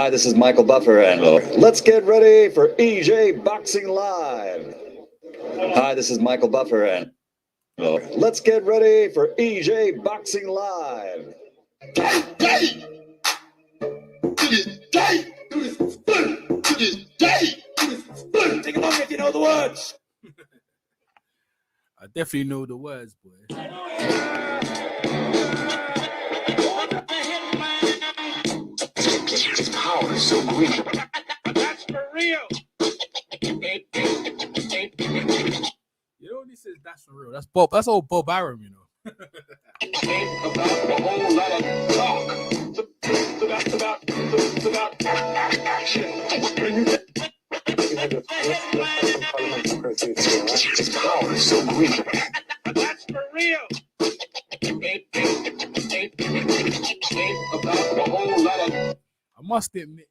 Hi, this is Michael Buffer, and let's get ready for EJ Boxing Live. Hi, this is Michael Buffer, and let's get ready for EJ Boxing Live. Take a look if you know the words. I definitely know the words, boy. His power is so great. That's for real. You know, this is that's for real. That's Bob. That's old Bob Arum, you know. Ain't about a whole lot of talk. It's about action. His power is so great. That's for real. Ain't about a whole lot of. I must admit,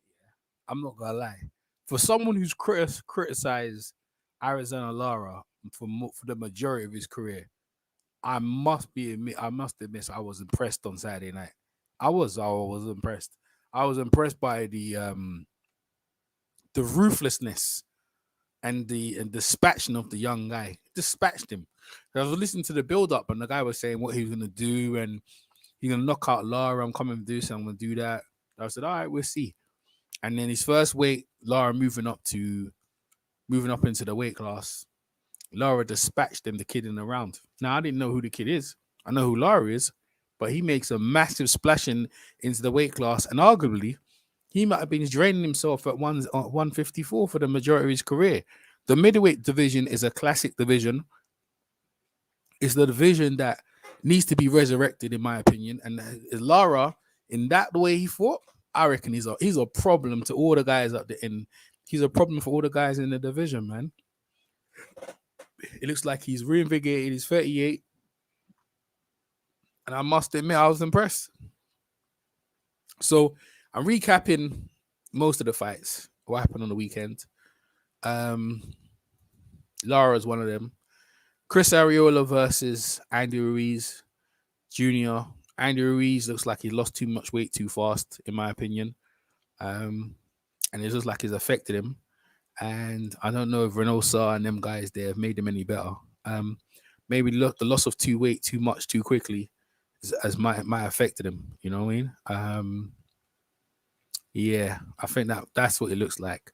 I'm not gonna lie. For someone who's criticized Arizona Lara for the majority of his career, I must admit I was impressed on Saturday night. I was impressed. I was impressed by the ruthlessness and the dispatching of the young guy. Dispatched him. I was listening to the build up, and the guy was saying what he was gonna do, and he's gonna knock out Lara. I'm coming to do something. I'm gonna do that. I said, all right, we'll see. And then his first weight, Lara moving up into the weight class. Lara dispatched him, the kid in the round. Now I didn't know who the kid is. I know who Lara is, but he makes a massive splashing into the weight class, and arguably he might have been draining himself at 154 for the majority of his career. The middleweight division is a classic division. It's the division that needs to be resurrected, in my opinion. And Lara, in that way he fought, I reckon he's a problem to all the guys up there. And he's a problem for all the guys in the division, man. It looks like he's reinvigorated. He's 38. And I must admit, I was impressed. So I'm recapping most of the fights, what happened on the weekend. Lara is one of them. Chris Arreola versus Andy Ruiz Jr. Andy Ruiz looks like he lost too much weight too fast, in my opinion. And it looks like it's affected him. And I don't know if Reynosa and them guys there have made him any better. Maybe the loss of weight too much too quickly might have affected him. You know what I mean? Yeah, I think that's what it looks like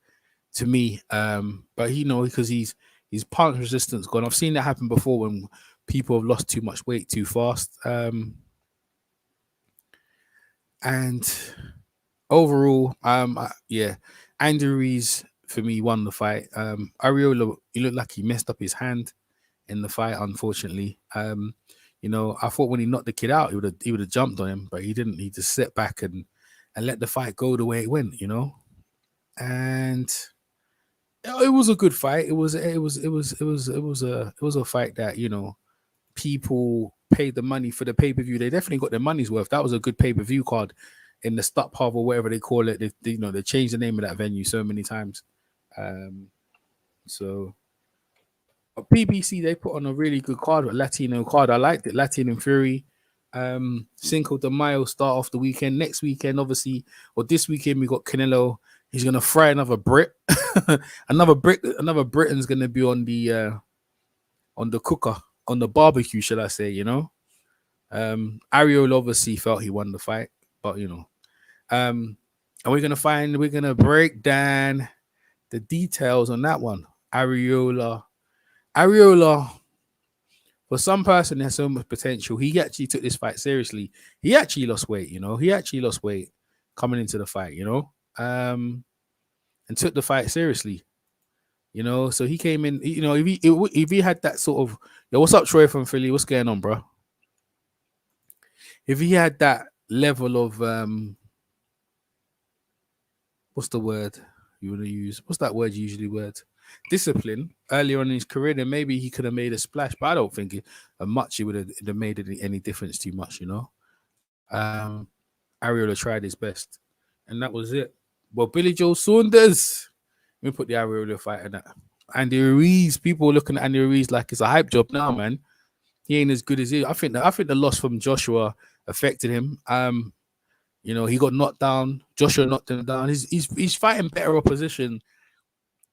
to me. But because his punch resistance gone. I've seen that happen before when people have lost too much weight too fast. And overall, Andy Ruiz for me won the fight. Arreola, he looked like he messed up his hand in the fight, unfortunately. I thought when he knocked the kid out, he would have jumped on him, but he didn't. He just sat back and let the fight go the way it went, And it was a good fight. It was a fight that people paid the money for the pay-per-view. They definitely got their money's worth. That was a good pay-per-view card in the Stadthalle or whatever they call it. They changed the name of that venue so many times. So PBC, they put on a really good card, a Latino card. I liked it. Latino Fury. Cinco de Mayo start off the weekend. Next weekend, obviously, or this weekend, we got Canelo. He's gonna fry another Brit. Another Britain's gonna be on the cooker, on the barbecue, should I say? Arreola obviously felt he won the fight, but and we're gonna break down the details on that one. Arreola, for some person has so much potential. He actually took this fight seriously. He actually lost weight, He actually lost weight coming into the fight, and took the fight seriously, So he came in, if he had that sort of, what's up, Troy from Philly? What's going on, bro? If he had that level of, what's the word you want to use? What's that word you usually word? Discipline earlier on in his career, then maybe he could have made a splash, but I don't think it would have made any difference too much, Arreola tried his best, and that was it. Well, Billy Joe Saunders, let me put the Arreola fight in that. Andy Ruiz, people looking at Andy Ruiz like it's a hype job now, man. He ain't as good as he. I think the loss from Joshua affected him. You know, he got knocked down. Joshua knocked him down. He's fighting better opposition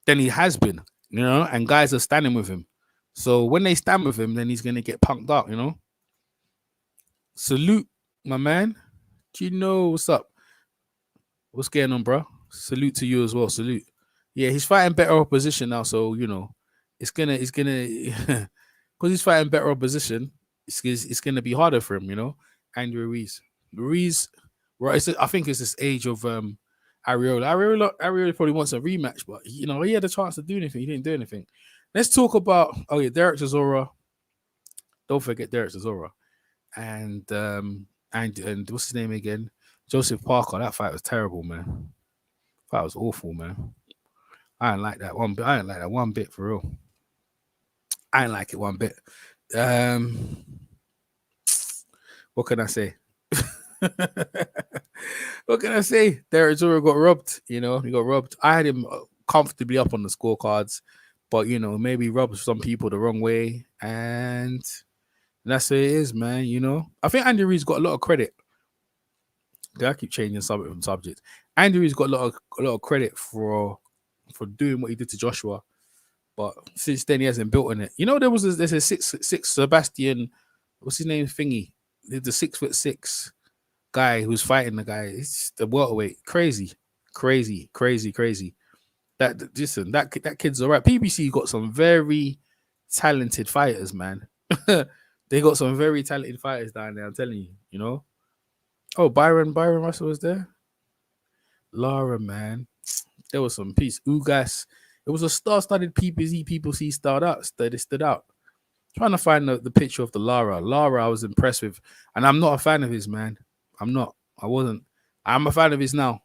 than he has been, you know, and guys are standing with him. So when they stand with him, then he's gonna get punked out, you know. Salute, my man. Do you know what's up? What's going on, bro? Salute to you as well. Salute. Yeah, he's fighting better opposition now, so you know, it's gonna because he's fighting better opposition. It's gonna be harder for him, you know. Andy Ruiz, right? I think it's this age of Ariola probably wants a rematch, but you know he had a chance to do anything. He didn't do anything. Let's talk about Derek Chisora. Don't forget Derek Chisora, and what's his name again? Joseph Parker. That fight was terrible, man. That was awful, man. I didn't like that one bit. I didn't like that one bit for real. I didn't like it one bit. What can I say? What can I say? Derek Chisora got robbed. You know, he got robbed. I had him comfortably up on the scorecards, but you know, maybe rubbed some people the wrong way, and that's what it is, man. You know, I think Andy Ruiz got a lot of credit. I keep changing subject. Andy Ruiz got a lot of credit for doing what he did to Joshua, but since then he hasn't built on it. You know, there's a six Sebastian, what's his name? Thingy, the 6'6" guy who's fighting the guy. It's the welterweight, crazy. That kid's all right. PBC got some very talented fighters, man. They got some very talented fighters down there. I'm telling you, you know. Oh, Byron Russell was there. Lara, man, there was some piece. Ugas. It was a star-studded PPZ. People see stood out. Trying to find the picture of the Lara. I was impressed with, and I'm not a fan of his, man. I'm not. I wasn't. I'm a fan of his now.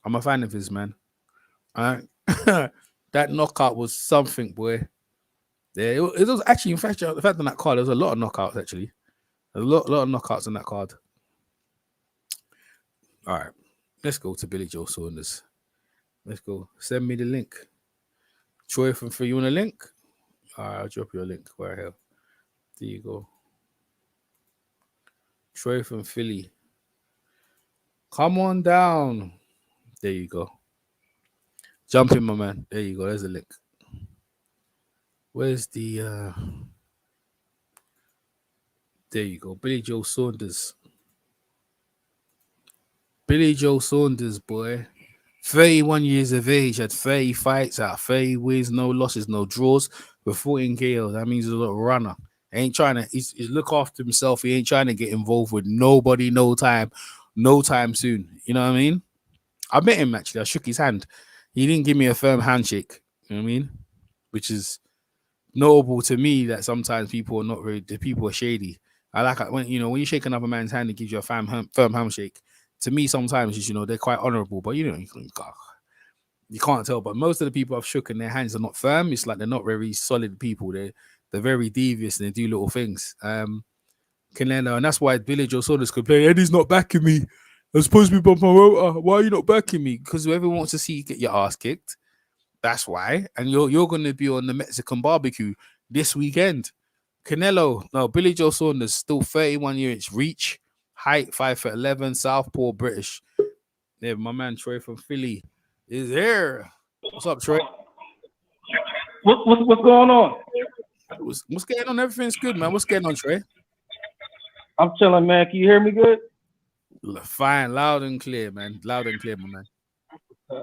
I'm a fan of his, man. All right. That knockout was something, boy. Yeah, it was actually, in fact, on that card, there was a lot of knockouts, actually. A lot of knockouts on that card. All right. Let's go to Billy Joe Saunders. Let's go. Send me the link. Troy from Free, you want a link? All right, I'll drop you a link. Where the hell? There you go. Troy from Philly. Come on down. There you go. Jump in, my man. There you go. There's a link. Where's the there you go. Billy Joe Saunders. Billy Joe Saunders, boy. 31 years of age, had 30 fights out, 30 wins, no losses, no draws, with 14 KOs. That means he's a little runner. Ain't trying to he's look after himself. He ain't trying to get involved with nobody, no time soon. You know what I mean? I met him actually. I shook his hand. He didn't give me a firm handshake. You know what I mean? Which is notable to me that sometimes people are not very. The people are shady. I like it when you shake another man's hand and gives you a firm handshake. To me, sometimes they're quite honourable, but you can't tell. But most of the people I've shook and their hands are not firm. It's like they're not very solid people. They're very devious and they do little things. Canelo, and that's why Billy Joe Saunders complain. Eddie's not backing me. I'm supposed to be on my rotor. Why are you not backing me? Because whoever wants to see you get your ass kicked, that's why. And you're going to be on the Mexican barbecue this weekend. Billy Joe Saunders, still 31 years, reach, height 5'11", southpaw British. Yeah, my man Troy from Philly is here. What's up, Troy? What's going on? What's going on? Everything's good, man. What's going on, Troy? I'm chilling, man. Can you hear me good? Fine, loud and clear, man. Loud and clear, my man.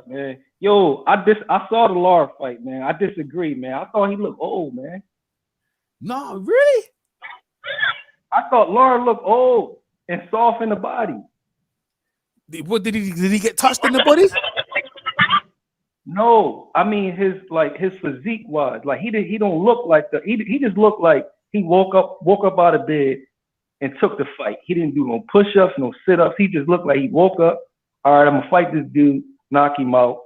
Man. Yo, I saw the Lara fight, man. I disagree, man. I thought he looked old, man. No, really? I thought Lara looked old and soft in the body. What did he get touched in the body? No, I mean his physique was like he don't look like he just looked like he woke up out of bed and took the fight. He didn't do no push-ups, no sit-ups. He just looked like he woke up. All right, I'm gonna fight this dude, knock him out.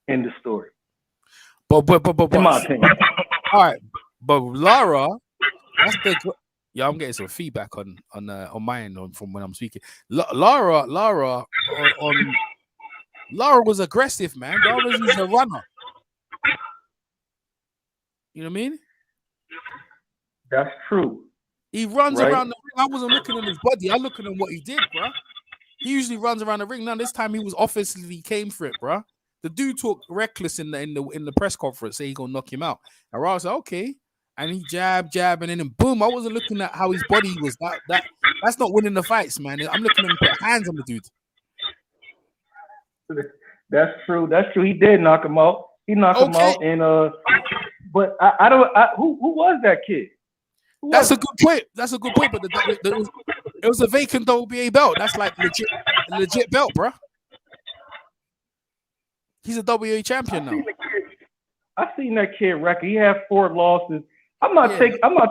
End the story. But in my opinion. All right, but Lara, I'm getting some feedback on mine from when I'm speaking. Lara was aggressive, man. Lara's a runner. You know what I mean? That's true. He runs around the ring. I wasn't looking at his body. I'm looking at what he did, bro. He usually runs around the ring. Now this time he was offensively came for it, bro. The dude talked reckless in the press conference, say he gonna knock him out. And Raw was like, okay. And he jab, and then boom. I wasn't looking at how his body was. That's not winning the fights, man. I'm looking at him put hands on the dude. That's true. He did knock him out. He knocked him out, and but I don't. Who was that kid? That's a good point. But it was a vacant WBA belt. That's like legit belt, bro. He's a WBA champion now. I seen that kid record. He had 4 losses. I'm not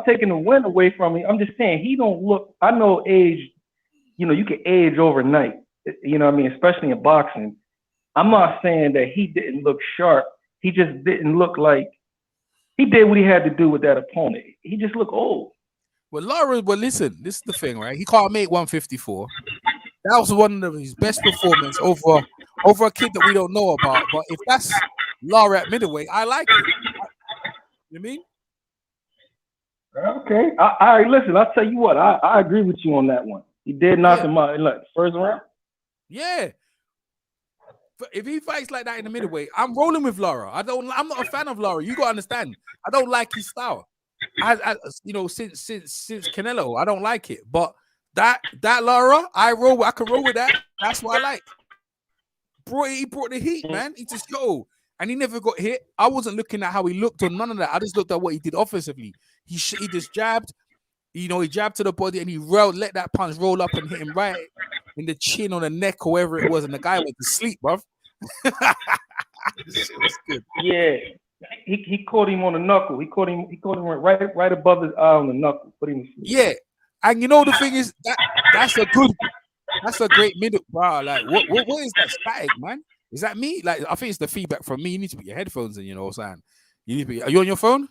taking the win away from him. I'm just saying he don't look. I know age. You know, you can age overnight. You know what I mean? Especially in boxing. I'm not saying that he didn't look sharp. He just didn't look like he did what he had to do with that opponent. He just looked old. Well, listen, this is the thing, right? He can't make 154. That was one of his best performances over a kid that we don't know about. But if that's Lara at middleweight, I like it. You mean? Okay. I listen, I'll tell you what, I agree with you on that one. He did knock him out in first round. Yeah. But if he fights like that in the middleweight, I'm rolling with Lara. I'm not a fan of Lara. You gotta understand. I don't like his style. I since Canelo, I don't like it. But that Lara, I can roll with that. That's what I like. He brought the heat, man. He just go. And he never got hit. I wasn't looking at how he looked or none of that. I just looked at what he did offensively. He just jabbed. He jabbed to the body and he let that punch roll up and hit him right in the chin or the neck or wherever it was. And the guy went to sleep, bro. This shit was good. Yeah. He caught him on the knuckle. He caught him right above his eye on the knuckle. Put him to sleep. Yeah. And you know the thing is that's a great middle, bro. Like what is that static, man? Is that me? Like I think it's the feedback from me. You need to put your headphones in, you know what I'm saying? Are you on your phone?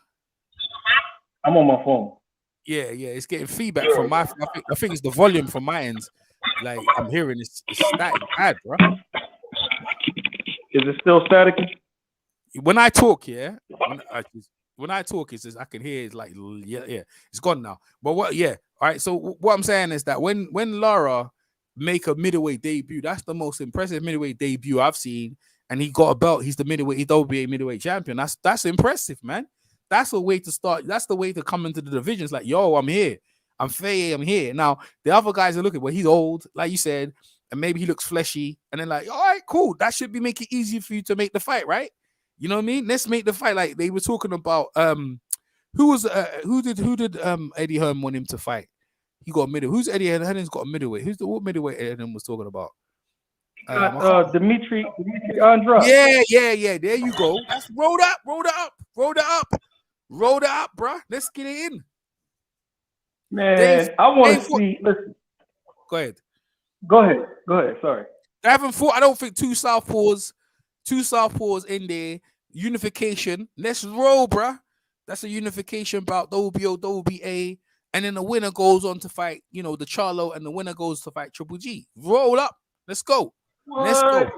I'm on my phone. Yeah, it's getting feedback from my. I think it's the volume from my end. Like I'm hearing it's static bad, bro. Is it still static? When I talk, yeah. When I talk, it's just I can hear it's like yeah, it's gone now. But what? Yeah, all right. So what I'm saying is that when Lara make a middleweight debut, that's the most impressive middleweight debut I've seen, and he got a belt. He's the WBA middleweight champion. That's impressive, man. That's a way to start. That's the way to come into the divisions. Like, yo, I'm here. I'm fair. I'm here. Now, the other guys are looking, well, he's old, like you said, and maybe he looks fleshy. And then like, all right, cool. That should make it easier for you to make the fight, right? You know what I mean? Let's make the fight. Like they were talking about who did Eddie Hearn want him to fight? He got a middleweight. Who's Eddie Hearn's got a middleweight? What middleweight Eddie Hearn was talking about? Dimitri Andrade. Yeah. There you go. That's roll it up, bro. Let's get it in. Man, I want to see. Listen. Go ahead. Sorry. They haven't fought. I don't think two southpaws in there. Unification. Let's roll, bro. That's a unification bout. WBA. And then the winner goes on to fight, the Charlo, and the winner goes to fight Triple G. Roll up. Let's go. What? Let's go.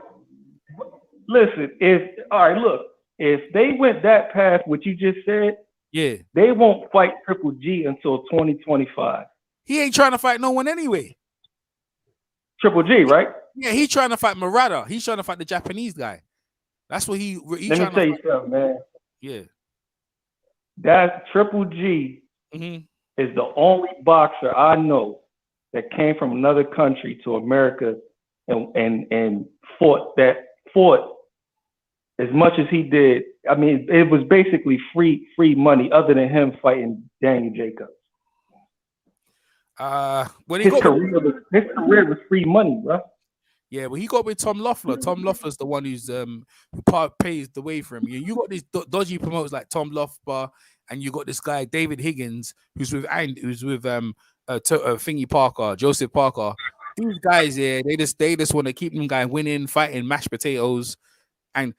Listen, if they went that path, what you just said, yeah, they won't fight Triple G until 2025. He ain't trying to fight no one anyway. Triple G, right? Yeah, he's trying to fight Murata. He's trying to fight the Japanese guy. That's what he Let me tell you something, man. Yeah. That Triple G is the only boxer I know that came from another country to America and fought as much as he did. I mean, it was basically free money other than him fighting Daniel Jacobs. His career was free money, bro. Yeah, well, he got with Tom Loeffler. Tom Loeffler's the one who's who pays the way for him. You got these dodgy promoters like Tom Loeffler, and you got this guy David Higgins who's with Thingy Parker, Joseph Parker. These guys here, they just want to keep them guys winning, fighting mashed potatoes, and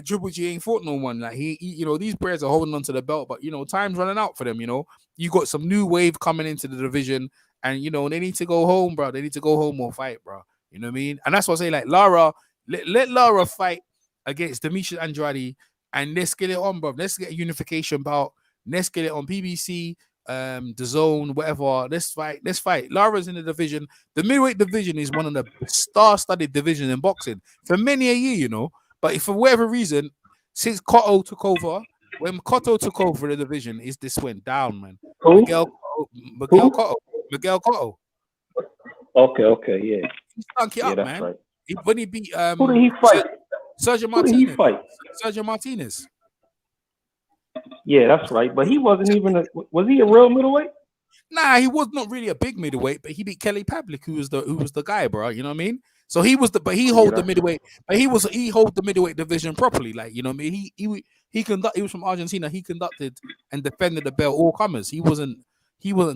Triple G ain't fought no one. Like he these players are holding on to the belt, but time's running out for them. You got some new wave coming into the division, and they need to go home, bro. They need to go home or fight, bro. You know what I mean? And that's what I say, like Lara, let Lara fight against Dimitri Andrade, and let's get it on, bro. Let's get a unification bout. Let's get it on PBC the zone, whatever. Let's fight. Lara's in the division. The middleweight division is one of the star-studded divisions in boxing for many a year, you know. But if for whatever reason, since Cotto took over, when Cotto took over the division, this went down, man. Who? Miguel Cotto. Okay, yeah. He stunk it up, that's man. right. When he beat Who did he fight? Sergio Who did he Martinez. fight? Sergio Martinez. Yeah, that's right. But he wasn't even was he a real middleweight? Nah, he was not really a big middleweight, but he beat Kelly Pavlik, who was the guy, bro. You know what I mean? So he was he hold the middleweight, but he hold the middleweight division properly, like, you know what I mean? He was from Argentina. He conducted and defended the belt all comers. He wasn't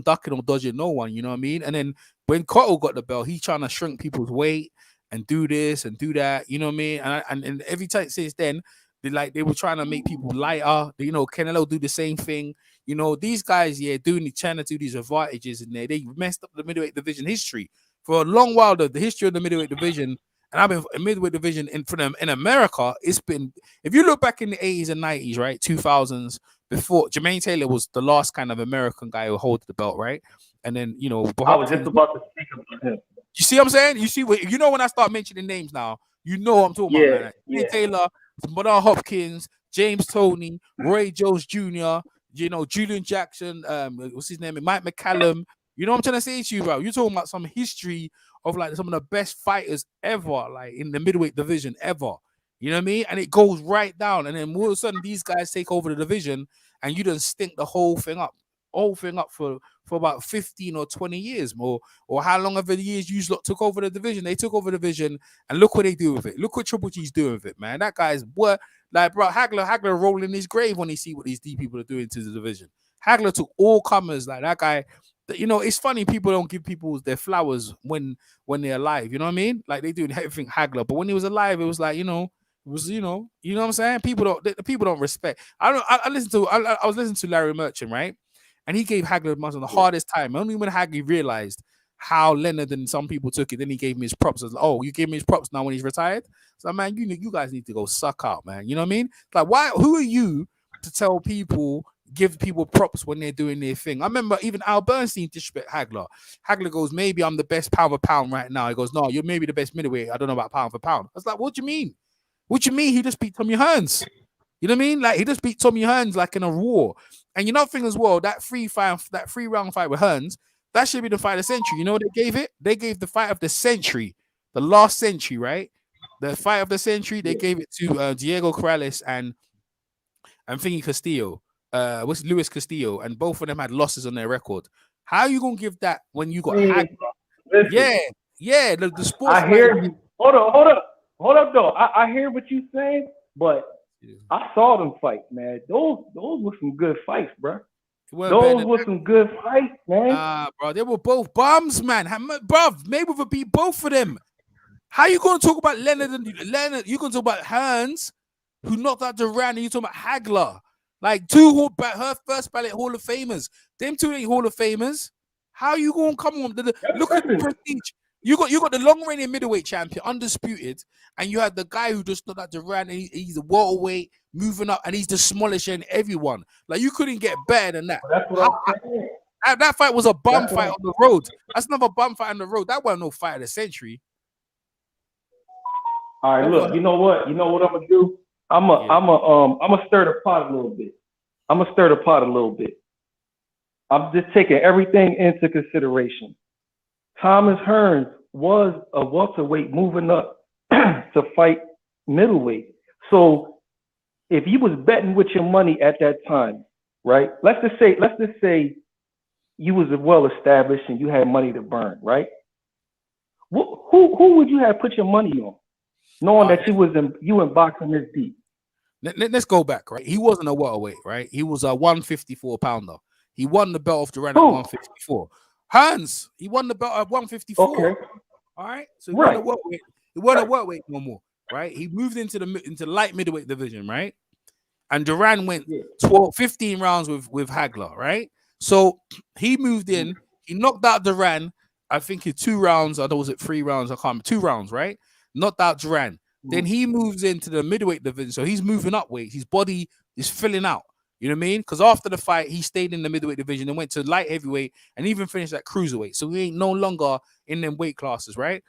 ducking or dodging no one, you know what I mean? And then when Cotto got the belt, he trying to shrink people's weight and do this and do that, you know what I mean? And every time since then, they were trying to make people lighter. You know, Canelo do the same thing. You know, these guys, trying to do these advantages in there. They messed up the middleweight division history for a long while. The history of the middleweight division, and I've been in middleweight division in America. It's been, if you look back in the 80s and 90s, right, 2000s, before Jermaine Taylor was the last kind of American guy who held the belt, right? And then, you know, I was just about to speak about him. You see what I'm saying? You see what, you know, when I start mentioning names now, you know what I'm talking about, man. Jermaine Taylor, Bernard Hopkins, James Toney, Roy Jones Jr., you know, Julian Jackson, what's his name? Mike McCallum. You know what I'm trying to say to you, bro? You're talking about some history of like some of the best fighters ever, like in the middleweight division ever. You know what I mean? And it goes right down. And then all of a sudden, these guys take over the division and you done stink the whole thing up for about 15 or 20 years more, or how long ever the years you lot took over the division. They took over the division and look what they do with it. Look what Triple G's doing with it, man. That guy's what, like, bro, Hagler rolling in his grave when he see what these D people are doing to the division. Hagler took all comers, like that guy. You know, it's funny people don't give people their flowers when they're alive. You know what I mean? Like they do everything Hagler, but when he was alive, it was like, you know, it was, you know what I'm saying? People don't respect. I was listening to Larry Merchant, right? And he gave Hagler the hardest time. Only when Hagler realized how Leonard and some people took it, then he gave me his props. I was like, oh, you gave me his props now when he's retired? So, man, you guys need to go suck out, man. You know what I mean? Like, why? Who are you to tell people, give people props when they're doing their thing? I remember even Al Bernstein disrespect Hagler. Hagler goes, maybe I'm the best pound for pound right now. He goes, no, you're maybe the best middleweight. I don't know about pound for pound. I was like, what do you mean? What do you mean he just beat Tommy Hearns? You know what I mean? Like, he just beat Tommy Hearns like in a war. And you know thing as well, that 3-round fight with Hearns, that should be the fight of the century. You know what they gave it? They gave the fight of the century, the last century, right? The fight of the century, they gave it to Diego Corrales and Thingy Castillo. What's Luis Castillo? And both of them had losses on their record. How are you gonna give that when you got Hagler? Yeah. The sports. I hear you. Hold up, though. I hear what you're saying, but I saw them fight, man. Those were some good fights, bro. Those were some good fights, man. Bro, they were both bums, man. Bro, Mayweather beat both of them. How you gonna talk about Leonard? You gonna talk about Hearns, who knocked out Duran, and you talking about Hagler? Like her first ballot Hall of Famers. Them two ain't Hall of Famers. How you gonna come on? Look at the prestige. You got the long reigning middleweight champion, undisputed, and you had the guy who just knocked out Duran, and he's a welterweight, moving up, and he's the smallest than everyone. Like, you couldn't get better than that. That's what I'm saying. That fight was a bum fight on the road. That's another bum fight on the road. That wasn't no fight of the century. All right, look. You know what? I'm gonna do? I'm gonna stir the pot a little bit. I'm just taking everything into consideration. Thomas Hearns was a welterweight moving up to fight middleweight. So if you was betting with your money at that time, right? Let's just say you was well established and you had money to burn, right? Who would you have put your money on, knowing that you in boxing this deep? Let's go back, right? He wasn't a welterweight, right? He was a 154 pounder. He won the belt of Duran at 154. Hearns, he won the belt at 154. Okay. All right. So he wasn't a welterweight no more, right? He moved into the light middleweight division, right? And Duran went 15 rounds with Hagler, right? So he moved in, he knocked out Duran, I think in 2 rounds, or was it 3 rounds? I can't remember. 2 rounds, right? Knocked out Duran. Then he moves into the middleweight division. So he's moving up weight. His body is filling out. You know what I mean? Because after the fight, he stayed in the middleweight division and went to light heavyweight and even finished at cruiserweight. So he ain't no longer in them weight classes, right?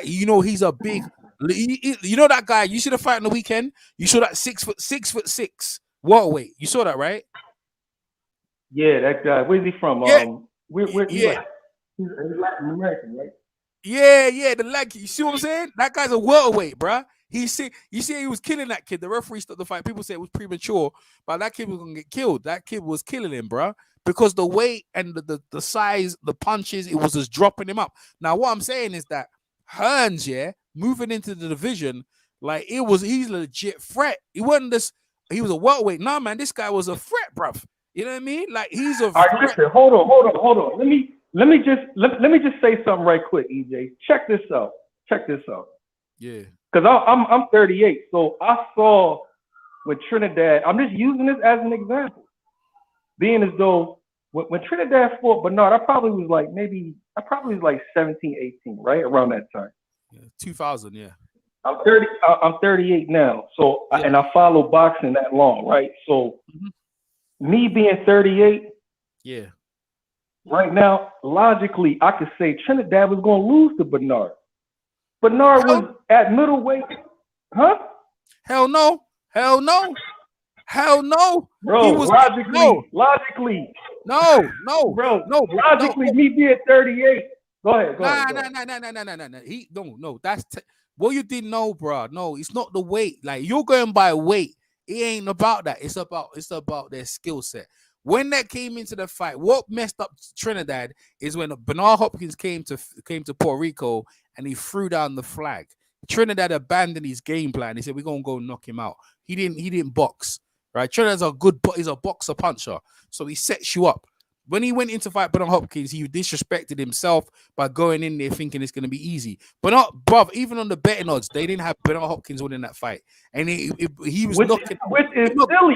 He's a big. You know that guy. You see the fight on the weekend. You saw that 6'6" welterweight. You saw that, right? Yeah, that guy. Where's he from? Yeah. He's Latin American, right? Yeah, the leg. You see what I'm saying? That guy's a welterweight, bruh. You see, he was killing that kid. The referee stopped the fight. People say it was premature, but that kid was gonna get killed. That kid was killing him, bruh, because the weight and the size, the punches, it was just dropping him up. Now, what I'm saying is that Hearns, moving into the division, like he's a legit threat. He wasn't this. He was a welterweight. Nah, man, this guy was a threat, bruv. You know what I mean? Like he's a. All right, listen. Hold on. Let me just say something right quick, EJ. Check this out. Yeah. Because I'm 38, so I saw when Trinidad. I'm just using this as an example, being as though when Trinidad fought Bernard, I probably was like 17, 18, right around that time. Yeah, 2000, yeah. I'm 30. I'm 38 now, so and I follow boxing that long, right? So me being 38, yeah. Right now, logically, I could say Trinidad was going to lose to Bernard. Bernard was at middleweight, huh? Hell no. Bro, he was, logically. No. Bro, logically, me being 38. Go ahead. No. That's what you didn't know, bro. No, it's not the weight. Like you're going by weight. It ain't about that. It's about their skill set. When that came into the fight, what messed up Trinidad is when Bernard Hopkins came to Puerto Rico and he threw down the flag. Trinidad abandoned his game plan. He said, "We're gonna go knock him out." He didn't box, right? Trinidad's he's a boxer puncher, so he sets you up. When he went into fight Bernard Hopkins, he disrespected himself by going in there thinking it's gonna be easy. But not, bruv, even on the betting odds, they didn't have Bernard Hopkins winning that fight, and he was knocking. Which is silly.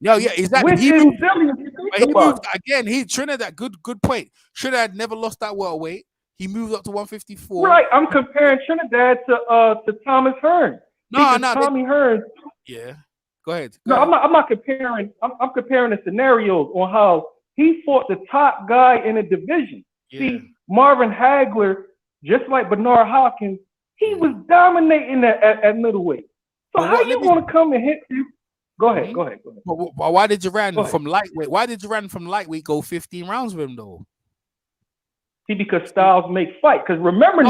No, yeah, exactly. Which is silly if you think about it. Again. Trinidad, good point. Trinidad never lost that welterweight. He moved up to 154. Right, I'm comparing Trinidad to Thomas Hearns. Tommy Hearns. Yeah, go ahead. I'm not comparing. I'm comparing the scenarios on how he fought the top guy in the division. Yeah. See, Marvin Hagler, just like Bernard Hopkins, he was dominating at middleweight. So how you want to come and hit you? Go ahead. But why did you run from lightweight? Why did you run from lightweight? Go 15 rounds with him though. See, because styles make fight. Because remember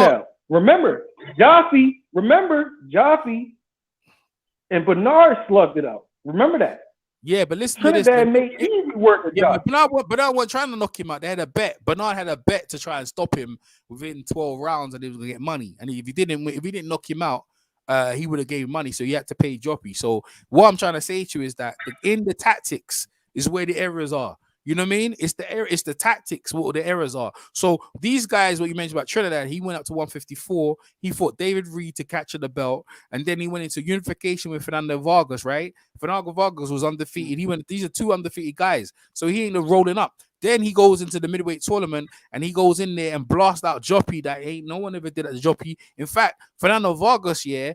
Jaffe and Bernard slugged it out. Remember that. Yeah, but listen Trinidad to this. made easy work with Jaffe. Bernard wasn't trying to knock him out. They had a bet. Bernard had a bet to try and stop him within 12 rounds, and he was gonna get money. And if he didn't knock him out, he would have gave money, so he had to pay Joppy. So what I'm trying to say to you is that in the tactics is where the errors are. You know what I mean? It's the tactics what the errors are. So these guys, what you mentioned about Trinidad, he went up to 154. He fought David Reed to capture the belt, and then he went into unification with Fernando Vargas. Right? Fernando Vargas was undefeated. These are two undefeated guys, so he ain't rolling up. Then he goes into the middleweight tournament and he goes in there and blasts out Joppy that ain't no one ever did at Joppy. In fact, Fernando Vargas, I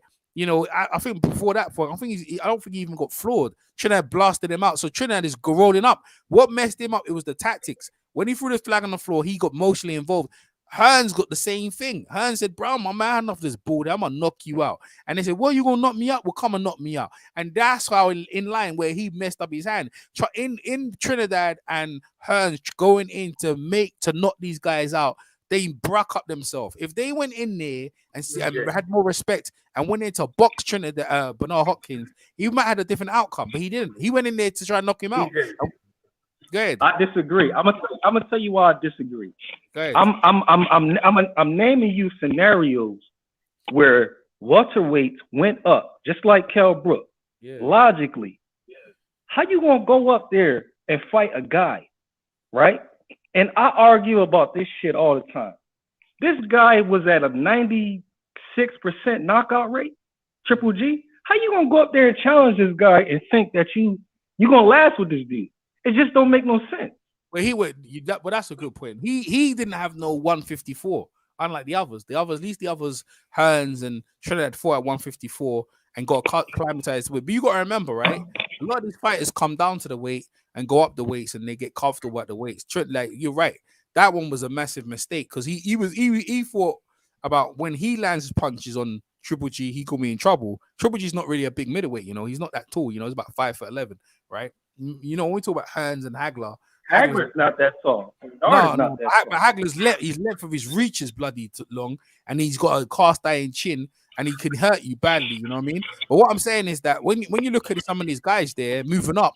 think before that fight, I don't think he even got floored. Trinidad blasted him out. So Trinidad is rolling up. What messed him up? It was the tactics. When he threw the flag on the floor, he got emotionally involved. Hearns got the same thing. Hearns said, "Bro, my man off this board. I'm gonna knock you out." And they said, "Well, you gonna knock me out? Well, come and knock me out." And that's how in line where he messed up his hand. In Trinidad and Hearns going in to knock these guys out, they broke up themselves. If they went in there and had more respect and went into box Trinidad, Bernard Hopkins, he might have had a different outcome, but he didn't. He went in there to try and knock him out. Go ahead. I disagree. I'm gonna tell you why I disagree. Go ahead. I'm naming you scenarios where welterweights went up, just like Kell Brook. Yeah. Logically, how you gonna go up there and fight a guy, right? And I argue about this shit all the time. This guy was at a 96% knockout rate, Triple G. How you gonna go up there and challenge this guy and think that you gonna last with this dude? It just don't make no sense. Well, but that's a good point. He didn't have no 154, unlike the others. At least the others, Hearns and Trinidad fought at 154, and got acclimatized with. But you got to remember, right? A lot of these fighters come down to the weight and go up the weights, and they get comfortable at the weights. Like you're right, that one was a massive mistake because he thought about when he lands his punches on Triple G, he could be in trouble. Triple G's not really a big middleweight, he's not that tall, he's about 5'11", right? When we talk about Hearns and Hagler. Hagler's not that tall. No, but Hagler's his length of his reach is bloody long, and he's got a cast iron chin, and he can hurt you badly. You know what I mean? But what I'm saying is that when you look at some of these guys there moving up,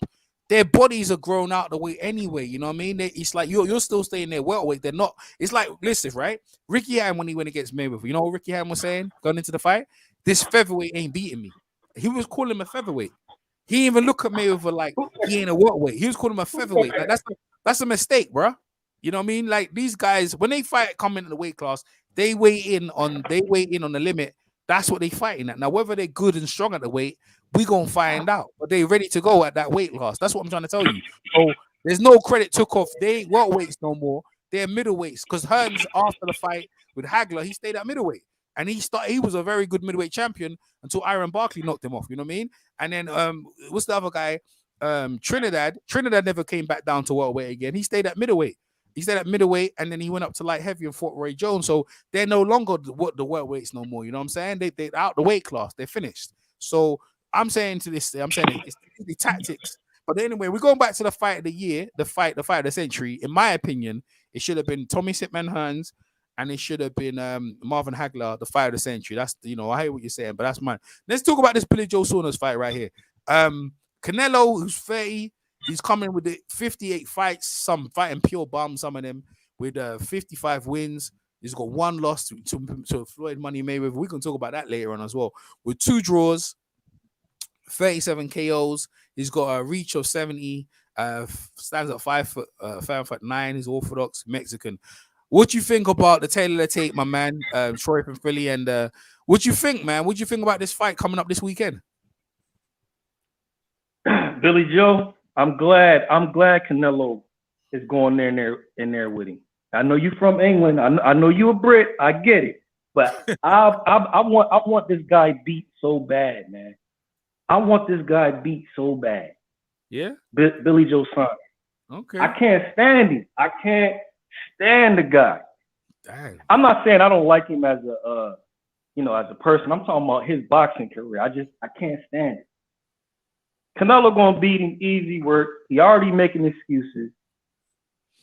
their bodies are grown out the way anyway. You know what I mean? It's like you're still staying there welterweight. They're not. It's like, listen, right? Ricky Hatton when he went against Mayweather, you know what Ricky Hatton was saying going into the fight? This featherweight ain't beating me. He was calling him a featherweight. He didn't even look at Mayweather like he ain't a welterweight. He was calling him a featherweight. Like, that's a mistake, bro. You know what I mean? Like these guys, when they fight coming in the weight class, they weigh in on the limit. That's what they fighting at. Now, whether they're good and strong at the weight, we gonna find out. But they ready to go at that weight class. That's what I'm trying to tell you. So there's no credit took off. They ain't welterweights no more. They're middleweights. Because Hearns, after the fight with Hagler, he stayed at middleweight. And he was a very good middleweight champion until Iron Barkley knocked him off. You know what I mean? And then what's the other guy? Trinidad never came back down to welterweight again. He stayed at middleweight. And then he went up to light heavy and fought Roy Jones. So they're no longer the welterweights no more. You know what I'm saying? They're out the weight class. They're finished. So I'm saying it's the tactics. But anyway, we're going back to the fight of the year, the fight of the century. In my opinion, it should have been Tommy Sitman Hearns, and it should have been Marvin Hagler, the fight of the century. That's I hear what you're saying, but that's mine. Let's talk about this Billy Joe Saunders fight right here. Canelo, who's 30, he's coming with the 58 fights, some fighting pure bum, some of them with 55 wins. He's got one loss to Floyd Money Mayweather. We can talk about that later on as well. With 2 draws, 37 KOs. He's got a reach of 70. Stands at 5'9". He's Orthodox Mexican. What do you think about the tailor of the tape, my man, Troy from Philly? And what do you think, man? What do you think about this fight coming up this weekend? Billy Joe, I'm glad Canelo is going in there with him. I know you from England. I know you a Brit. I get it, but I want this guy beat so bad, man. I want this guy beat so bad. Yeah, Billy Joe Saunders. Okay. I can't stand him. I can't stand the guy. Dang. I'm not saying I don't like him as a as a person. I'm talking about his boxing career. I can't stand it. Canelo gonna beat him easy work. He already making excuses.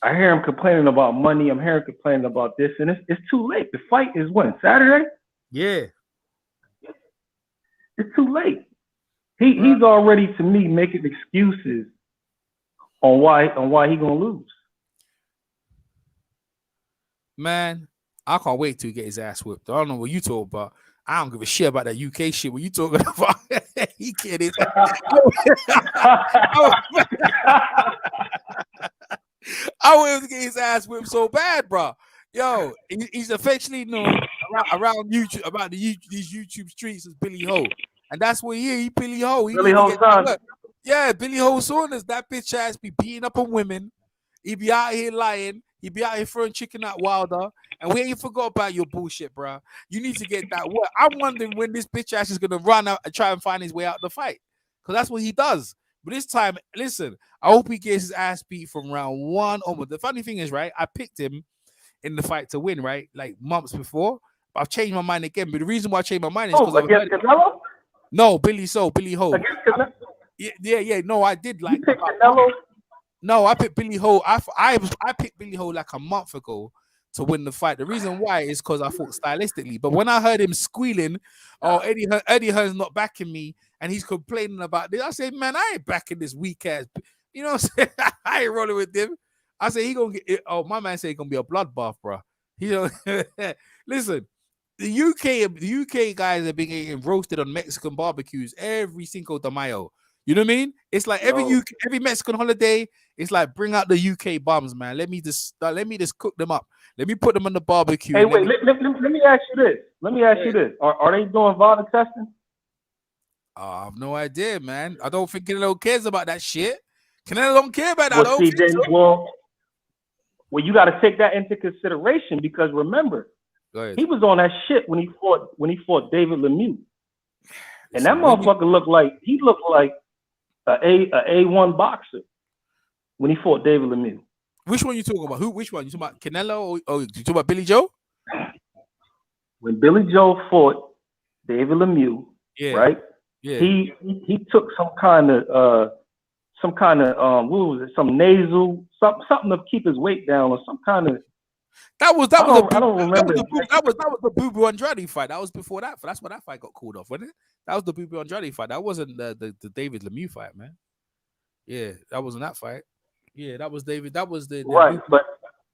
I hear him complaining about money. I'm hearing him complaining about this, and it's too late. The fight is when? Saturday? Yeah. It's too late. He's already, to me, making excuses on why he gonna lose. Man, I can't wait till he get his ass whipped. I don't know what you talk about. I don't give a shit about that UK shit. What you talking about? He kidding. I want him to get his ass whipped so bad, bro. Yo, he's affectionately known around YouTube about these YouTube streets as Billy Ho, and that's what he Billy Ho. Billy Ho's son. Yeah, Billy Ho Saunders. That bitch ass be beating up on women. He be out here lying. He be out here throwing chicken at Wilder. And we ain't forgot about your bullshit, bro. You need to get that work. I'm wondering when this bitch ass is going to run out and try and find his way out of the fight. Because that's what he does. But this time, listen, I hope he gets his ass beat from round 1 onward. The funny thing is, right, I picked him in the fight to win, right, like months before. But I've changed my mind again. But the reason why I changed my mind is because against Canelo? No, Billy Ho. Against Canelo? Yeah. No, I did like. You picked Canelo? No, I picked Billy Ho. I picked Billy Ho like a month ago to win the fight. The reason why is because I thought stylistically. But when I heard him squealing, Eddie Hearn's not backing me, and he's complaining about this, I said, man, I ain't backing this weak ass. You know what I'm saying? I ain't rolling with him. I said he gonna get. Oh, my man said it's gonna be a bloodbath, bro. Listen, the UK guys have been getting roasted on Mexican barbecues every Cinco de Mayo. You know what I mean? It's like every Mexican holiday, it's like bring out the UK bums, man. Let me just cook them up. Let me put them on the barbecue. Hey, wait, let me ask you this. You this. Are they doing VADA testing? I have no idea, man. I don't think Canelo cares about that shit. Canelo don't care about that. Well, you got to take that into consideration because remember, he was on that shit when he fought David Lemieux. And that Listen, when you- motherfucker looked like a A1 boxer when he fought David Lemieux. which one you talking about? Which one? You talking about Canelo or you talking about Billy Joe? When Billy Joe fought David Lemieux, Yeah. right? Yeah. He took some kind of what was it? Some nasal something to keep his weight down or some kind of. That was I don't remember. that was the Boo Boo Andrade fight. That was before that. That's why that fight got called off, wasn't it? That was the Boo Boo Andrade fight. That wasn't the David Lemieux fight, man. Yeah, that wasn't that fight. Yeah, that was David. That was the Right, but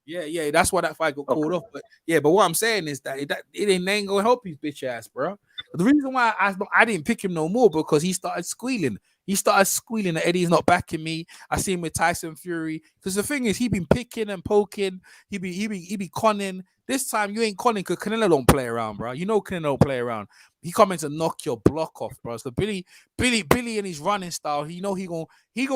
yeah. That's why that fight got called off. But yeah, but what I'm saying is that it ain't gonna help his bitch ass, bro. The reason why I didn't pick him no more because he started squealing. He started squealing that Eddie's not backing me. I see him with Tyson Fury. Because the thing is, he been picking and poking. He be conning. This time you ain't conning because Canelo don't play around, bro. You know Canelo don't play around. He coming to knock your block off, bro. So Billy in his running style, he gonna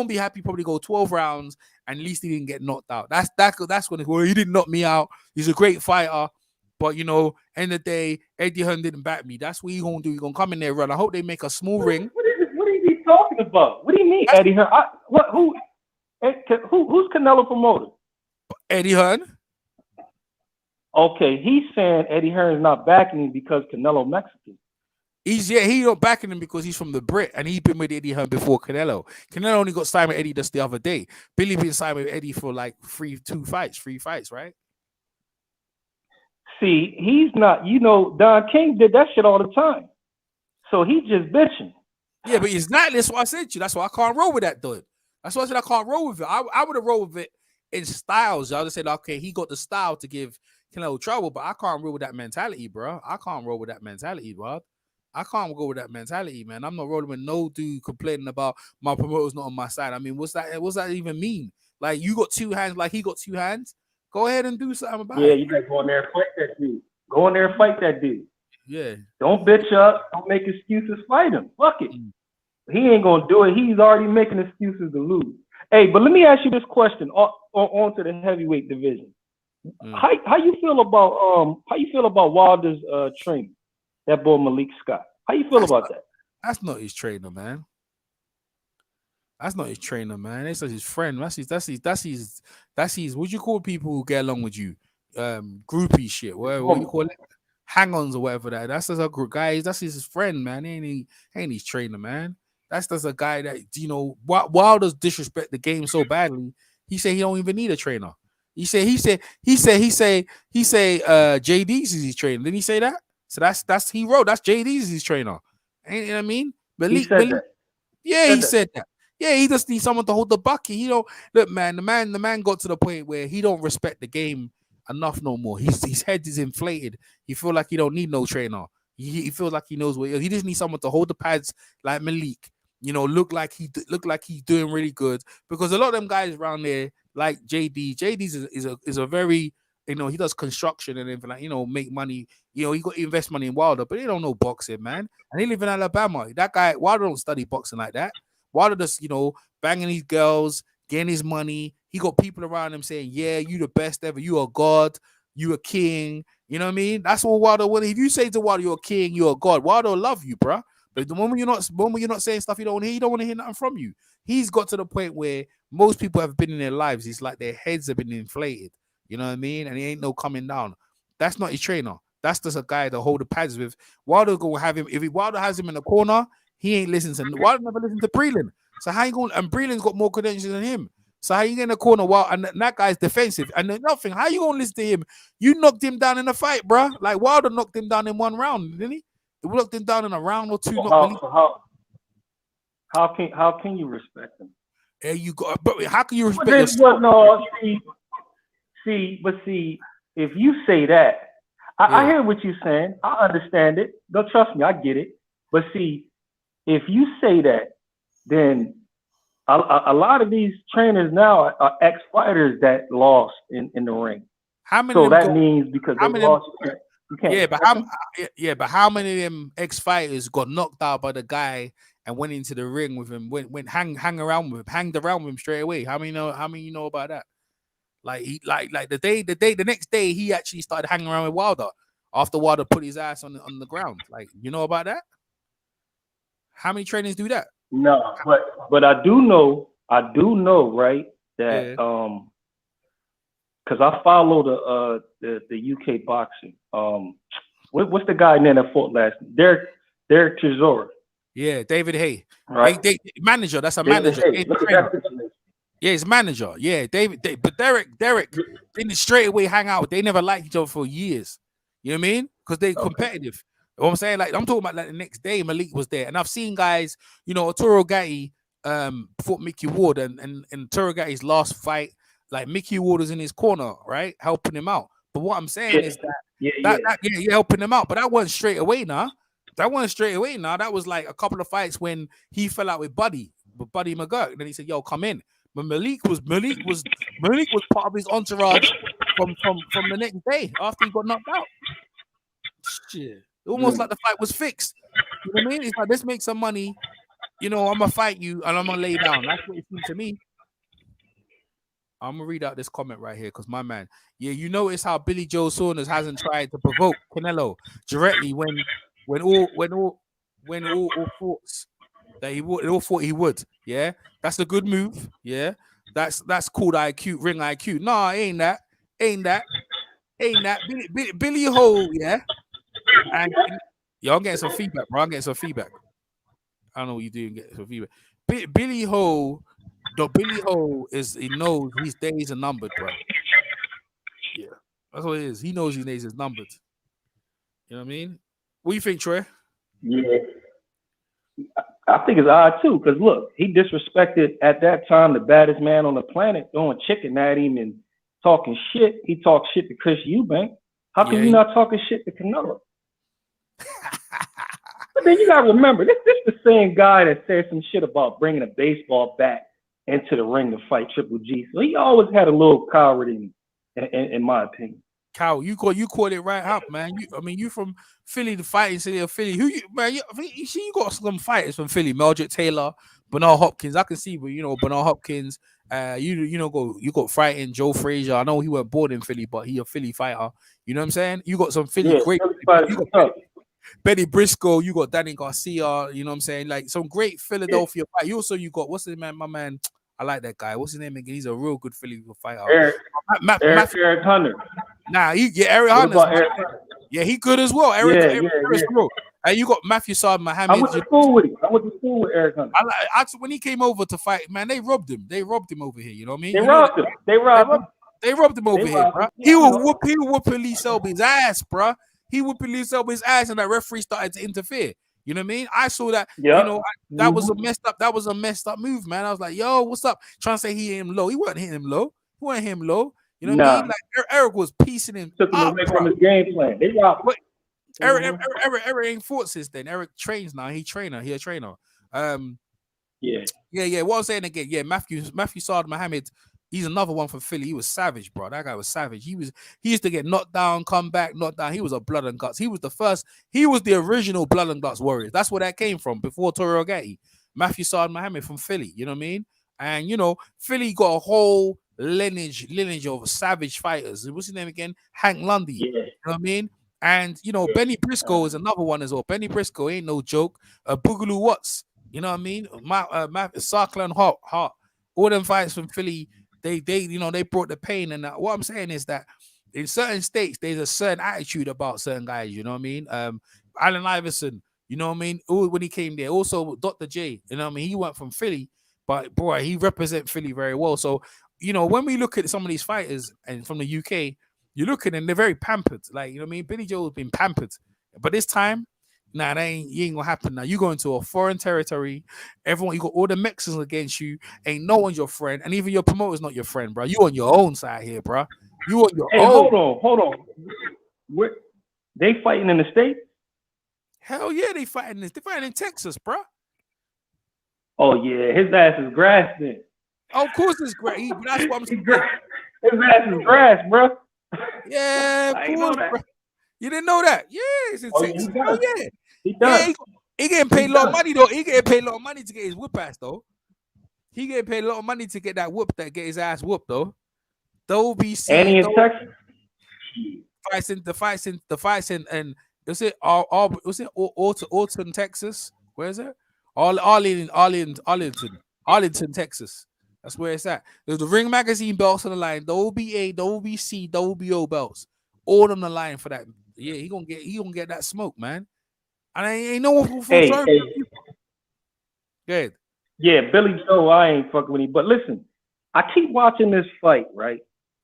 be happy. Probably go 12 rounds, and at least he didn't get knocked out. That's when he didn't knock me out. He's a great fighter. But end of the day, Eddie Hearn didn't back me. That's what he gonna do. He gonna come in there, run. I hope they make a small ring. What are you talking about? What do you mean, Eddie Hearn? Who's Canelo promoter? Eddie Hearn. Okay, he's saying Eddie Hearn is not backing him because Canelo Mexican. He not backing him because he's from the Brit and he's been with Eddie Hearn before Canelo. Canelo only got signed with Eddie just the other day. Billy been signed with Eddie for like three fights, right? See, he's not. Don King did that shit all the time, so he just bitching. Yeah, but it's not. That's what I said to you. That's why I can't roll with that, dude. That's why I said I can't roll with it. I would have rolled with it in styles. I would have said, okay, he got the style to give Canelo trouble, but I can't roll with that mentality, bro. I can't roll with that mentality, bro. I can't go with that mentality, man. I'm not rolling with no dude complaining about my promoter's not on my side. I mean, what's that even mean? Like, you got two hands, like he got two hands. Go ahead and do something about it. Yeah, you gotta go in there and fight that dude. Go in there and fight that dude. Yeah. Don't bitch up. Don't make excuses. Fight him. Fuck it. He ain't gonna do it. He's already making excuses to lose. Hey, but let me ask you this question on to the heavyweight division. How you feel about Wilder's training? That boy Malik Scott. How you feel about that? That's not his trainer, man. That's not his trainer, man. It's his friend. That's his. What you call people who get along with you? Groupie shit. What you call it? Hang-ons or whatever that. That's just a group guy. That's his friend, man. Ain't his trainer, man. That's just a guy that Wilder's disrespect the game so badly. He said he don't even need a trainer. He say JD's is his trainer. Didn't he say that? So that's he wrote. That's JD's his trainer. Ain't you know what I mean? He said that. Yeah, he just needs someone to hold the bucket. He don't look, man. The man got to the point where he don't respect the game enough no more. His head is inflated. He feel like he don't need no trainer. He feels like he knows what he just needs someone to hold the pads like Malik. Look like he's doing really good because a lot of them guys around there like JD's is a very he does construction and everything like make money. He got to invest money in Wilder, but he don't know boxing, man. And he live in Alabama. That guy Wilder don't study boxing like that. Wilder just banging these girls, getting his money. He got people around him saying, "Yeah, you the best ever. You a god. You a king." You know what I mean? That's what Wilder will. If you say to Wilder, "You're a king. You're a god," Wilder will love you, bro. But the moment you're not saying stuff he don't want to hear nothing from you. He's got to the point where most people have been in their lives. It's like their heads have been inflated. You know what I mean? And he ain't no coming down. That's not his trainer. That's just a guy to hold the pads with. Wilder gonna have him. If Wilder has him in the corner, he ain't listening to. Wilder never listened to Breland. So how you going? And Breland's got more credentials than him. So how you get in the corner? And that guy's defensive. And nothing. How you gonna listen to him? You knocked him down in a fight, bro. Like Wilder knocked him down in one round, didn't he? He knocked him down in a round or two. How can you respect him? Hey, but how can you respect yourself? No, see, if you say that, I hear what you're saying. I understand it. Don't trust me, I get it. But see, if you say that, then a lot of these trainers now are ex-fighters that lost in the ring. How many? So that means because they lost. But how many of them ex-fighters got knocked out by the guy and went into the ring with him? Went hanged around with him straight away. How many you know about that? Like the next day he actually started hanging around with Wilder after Wilder put his ass on the ground. Like you know about that? How many trainers do that? No, but I do know, right, that because I follow the UK boxing. What's the guy name that fought last? Derek Chisora. Yeah, David Hay. Right. They manager. That's a manager. Yeah, his manager. Yeah, but Derek didn't straight away hang out. They never liked each other for years. You know what I mean? Because they're competitive. You know what I'm saying? Like I'm talking about like the next day Malik was there. And I've seen guys, Toro Gatti fought Mickey Ward and Toro Gatti's last fight, like Mickey Ward was in his corner, right? Helping him out. But what I'm saying is that you're helping him out. But that wasn't straight away now. That was like a couple of fights when he fell out with Buddy McGurk. And then he said, yo, come in. But Malik was part of his entourage from the next day after he got knocked out. Shit. Almost like the fight was fixed. You know what I mean? It's like, let's make some money. I'm gonna fight you and I'm gonna lay down. That's what it seemed to me. I'm gonna read out this comment right here because my man, you notice how Billy Joe Saunders hasn't tried to provoke Canelo directly when all thoughts that he would, all thought he would. Yeah, that's a good move. Yeah, that's called IQ, ring IQ. Nah, ain't that. Billy Ho, yeah. And I'm getting some feedback, bro. I'm getting some feedback. I don't know what you do and get some feedback. Billy Ho he knows his days are numbered, bro. Yeah, that's what it is. He knows his days is numbered. You know what I mean? What do you think, Troy? Yeah, I think it's odd too. Because look, he disrespected at that time the baddest man on the planet, throwing chicken at him and talking shit. He talked shit to Chris Eubank. How come you not talking shit to Canelo? But then you gotta remember, this the same guy that said some shit about bringing a baseball bat into the ring to fight Triple G. So he always had a little coward in my opinion. Cow, you caught it right up, man. You from Philly, the fighting city of Philly. You got some fighters from Philly, Mildred Taylor, Bernard Hopkins. I can see, but Bernard Hopkins. You got fighting Joe Frazier. I know he wasn't born in Philly, but he a Philly fighter. You know what I'm saying? You got some Philly great. You got Benny Briscoe. You got Danny Garcia. You know what I'm saying? Like some great Philadelphia fight. You got what's his man? My man. I like that guy. What's his name again? He's a real good Philly fighter. Eric Hunter. Nah, Eric Hunter. Yeah, he good as well. Eric and you got Matthew Saad Muhammad. I went to school with him. I went to school with Eric Hunter. When he came over to fight, man, they robbed him. They robbed him over here. You know what I mean? They robbed him over here, bro. He will whoop Lee Selby's ass, bro. He whooping Lee Selby's ass, and that referee started to interfere. You know what I mean? I saw that. That was a messed up move, man. I was like, yo, what's up? Trying to say he hit him low. He wasn't hitting him low. You know what I mean? Like Eric was piecing him. Took him away from his game plan. They robbed him. Eric ain't fought since then. Eric trains now. He a trainer. Yeah. What I'm saying again, Matthew Saad Muhammad. He's another one from Philly. He was savage, bro. That guy was savage. He used to get knocked down, come back, knocked down. He was a blood and guts. He was the original blood and guts warrior. That's where that came from before Toro Gatti. Matthew Saad Muhammad from Philly. You know what I mean? And Philly got a whole lineage of savage fighters. What's his name again? Hank Lundy. Yeah. You know what I mean? And Benny Briscoe is another one as well. Benny Briscoe ain't no joke. Boogaloo Watts. You know what I mean? Sarkla and Hart. All them fights from Philly. They brought the pain, and what I'm saying is that in certain states there's a certain attitude about certain guys. You know what I mean? Allen Iverson, you know what I mean? When he came there, also Dr. J, you know what I mean? He went from Philly, but boy, he represents Philly very well. So when we look at some of these fighters and from the UK, you look at them, they're very pampered. Like, you know what I mean? Billy Joe's been pampered, but this time, that ain't gonna happen. Now you go into a foreign territory, everyone, you got all the Mexicans against you, ain't no one's your friend, and even your promoter's not your friend, bro. You on your own side here, bro. You on your own. Hold on. They fighting in the States? Hell yeah, they fighting in Texas, bro. Oh yeah, his ass is grass then. Oh, of course it's great, but that's what I'm saying. His ass is grass, bro. Yeah, of course, bro. You didn't know that? Yeah, it's in Texas. Oh yeah. He does. Yeah, he getting paid a lot of money though. He getting paid a lot of money to get his whoop ass though. He getting paid a lot of money to get that whoop, get his ass whooped though. They'll be and he in Texas. The fights in and was it Alton, Texas? Where is it? Arlington, Texas. That's where it's at. There's the Ring Magazine belts on the line, the OBA, the OBC, the OBO belts, all on the line for that. Yeah, he gonna get that smoke, man. And I ain't no one for Hey, throwing. Good. yeah, Billy Joe, I ain't fucking with him. But listen, I keep watching this fight, right?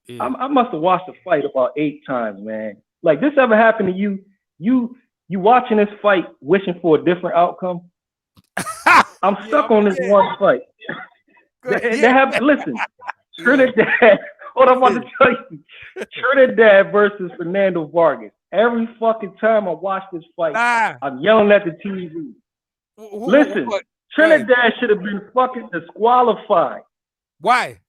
Yeah. I must have watched the fight about 8 times, man. Like, this ever happened to you? You watching this fight, wishing for a different outcome? I'm stuck on this one fight. They have, listen, Trinidad. What I'm about to tell you, Trinidad versus Fernando Vargas. Every fucking time I watch this fight, I'm yelling at the TV. Listen, Trinidad should have been fucking disqualified. Why?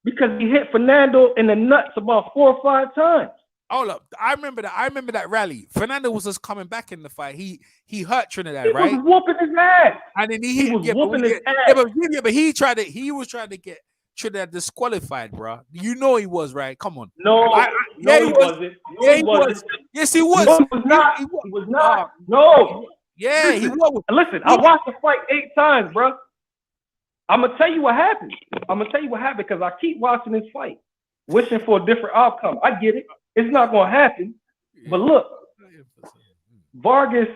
Because he hit Fernando in the nuts about 4 or 5 times. Hold up. I remember that rally. Fernando was just coming back in the fight. He hurt Trinidad, right? He was whooping his ass. And then He was whooping his ass. But he was trying to get Trinidad disqualified, bro. You know he was, right? Come on. No, he wasn't. Yeah, he was. Yes, he was. No, he was not. He was not. No. Yeah, listen, he was. Listen, I watched the fight 8 times, bro. I'm gonna tell you what happened. Because I keep watching this fight, wishing for a different outcome. I get it. It's not gonna happen. But look, Vargas,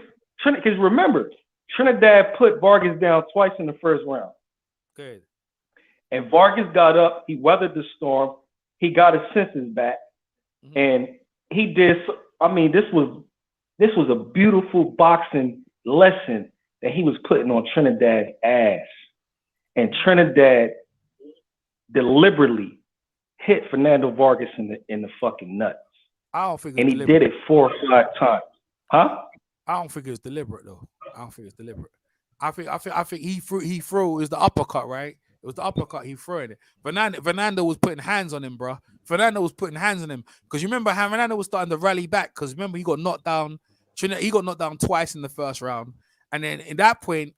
because remember, Trinidad put Vargas down twice in the first round. Good. And Vargas got up. He weathered the storm. He got his senses back, and he did. I mean, this was a beautiful boxing lesson that he was putting on Trinidad's ass. And Trinidad deliberately hit Fernando Vargas in the fucking nuts. I don't think. And he did it 4 or 5 times. Huh? I don't think it was deliberate though. I think he threw is the uppercut, right? It was the uppercut he threw in it. Fernando was putting hands on him, bro. Fernando was putting hands on him because you remember how Fernando was starting to rally back because remember he got knocked down. He got knocked down twice in the first round, and then at that point,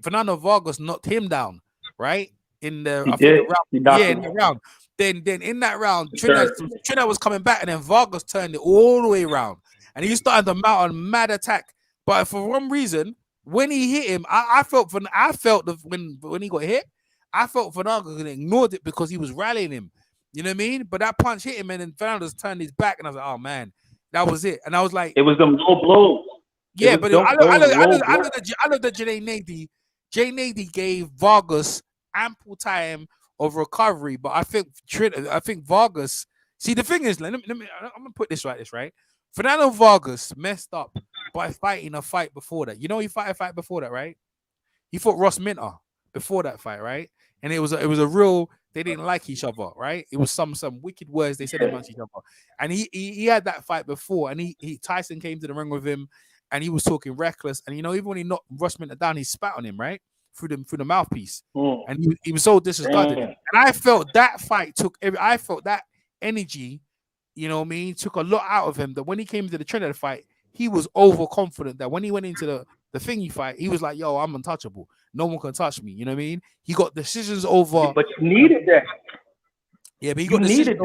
Fernando Vargas knocked him down, right? In the round. Then in that round, Trinidad was coming back, and then Vargas turned it all the way around, and he started to mount a mad attack. But for one reason, when he hit him, I felt when he got hit, I felt Fernando ignored it because he was rallying him. You know what I mean? But that punch hit him, and then Fernando turned his back, and I was like, oh man, that was it. And I was like, it was them low blows. Yeah, but I love that Jay Nady gave Vargas ample time of recovery, but I think Vargas. See, the thing is, I'm gonna put this right. Fernando Vargas messed up by fighting a fight before that. You know, he fought a fight before that, right? He fought Ross Minter before that fight, right? And it was a real. They didn't like each other, right? It was some wicked words they said amongst each other. And he had that fight before, and Tyson came to the ring with him. And he was talking reckless, and even when he knocked Ross Minter down, he spat on him right through the mouthpiece, and he was so disrespected. And I felt that fight I felt that energy, you know what I mean, took a lot out of him. That when he came to the Trinidad fight, he was overconfident. That when he went into the thingy fight, he was like, "Yo, I'm untouchable. No one can touch me." You know what I mean? He got decisions over. But you needed that. Yeah, but he got decisions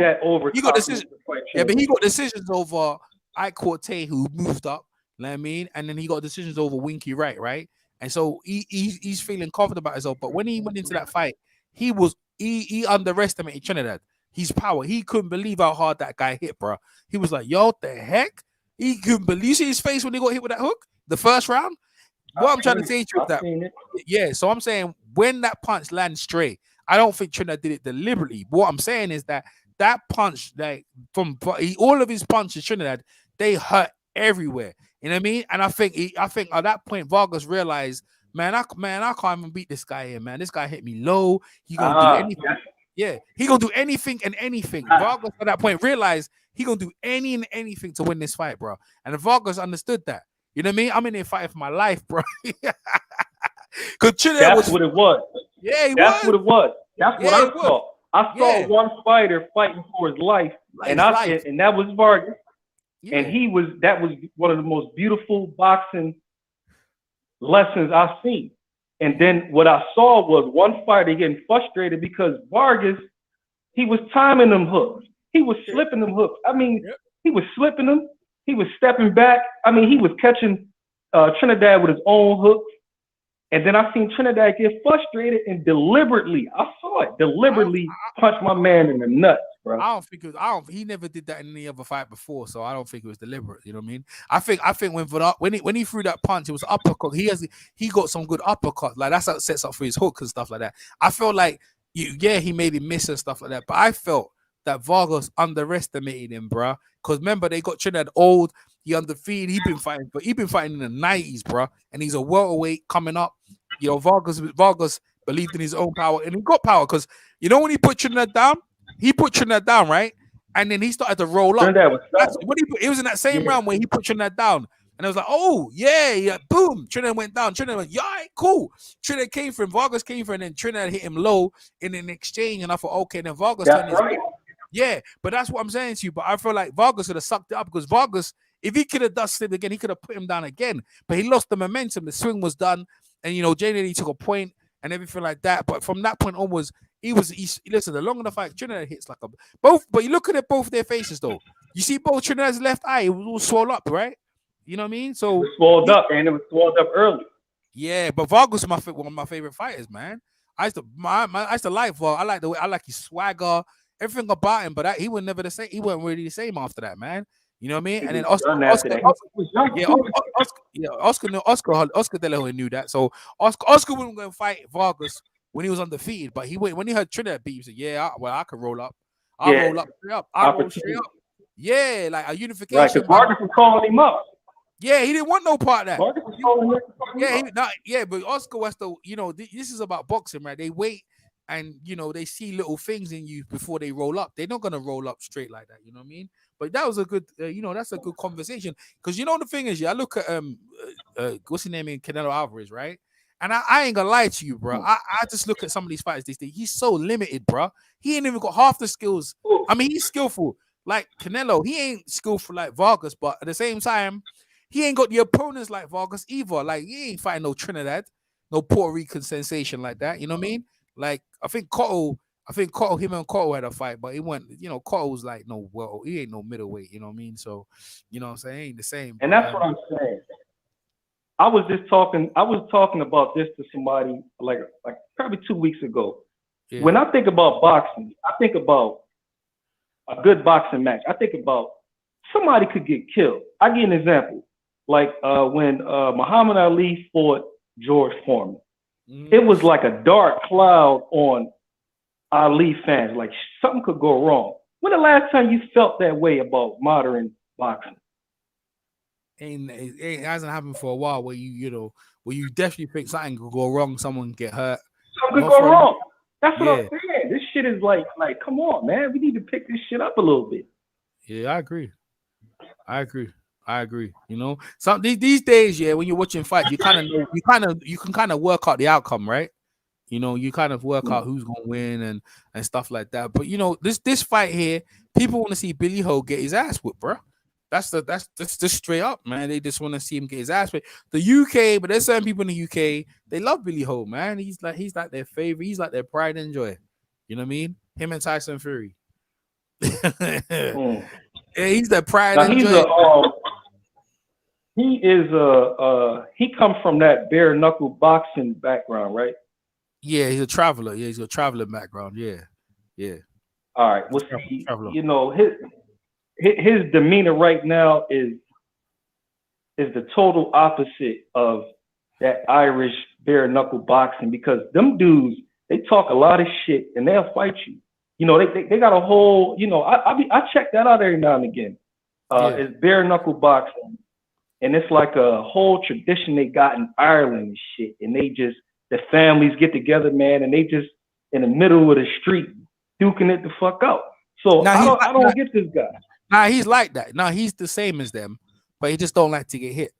over Ike Corte, who moved up. You know what I mean? And then he got decisions over Winky right? And so he's feeling confident about himself. But when he went into that fight, he underestimated Trinidad. His power. He couldn't believe how hard that guy hit, bro. He was like, yo, what the heck? He couldn't believe. You see his face when he got hit with that hook? The first round? What I'm trying to say to you is that. Yeah, so I'm saying when that punch lands straight, I don't think Trinidad did it deliberately. But what I'm saying is that punch, like from all of his punches, Trinidad, they hurt everywhere. You know what I mean? And I think at that point Vargas realized, man, I can't even beat this guy here, man. This guy hit me low. He gonna do anything. Yeah, he gonna do anything and anything. Vargas at that point realized he gonna do any and anything to win this fight, bro. And Vargas understood that. You know what I mean? I'm in there fighting for my life, bro. That's what it was. Yeah, that's what it was. That's what I saw. I saw one fighter fighting for his life, and that was Vargas. Yeah. And that was one of the most beautiful boxing lessons I've seen. And then what I saw was one fighter getting frustrated because Vargas, he was timing them hooks. He was slipping them hooks. I mean, he was slipping them. He was stepping back. I mean, he was catching Trinidad with his own hooks. And then I seen Trinidad get frustrated and deliberately, I saw it, deliberately punch my man in the nuts, bro. I don't think it was. He never did that in any other fight before, so I don't think it was deliberate. You know what I mean? I think when he threw that punch, it was uppercut. He got some good uppercut. Like that's how it sets up for his hook and stuff like that. I felt like he maybe missed and stuff like that, but I felt that Vargas underestimated him, bro. Because remember they got Trinidad old. He undefeated. He been fighting in the 90s, bro, and he's a welterweight coming up. You know, Vargas believed in his own power, and he got power because when he put Trinidad down. He put Trinidad down, right? And then he started to roll up. It was in that same round where he put Trinidad down. And it was like, oh, yeah, boom. Trinidad went down. Trinidad went, yeah, cool. Trinidad came for him. Vargas came for him. And then Trinidad hit him low in an exchange. And I thought, okay, then Vargas turned his right. Yeah, but that's what I'm saying to you. But I feel like Vargas could have sucked it up because Vargas, if he could have dusted him again, he could have put him down again. But he lost the momentum. The swing was done. And, Jay took a point and everything like that. But from that point onwards, listen, the longer the fight, Trinidad hits like both, but you look at both their faces though. You see both Trinidad's left eye, it was all swollen up, right? You know what I mean? So it was swelled up, and it was swelled up early. Yeah, but Vargas is one of my favorite fighters, man. I used to like Vargas. I like his swagger, everything about him, but he was never the same. He wasn't really the same after that, man. You know what I mean? And then Oscar De La Hoya knew that. So Oscar wasn't going to fight Vargas when he was undefeated, but when he heard Trinidad beat, he said, "Yeah, I can roll up. I'll roll up straight up. I'll roll straight up. Yeah, like a unification." Right, because Vargas was calling him up. Yeah, he didn't want no part of that. Vargas was calling him but Oscar was this is about boxing, right? They wait and they see little things in you before they roll up. They're not gonna roll up straight like that. You know what I mean? But that was a good, that's a good conversation because the thing is, I look at what's his name in Canelo Alvarez, right? And I ain't gonna lie to you, bro. I just look at some of these fighters these days. He's so limited, bro. He ain't even got half the skills. I mean, he's skillful like Canelo. He ain't skillful like Vargas, but at the same time, he ain't got the opponents like Vargas either. Like he ain't fighting no Trinidad, no Puerto Rican sensation like that. You know what I mean? Like I think him and Cotto had a fight, but he went. Cotto's like he ain't no middleweight. You know what I mean? So, what I'm saying, ain't the same. And that's what I'm saying. I was talking about this to somebody like probably 2 weeks ago. Yeah. When I think about boxing, I think about a good boxing match. I think about somebody could get killed. I give you an example. Like when Muhammad Ali fought George Foreman. Mm-hmm. It was like a dark cloud on Ali fans. Like something could go wrong. When the last time you felt that way about modern boxing? It hasn't happened for a while where you definitely think something could go wrong, someone get hurt. Something could go wrong. That's what I'm saying. This shit is like, come on, man. We need to pick this shit up a little bit. Yeah, I agree. Some these days, when you're watching fights, you can kind of work out the outcome, right? You kind of work out who's gonna win and stuff like that. But this fight here, people want to see Billy Ho get his ass whipped, bro. That's just straight up, man. They just want to see him get his ass whipped. The UK, but there's certain people in the UK, they love Billy Ho, man. He's like their favorite. He's like their pride and joy. You know what I mean? Him and Tyson Fury. Yeah, he's their pride and joy. He comes from that bare knuckle boxing background, right? Yeah, he's a traveler. Yeah, he's a traveling background. Yeah. All right. Well, his demeanor right now is the total opposite of that Irish bare knuckle boxing because them dudes, they talk a lot of shit and they'll fight you. They got a whole, I check that out every now and again. It's bare knuckle boxing. And it's like a whole tradition they got in Ireland and shit. And the families get together, man, and they just in the middle of the street duking it the fuck out. So I don't get this guy. Nah, he's like that. Nah, he's the same as them, but he just don't like to get hit.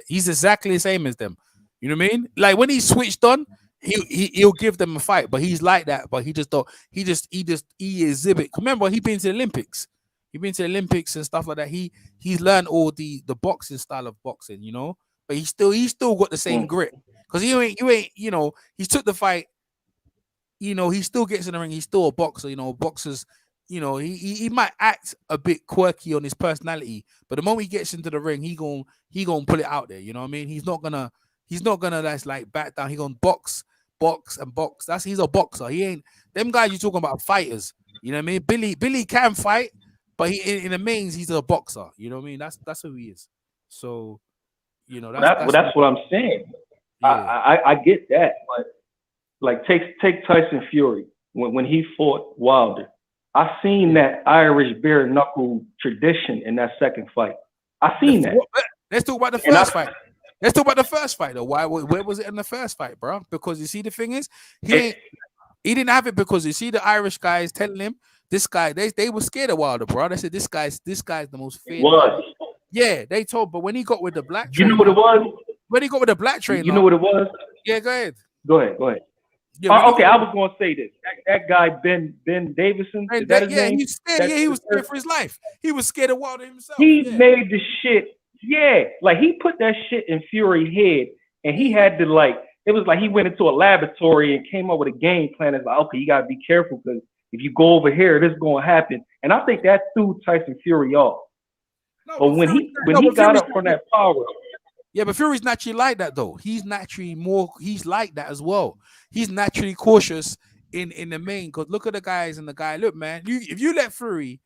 He's exactly the same as them. You know what I mean? Like when he's switched on, he'll give them a fight, but he's like that. But he just don't. He exhibit. Remember, he been to the Olympics. He been to the Olympics and stuff like that. He's learned all the boxing style of boxing, but he still got the same grit. Because you ain't, he took the fight, he still gets in the ring, he's still a boxer, boxers, he might act a bit quirky on his personality, but the moment he gets into the ring, he gonna put it out there. You know what I mean? He's not gonna that's like back down. He gonna box and box. He's a boxer. He ain't them guys you talking about fighters. You know what I mean? Billy can fight, but in the mains he's a boxer. You know what I mean? That's who he is. So that's what I'm saying. Yeah. I get that, but like take Tyson Fury when he fought Wilder. I seen that Irish bare knuckle tradition in that second fight. I seen that. Let's talk about the first fight. Let's talk about the first fight though. Where was it in the first fight, bro? Because you see, the thing is, he didn't have it because you see the Irish guys telling him this guy they were scared of Wilder, bro. They said this guy's the most feared. Yeah, they told, but when he got with the black trainer, you know what it was? When he got with the black trainer, you know what it was? Yeah, go ahead. Go ahead. Yeah, okay, I was going to say this. That guy Ben Davison. Is that his name? He was scared. He was scared for his life. He was scared of Wilder himself. He made the shit. Yeah, like he put that shit in Fury's head, and he had to it was like he went into a laboratory and came up with a game plan. It's like, okay, you gotta be careful because if you go over here, this is gonna happen. And I think that threw Tyson Fury off. No, but when he got up from that power. Yeah, but Fury's naturally like that though. He's naturally he's like that as well. He's naturally cautious in the main. Because look at the guys and the guy. Look, man, if you let Fury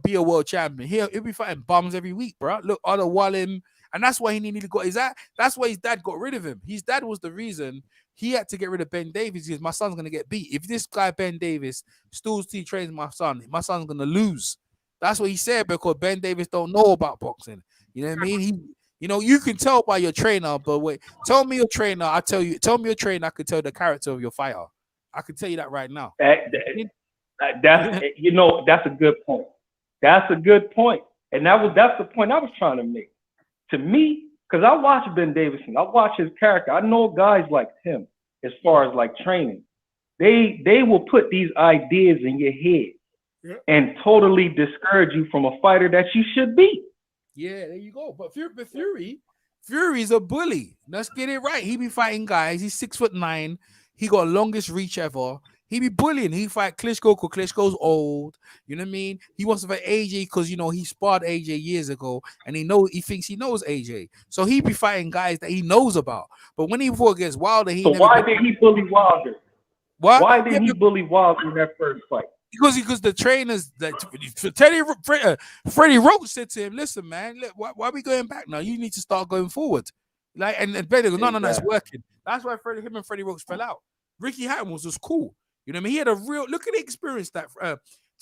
be a world champion, he'll be fighting bums every week, bro. Look, Otto Wallin, and that's why he needed to go. That's why his dad got rid of him. His dad was the reason he had to get rid of Ben Davis because my son's gonna get beat. If this guy Ben Davis stools T trains my son's gonna lose. That's what he said because Ben Davis don't know about boxing. You know what I mean? You can tell by your trainer, but wait, tell me your trainer. Tell me your trainer. I could tell the character of your fighter. I can tell you that right now. That's a good point. That's a good point, and that's the point I was trying to make. To me, because I watch Ben Davison, I watch his character. I know guys like him as far as like training. They will put these ideas in your head and totally discourage you from a fighter that you should be. Yeah, there you go. But Fury's a bully. Let's get it right. He be fighting guys. He's 6'9". He got longest reach ever. He be bullying. He fight Klitschko because Klitschko's old. You know what I mean? He wants to fight AJ because he sparred AJ years ago, and he thinks he knows AJ. So he be fighting guys that he knows about. But when he fought against Wilder, why did he bully Wilder? What? Why did he bully Wilder in that first fight? Because the trainers Freddie Roach said to him, "Listen, man, look, why are we going back now? You need to start going forward." And Freddie goes, "No, it's working." That's why him and Freddie Roach fell out. Ricky Hatton was just cool. You know what I mean? He had a real look at the experience that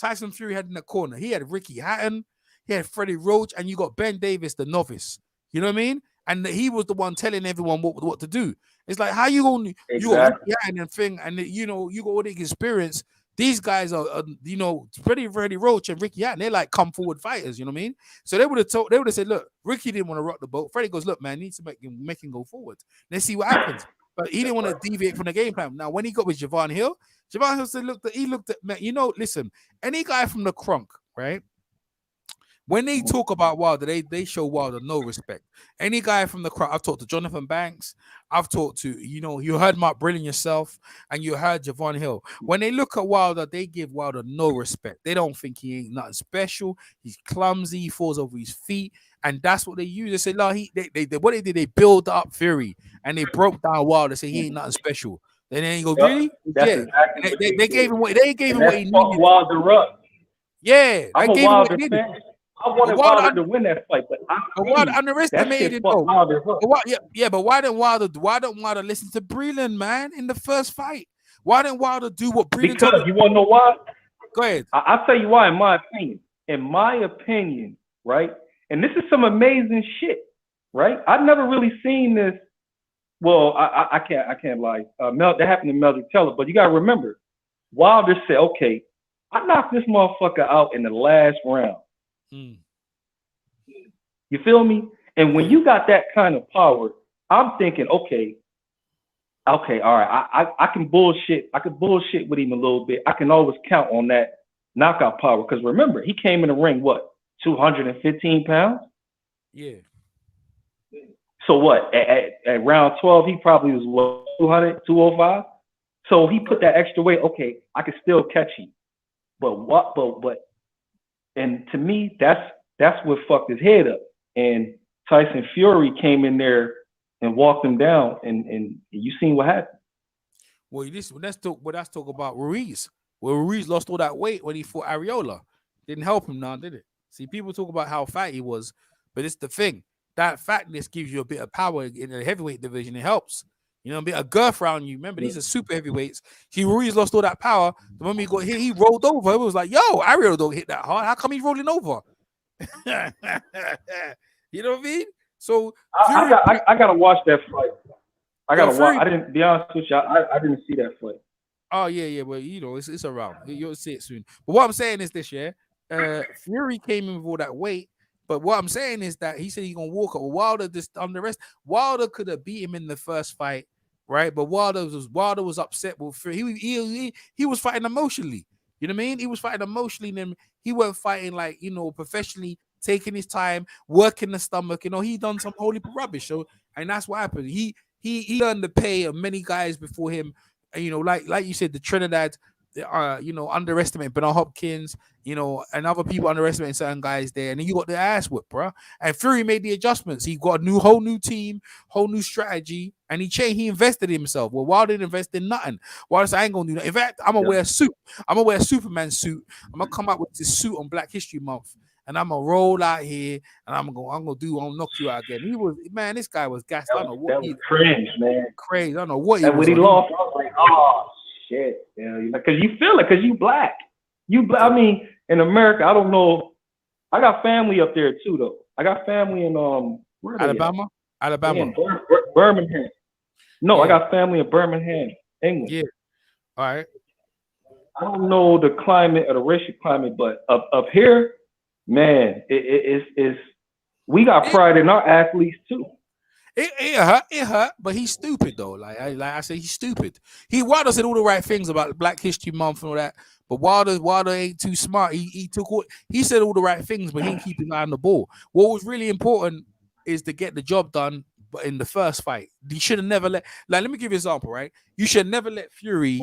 Tyson Fury had in the corner. He had Ricky Hatton, he had Freddie Roach, and you got Ben Davis, the novice. You know what I mean? And he was the one telling everyone what to do. It's like how you going you got Ricky Hatton and thing, and you got all the experience. These guys are Freddie Roach and Ricky Hatton. They're like come forward fighters. You know what I mean? So they would have said, look, Ricky didn't want to rock the boat. Freddie goes, look, man, needs to make him go forward. Let's see what happens. But he didn't want to deviate from the game plan. Now, when he got with Javon Hill said, he looked at, man, listen, any guy from the crunk, right? When they talk about Wilder, they show Wilder no respect. Any guy from the crowd, I've talked to Jonathan Banks, I've talked to, you heard Mark Brilliant yourself, and you heard Javon Hill. When they look at Wilder, they give Wilder no respect. They don't think he ain't nothing special. He's clumsy, he falls over his feet, and that's what they use. They say, no, what they did, they build up Fury, and they broke down Wilder, say he ain't nothing special. Then they go, really? Yeah. Exactly they gave him what he needed. Wilder up. Yeah, I'm a Wilder fan. I wanted Wilder to win that fight, but Wilder underestimated him though. But why didn't Wilder listen to Breland, man, in the first fight? Why didn't Wilder do what Breland Because you want to know why? Go ahead. I'll tell you why. In my opinion, right? And this is some amazing shit, right? I've never really seen this. Well, I can't lie. That happened to Melvin Teller, but you gotta remember, Wilder said, "Okay, I knocked this motherfucker out in the last round." You feel me? And when you got that kind of power, I'm thinking, okay, all right, I can bullshit. I can bullshit with him a little bit. I can always count on that knockout power. Because remember, he came in the ring, 215 pounds? Yeah. So what? At round 12, he probably was 200, 205? So he put that extra weight. Okay, I can still catch him. And to me, that's what fucked his head up. And Tyson Fury came in there and walked him down, and you seen what happened. Well, let's talk about Ruiz. Well, Ruiz lost all that weight when he fought Areola. Didn't help him now, did it? See, people talk about how fat he was, but it's the thing. That fatness gives you a bit of power in the heavyweight division. It helps. You know, a bit of girth around you. Remember, these are super heavyweights. Ruiz lost all that power. The moment he got hit, he rolled over. It was like, yo, Areola don't hit that hard. How come he's rolling over? You know what I mean? So I gotta watch that fight. I gotta watch. I didn't be honest with you. I didn't see that fight. Oh yeah. Well, you know, it's around. You'll see it soon. But what I'm saying is this, yeah. Fury came in with all that weight. But what I'm saying is that he said he's gonna walk up. Wilder just on the rest. Wilder could have beat him in the first fight, right? But Wilder was upset with Fury. He was fighting emotionally. You know what I mean? He was fighting emotionally, and he wasn't fighting like, you know, professionally, taking his time, working the stomach. You know, he done some holy rubbish. So, and that's what happened. He earned the pay of many guys before him. And, you know, like you said, the Trinidad. You know, underestimate Bernard Hopkins, you know, and other people underestimating certain guys there, and then you got the ass whip, bro. And Fury made the adjustments. He got a whole new team, whole new strategy, and he invested in himself. Well, Wilder didn't invest in nothing. Wilder said, I ain't gonna do that. In fact, I'm gonna wear a suit. I'm gonna wear a Superman suit. I'm gonna come out with this suit on Black History Month, and I'm gonna roll out here, and I'm gonna knock you out again. This guy was gassed. I don't know what that was cringe, man. Crazy. I don't know what he was. And when he lost, I was like, oh. Shit, because you feel it, because you black. I mean, in America, I don't know. I got family up there too, though. I got family in where Alabama. In Birmingham. No, I got family in Birmingham, England. Yeah. All right. I don't know the climate or the racial climate, but up here, man, it's we got pride in our athletes too. It hurt, but he's stupid though. Like I said, he's stupid. Wilder said all the right things about Black History Month and all that, but Wilder ain't too smart. He said all the right things, but he didn't keep his eye on the ball. What was really important is to get the job done. But in the first fight, he should have never let me give you an example, right? You should never let Fury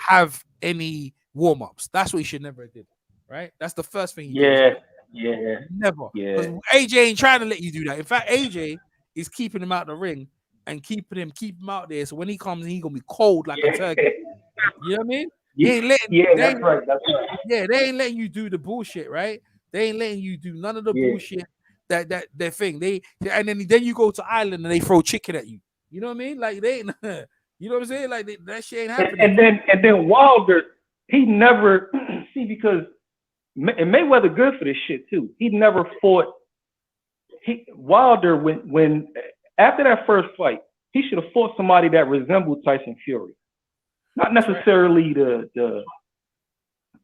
have any warm-ups. That's what he should never have did, right? That's the first thing he did. Yeah. Never. Yeah. Because AJ ain't trying to let you do that. In fact, AJ is keeping him out the ring and keep him out there. So when he comes in, he's gonna be cold like a turkey. You know what I mean? That's right. Yeah, they ain't letting you do the bullshit, right? They ain't letting you do none of the bullshit that their thing. And then you go to Ireland and they throw chicken at you. You know what I mean? Like they ain't, you know what I'm saying? Like that shit ain't happening. And then Wilder, he never see, because Mayweather good for this shit too. He never fought. Wilder, when after that first fight, he should have fought somebody that resembled Tyson Fury. Not necessarily the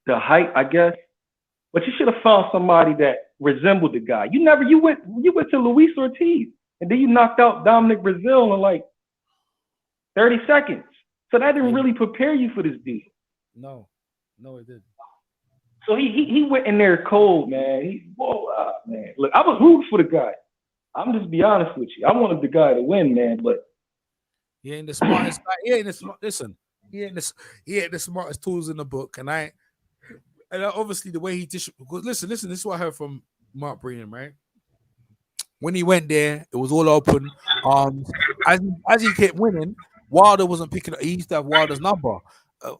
height, I guess, but you should have found somebody that resembled the guy. You went to Luis Ortiz, and then you knocked out Dominic Breazeale in like 30 seconds. So that didn't really prepare you for this dude. No, it didn't. So he went in there cold, man. Man. Look, I was rooting for the guy. I'm just be honest with you. I wanted the guy to win, man, but he ain't the smartest guy. He ain't the smartest tools in the book. And obviously the way he listen, this is what I heard from Mark Brennan, right? When he went there, it was all open. As he kept winning, Wilder wasn't picking up. He used to have Wilder's number.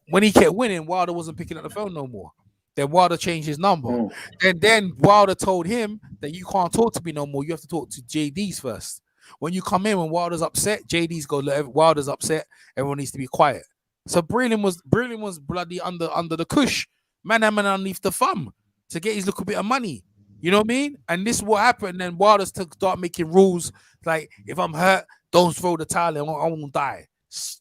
When he kept winning, Wilder wasn't picking up the phone no more. Then Wilder changed his number. And then Wilder told him that you can't talk to me no more. You have to talk to JD's first. When you come in, when Wilder's upset, JD's go, Wilder's upset. Everyone needs to be quiet. So Breland was bloody under the cush. Man underneath the thumb to get his little bit of money. You know what I mean? And this is what happened. And then Wilder start making rules like, if I'm hurt, don't throw the towel in, I won't die.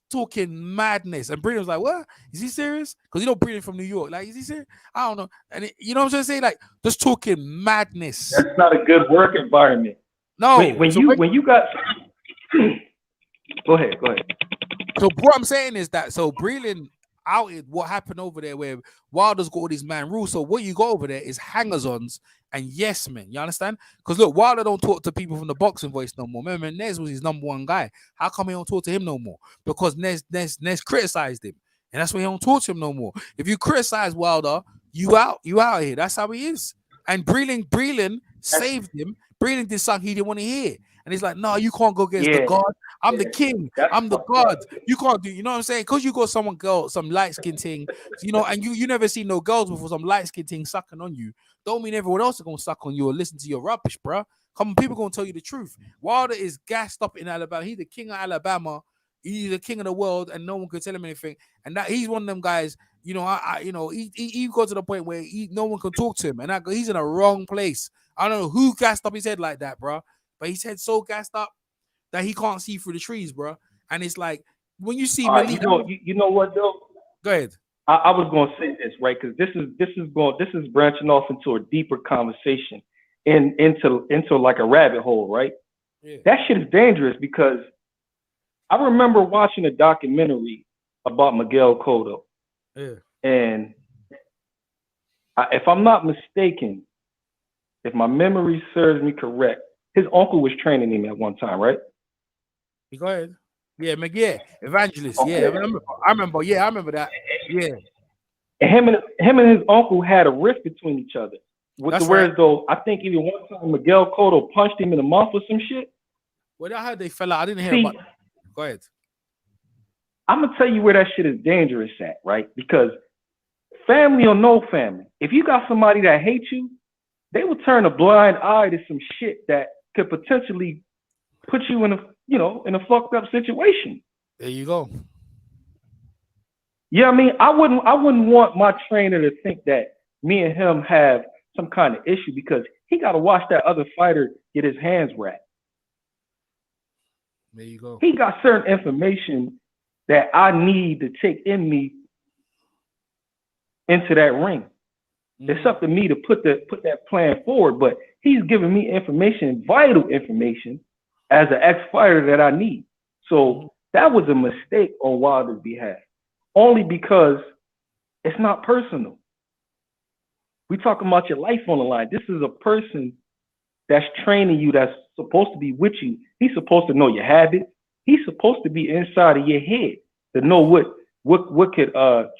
Talking madness. And Breland was like, what? Is he serious? Because you know Breland from New York. Like, is he serious? I don't know. And you know what I'm trying to say? Like, just talking madness. That's not a good work environment. No. When you got Go ahead. So what I'm saying is that Breland outed what happened over there where Wilder's got all these man rules. So what you got over there is hangers-ons and yes men. You understand? Because look, Wilder don't talk to people from the boxing voice no more. Remember, Nez was his number one guy. How come he don't talk to him no more? Because Nez criticized him. And that's why he don't talk to him no more. If you criticize Wilder, you out here. That's how he is. And Breland saved him. Breland did something he didn't want to hear. And he's like, no, you can't go against the God. I'm the king. I'm the God. You can't do, you know what I'm saying? Because you got some light skin thing, you know, and you never seen no girls before, some light skin thing sucking on you. Don't mean everyone else is gonna suck on you or listen to your rubbish, bro. Come on, people gonna tell you the truth. Wilder is gassed up in Alabama. He's the king of Alabama. He's the king of the world, and no one could tell him anything. And that he's one of them guys. You know, he got to the point where no one can talk to him, and he's in a wrong place. I don't know who gassed up his head like that, bro. But his head so gassed up that he can't see through the trees, bro. And it's like when you see Malik, you know what though? Go ahead. I was going to say this, right? Because this is branching off into a deeper conversation, into like a rabbit hole, right? Yeah. That shit is dangerous because I remember watching a documentary about Miguel Cotto. Yeah. And if I'm not mistaken, if my memory serves me correct, his uncle was training him at one time, right? Go ahead. Yeah, Evangelist. Okay. Yeah, I remember. Yeah, I remember that. Yeah. And him and his uncle had a rift between each other. That's whereas right. though I think even one time Miguel Cotto punched him in the mouth or some shit. Well, I heard they fell out. I didn't hear about that. Go ahead. I'm gonna tell you where that shit is dangerous at, right? Because family or no family, if you got somebody that hates you, they will turn a blind eye to some shit that could potentially put you in a fucked up situation. There you go. Yeah, I mean, I wouldn't want my trainer to think that me and him have some kind of issue because he got to watch that other fighter get his hands wrapped. There you go. He got certain information that I need to take in me into that ring. Mm-hmm. It's up to me to put that plan forward, but he's giving me information, vital information, as an ex-fighter that I need. So that was a mistake on Wilder's behalf, only because it's not personal. We talking about your life on the line. This is a person that's training you, that's supposed to be with you. He's supposed to know your habits. He's supposed to be inside of your head to know what could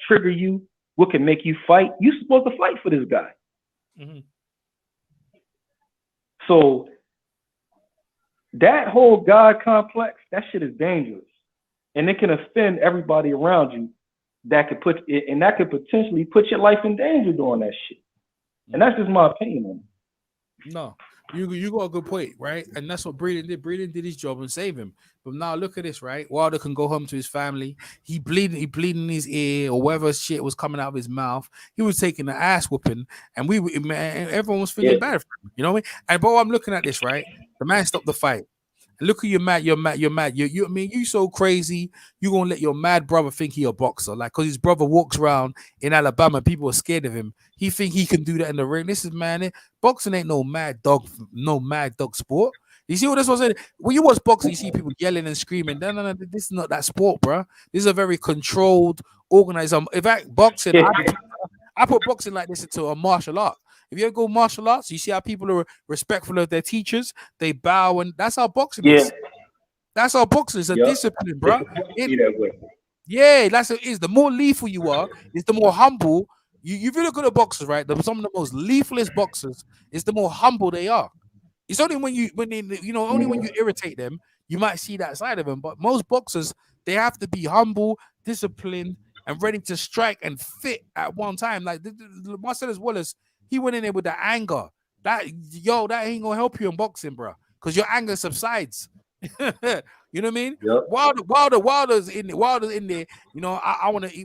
trigger you, what can make you fight. You're supposed to fight for this guy. Mm-hmm. So that whole God complex, that shit is dangerous. And it can offend everybody around you that could potentially put your life in danger doing that shit. And that's just my opinion on it. No, you got a good point, right? And that's what Breeden did. Breeden did his job and saved him. But now look at this, right? Wilder can go home to his family. He bleeding in his ear or whatever shit was coming out of his mouth. He was taking an ass whooping, and everyone was feeling bad for him. You know what I mean? And but I'm looking at this, right? The man stopped the fight. Look at you mad, you're mad. I mean, you so crazy. You gonna let your mad brother think he a boxer, like because his brother walks around in Alabama, people are scared of him. He think he can do that in the ring. This is boxing ain't no mad dog sport. You see what this was saying? When you watch boxing, you see people yelling and screaming. No, this is not that sport, bro. This is a very controlled, organized. In fact, boxing, I put boxing like this into a martial art. If you ever go martial arts, you see how people are respectful of their teachers. They bow, and that's how boxing is. That's how boxing is. A discipline, bro. That's what it is. The more lethal you are, is the more humble. You really look at the boxers, right? Some of the most lethalest boxers is the more humble they are. It's only when you irritate them, you might see that side of them. But most boxers, they have to be humble, disciplined, and ready to strike and fit at one time. Like Marcellus Wallace, he went in there with the anger. That ain't gonna help you in boxing, bro, because your anger subsides. You know what I mean? Yep. Wilder's in there. You know,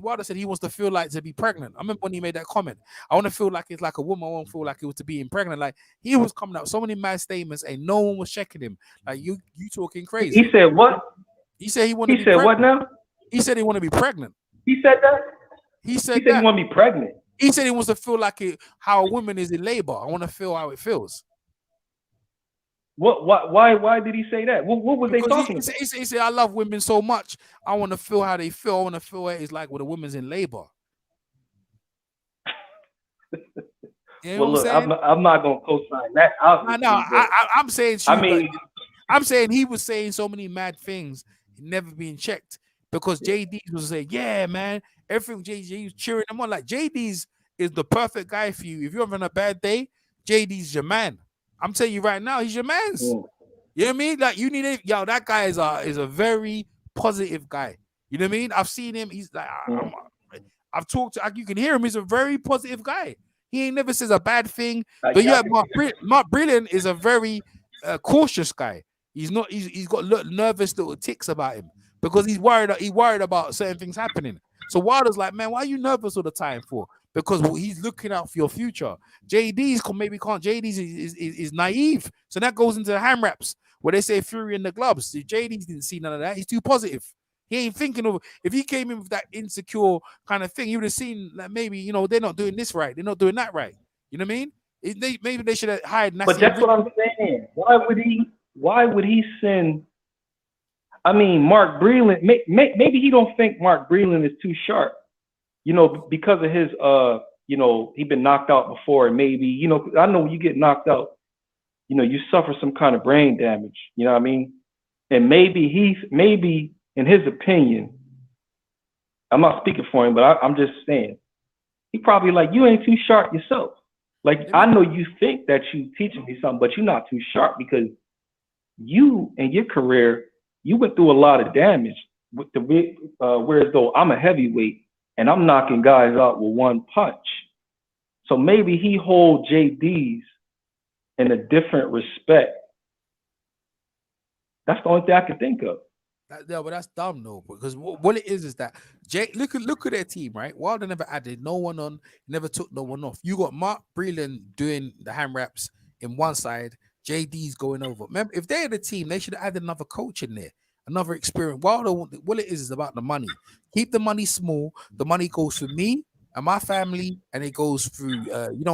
Wilder said he wants to feel like to be pregnant. I remember when he made that comment. I want to feel like it's like a woman. I want to feel like it was to be pregnant. Like he was coming out so many mad statements, and no one was checking him. Like you talking crazy. He said what? He said he wanted. He said what now? He said he want to be pregnant. He said that. He said he want to be pregnant. He said he wants to feel like how a woman is in labor. I want to feel how it feels. Why did he say that? What was they talking about? He said, I love women so much. I want to feel how they feel. I want to feel what it's like when a woman's in labor. You know well, look, I'm not going to co-sign that. I'm saying. I'm saying he was saying so many mad things, never being checked because JD was saying, yeah, man, everything JD was cheering him on. Like JD's is the perfect guy for you. If you're having a bad day, JD's your man. I'm telling you right now, he's your man's. Mm. You know what I mean? Like you need it. Yo, that guy is a very positive guy. You know what I mean? I've seen him. He's like I've talked to. You can hear him. He's a very positive guy. He ain't never says a bad thing. But yeah, Mark Brilliant is a very cautious guy. He's not. He's got nervous little ticks about him because he's worried. He worried about certain things happening. So Wilder's like, man, why are you nervous all the time for? Because he's looking out for your future. JD's maybe can't. JD's is naive. So that goes into the hand wraps where they say Fury in the gloves. JD's didn't see none of that. He's too positive. He ain't thinking of, if he came in with that insecure kind of thing, he would have seen that maybe, they're not doing this right. They're not doing that right. You know what I mean? Maybe they should have hired Nassim. But that's what I'm saying. Why would he send, Mark Breland, maybe he don't think Mark Breland is too sharp, because of his, he been knocked out before. And maybe, I know when you get knocked out, you suffer some kind of brain damage. You know what I mean? And maybe in his opinion, I'm not speaking for him, but I'm just saying, he probably like, you ain't too sharp yourself. Like, I know you think that you teaching me something, but you're not too sharp because you in your career, you went through a lot of damage with whereas though I'm a heavyweight and I'm knocking guys out with one punch. So maybe he hold JD's in a different respect. That's the only thing I can think of. Yeah, but that's dumb though, because what it is that look at their team, right? Wilder never added no one on, never took no one off. You got Mark Breland doing the hand wraps in one side, JD's going over. Remember, if they're the team, they should have added another coach in there, another experience. Wilder, what it is about the money. Keep the money small. The money goes for me and my family, and it goes through.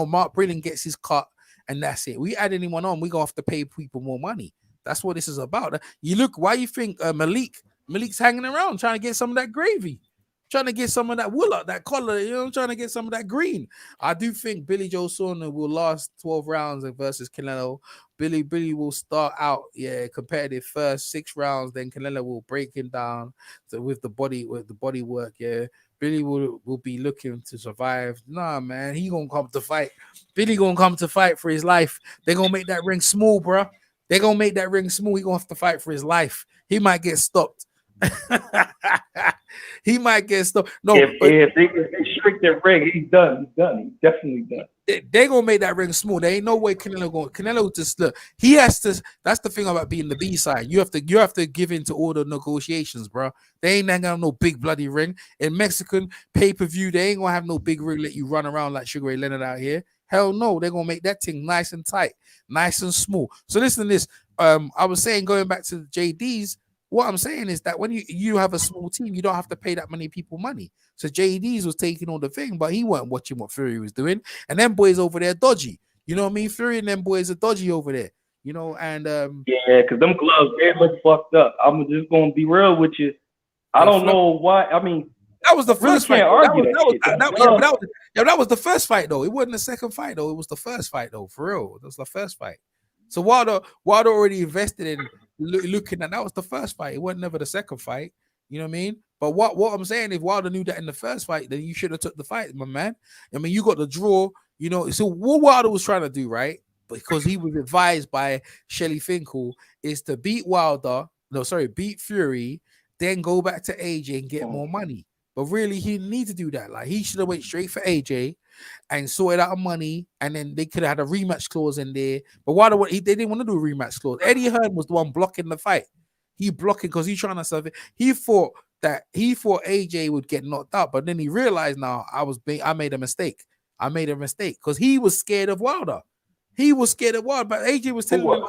Mark Breland gets his cut, and that's it. We add anyone on, we gonna have to pay people more money. That's what this is about. You look, why you think Malik's hanging around trying to get some of that gravy, trying to get some of that wool up, that collar, trying to get some of that green. I do think Billy Joe Saunders will last 12 rounds versus Canelo. Billy will start out, competitive first 6 rounds, then Canelo will break him down with the body work, Billy will be looking to survive. Nah, man, he gonna come to fight. Billy gonna come to fight for his life. They gonna make that ring small, bro. They're going to make that ring small. He's going to have to fight for his life. He might get stopped. He might get stopped. No, if they shrink that ring, he's done. He's definitely done. They're going to make that ring small. There ain't no way Canelo just look. He has to. That's the thing about being the B side. You have to give in to all the negotiations, bro. They ain't gonna have no big bloody ring. In Mexican pay-per-view, they ain't gonna have no big ring let you run around like Sugar Ray Leonard out here. Hell no, they're gonna make that thing nice and tight, nice and small. So listen to this. I was saying, going back to the JD's, what I'm saying is that when you have a small team, you don't have to pay that many people money. So JD's was taking all the thing, but he weren't watching what Fury was doing. And them boys over there dodgy. You know what I mean? Fury and them boys are dodgy over there. And because them gloves, they look fucked up. I'm just gonna be real with you. I don't know why. That was the first fight. That was the first fight, though. It wasn't the second fight, though. It was the first fight, though. For real, that was the first fight. So Wilder already invested in looking at that was the first fight. It wasn't never the second fight. You know what I mean? But what I'm saying, if Wilder knew that in the first fight, then you should have took the fight, my man. I mean, you got the draw. So what Wilder was trying to do, right? Because he was advised by Shelly Finkel, is to beat Fury, then go back to AJ and get more money. But really, he didn't need to do that. Like, he should have went straight for AJ and sorted out money, and then they could have had a rematch clause in there. But they didn't want to do a rematch clause. Eddie Hearn was the one blocking the fight. He blocking because he's trying to serve it. He thought AJ would get knocked out, but then he realized I made a mistake. I made a mistake because he was scared of Wilder. He was scared of Wilder, but AJ was telling him.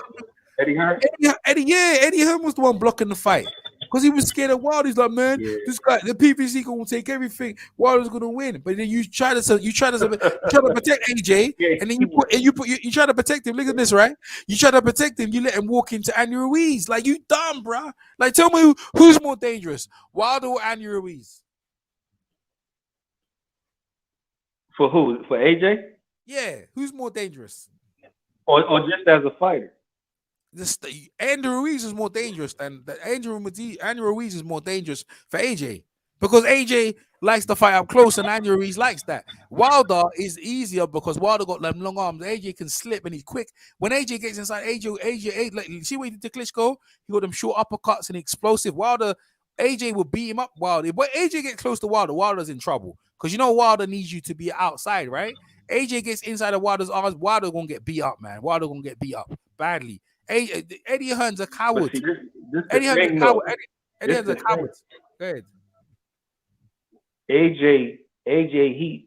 Eddie Hearn? Eddie Hearn was the one blocking the fight. Because he was scared of Wilder. He's like, man, this guy, the PPC gonna take everything. Wilder's gonna win. But then you try to protect AJ, and then you try to protect him. Look at this, right? You try to protect him. You let him walk into Andy Ruiz. Like, you dumb, bro. Like, tell me who's more dangerous, Wilder or Andy Ruiz? For who? For AJ? Yeah, who's more dangerous? Or just as a fighter? Andrew Ruiz is more dangerous than Andrew Ruiz is more dangerous for AJ. because AJ likes to fight up close, and Andy Ruiz likes that. Wilder is easier because Wilder got them long arms. AJ can slip and he's quick. When AJ gets inside, AJ like, see what he did to Klitschko? He got them short uppercuts and explosive. Wilder, AJ will beat him up. Wilder, but AJ gets close to Wilder, Wilder's in trouble because you know Wilder needs you to be outside, right? AJ gets inside of Wilder's arms, Wilder gonna get beat up, man. Wilder gonna get beat up badly. Eddie Hearn's a coward. See, this Eddie Hearn's a thing, coward. though. Eddie This Hearn's a the coward. Go ahead. AJ, the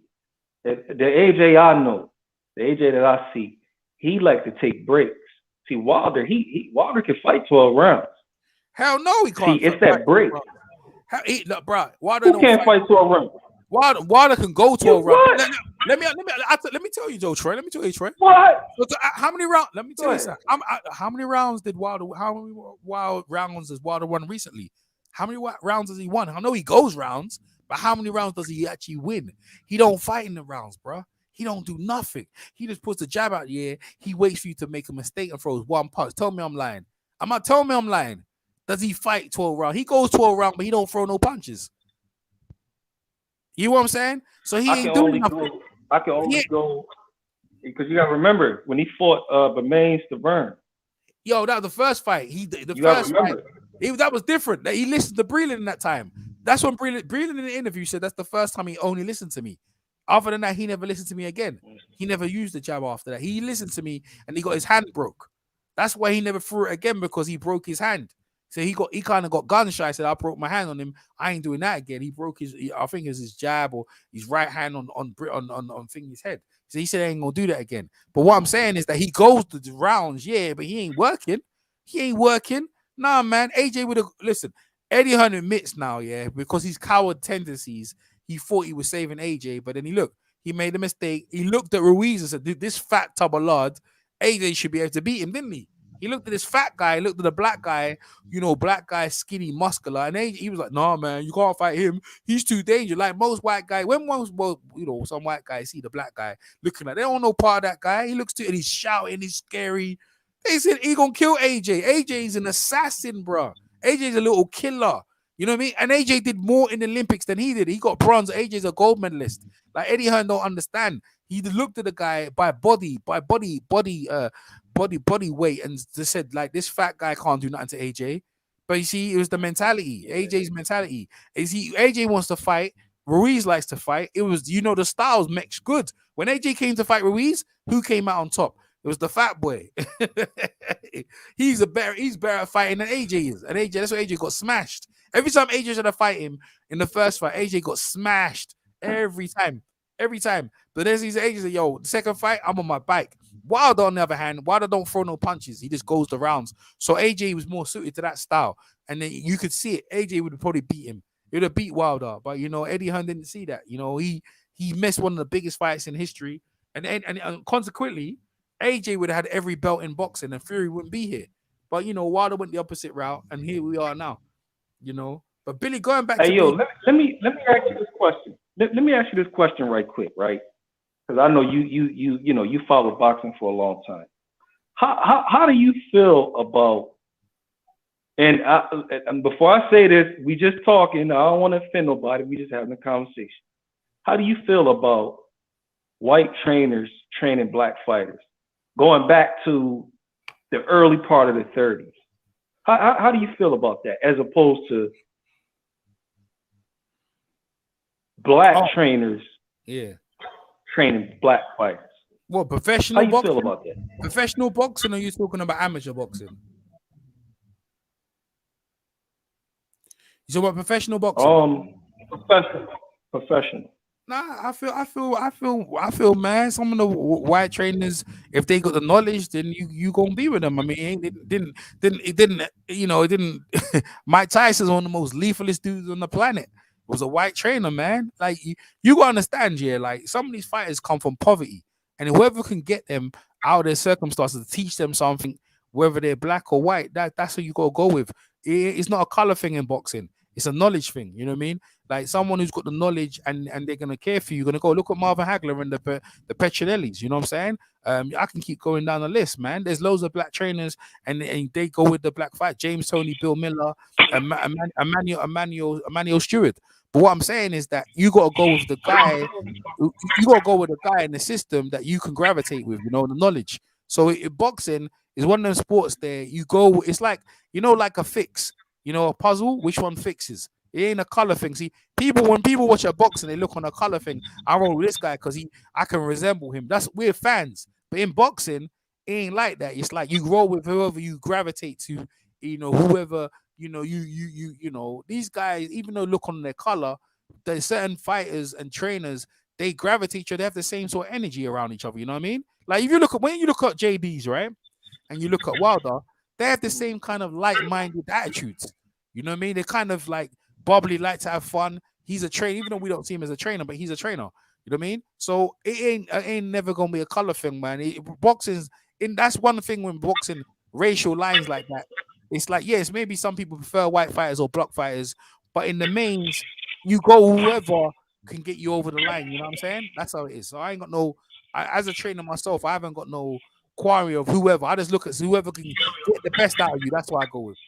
AJ I know, the AJ that I see, he like to take breaks. See, Wilder, Wilder can fight 12 rounds. Hell no, he can't. See, it's that break. Look, bro, Wilder Who don't can't fight 12 rounds? Wilder can go 12 rounds. What? Let me tell you, Joe Troy. Let me tell you, Troy. What? Look, how many rounds? Let me tell Go you ahead. something. How many rounds did Wilder? How many rounds has Wilder won recently? How many rounds has he won? I know he goes rounds, but how many rounds does he actually win? He don't fight in the rounds, bro. He don't do nothing. He just puts the jab out the air. He waits for you to make a mistake and throws one punch. Tell me I'm lying. Tell me I'm lying. Does he fight 12 rounds? He goes 12 rounds, but he don't throw no punches. You know what I'm saying? So he ain't doing nothing. I can only go because you gotta remember when he fought Bermain Stavern. Yo, that was the first fight. That was different. He listened to Breland in that time. That's when Breland in the interview said that's the first time he only listened to me. Other than that, he never listened to me again. He never used the jab after that. He listened to me and he got his hand broke. That's why he never threw it again because he broke his hand. So he kind of got gun shy. Said I broke my hand on him. I ain't doing that again. He broke I think it was his jab or his right hand on Thingy's head. So he said I ain't gonna do that again. But what I'm saying is that he goes to the rounds, yeah, but he ain't working. He ain't working. Nah, man. AJ would have listen. Eddie Hearn admits now, yeah, because his coward tendencies, he thought he was saving AJ, but then he made a mistake. He looked at Ruiz and said, "Dude, this fat tub of lard, AJ should be able to beat him," didn't he? He looked at this fat guy, looked at the black guy, black guy, skinny, muscular, and he was like, "Nah, man, you can't fight him. He's too dangerous." Like most white guys, some white guys see the black guy looking at, they don't know part of that guy. He looks to, and he's shouting, he's scary. They said he gonna kill AJ. AJ's an assassin, bro. AJ's a little killer. You know what I mean? And AJ did more in the Olympics than he did. He got bronze. AJ's a gold medalist. Like Eddie Hearn don't understand. He looked at the guy by body weight and just said like this fat guy can't do nothing to AJ. But you see, it was the mentality. AJ's mentality. AJ wants to fight. Ruiz likes to fight. It was, the styles mixed good. When AJ came to fight Ruiz, who came out on top? It was the fat boy. He's better at fighting than AJ is. And that's why AJ got smashed. Every time AJ tried to fight him in the first fight, AJ got smashed. Every time. But then AJ said, yo, the second fight, I'm on my bike. Wilder, on the other hand, Wilder don't throw no punches. He just goes the rounds. So AJ was more suited to that style. And then you could see it. AJ would have probably beat him. He would have beat Wilder. But, Eddie Hearn didn't see that. He missed one of the biggest fights in history. And consequently, AJ would have had every belt in boxing and Fury wouldn't be here. But, Wilder went the opposite route. And here we are now. But Billy, going back to let me ask you this question. Let me ask you this question right quick, right? Because I know you follow boxing for a long time. How do you feel about? And before I say this, we just talking. I don't want to offend nobody. We just having a conversation. How do you feel about white trainers training black fighters, going back to the early part of the 30s? How do you feel about that, as opposed to black trainers training black fighters? What, professional boxing? How you feel about that? Professional boxing, or are you talking about amateur boxing? You talking about professional boxing? Professional. Nah, I feel, man. Some of the white trainers, if they got the knowledge, then you gonna be with them. I mean, it didn't. Mike Tyson's one of the most lethalest dudes on the planet. Was a white trainer, man. Like you gotta understand, yeah. Like some of these fighters come from poverty, and whoever can get them out of their circumstances to teach them something, whether they're black or white, that's what you gotta go with. It's not a color thing in boxing. It's a knowledge thing. You know what I mean? Like someone who's got the knowledge and they're gonna care for you. You're gonna go look at Marvin Hagler and the Petronellis. You know what I'm saying? I can keep going down the list, man. There's loads of black trainers, and they go with the black fight. James Toney, Bill Miller, Emmanuel Stewart. But what I'm saying is that you got to go with the guy. You got to go with the guy in the system that you can gravitate with. You know, the knowledge. So boxing is one of those sports there you go. It's like, you know, like a fix. You know, a puzzle. Which one fixes? It ain't a color thing. See, when people watch a boxing, they look on a color thing. I roll with this guy because I can resemble him. We're fans. But in boxing, it ain't like that. It's like you roll with whoever you gravitate to. You know, whoever you know, these guys, even though look on their color, there's certain fighters and trainers, they gravitate each other, they have the same sort of energy around each other. You know what I mean? Like if you look at when you look at JBs, right, and you look at Wilder, they have the same kind of like-minded attitudes. You know what I mean? They're kind of like bubbly, like to have fun. He's a trainer, even though we don't see him as a trainer, but he's a trainer. You know what I mean? So it ain't never gonna be a color thing, man. Boxing's in that's one thing when boxing racial lines like that. It's like, yes, maybe some people prefer white fighters or black fighters, but in the mains, you go whoever can get you over the line. You know what I'm saying? That's how it is. So I ain't got as a trainer myself, I haven't got no quarry of whoever. I just look at whoever can get the best out of you. That's what I go with.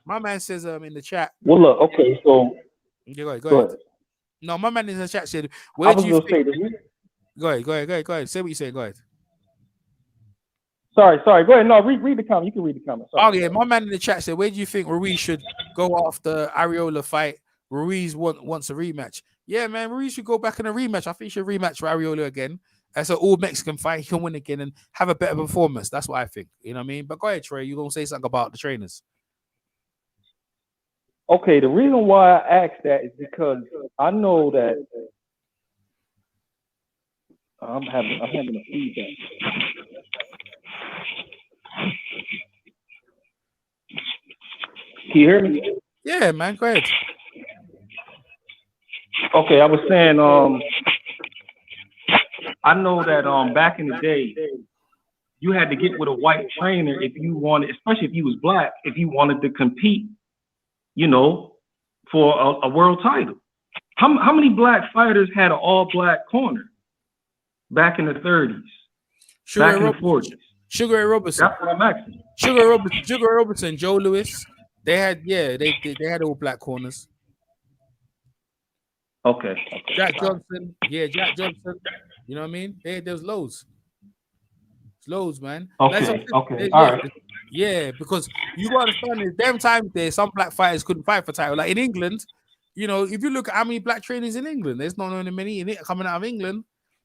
My man says in the chat. Well, look, okay, so yeah, go ahead. No, my man in the chat said, "Where do you think?" Go ahead. Say what you say. Go ahead. Sorry. Go ahead. No, read the comment. You can read the comment. Sorry. Oh yeah, my man in the chat said, "Where do you think Ruiz should go after Ariola fight? Ruiz wants a rematch." Yeah, man, Ruiz should go back in a rematch. I think he should rematch for Ariola again. As an all Mexican fight, he can win again and have a better performance. That's what I think. You know what I mean? But go ahead, Trey. You gonna say something about the trainers? Okay, the reason why I asked that is because I know that I'm having a feedback. Can you hear me? Yeah, man. Go ahead. Okay, I was saying, I know that back in the day, you had to get with a white trainer if you wanted, especially if you was black, if you wanted to compete, you know, for a world title. How many black fighters had an all black corner back in the 30s? Back in the 40s? Sugar Ray Robertson. That's what I'm asking. Sugar Robertson, Joe Louis. They had they had all black corners. Okay. Jack Johnson. Yeah, Jack Johnson. You know what I mean? There's loads. It's loads, man. Okay. All right. Yeah, because you gotta understand is them times there, some black fighters couldn't fight for title. Like in England, you know, if you look at how many black trainers in England, there's not only many in it coming out of England,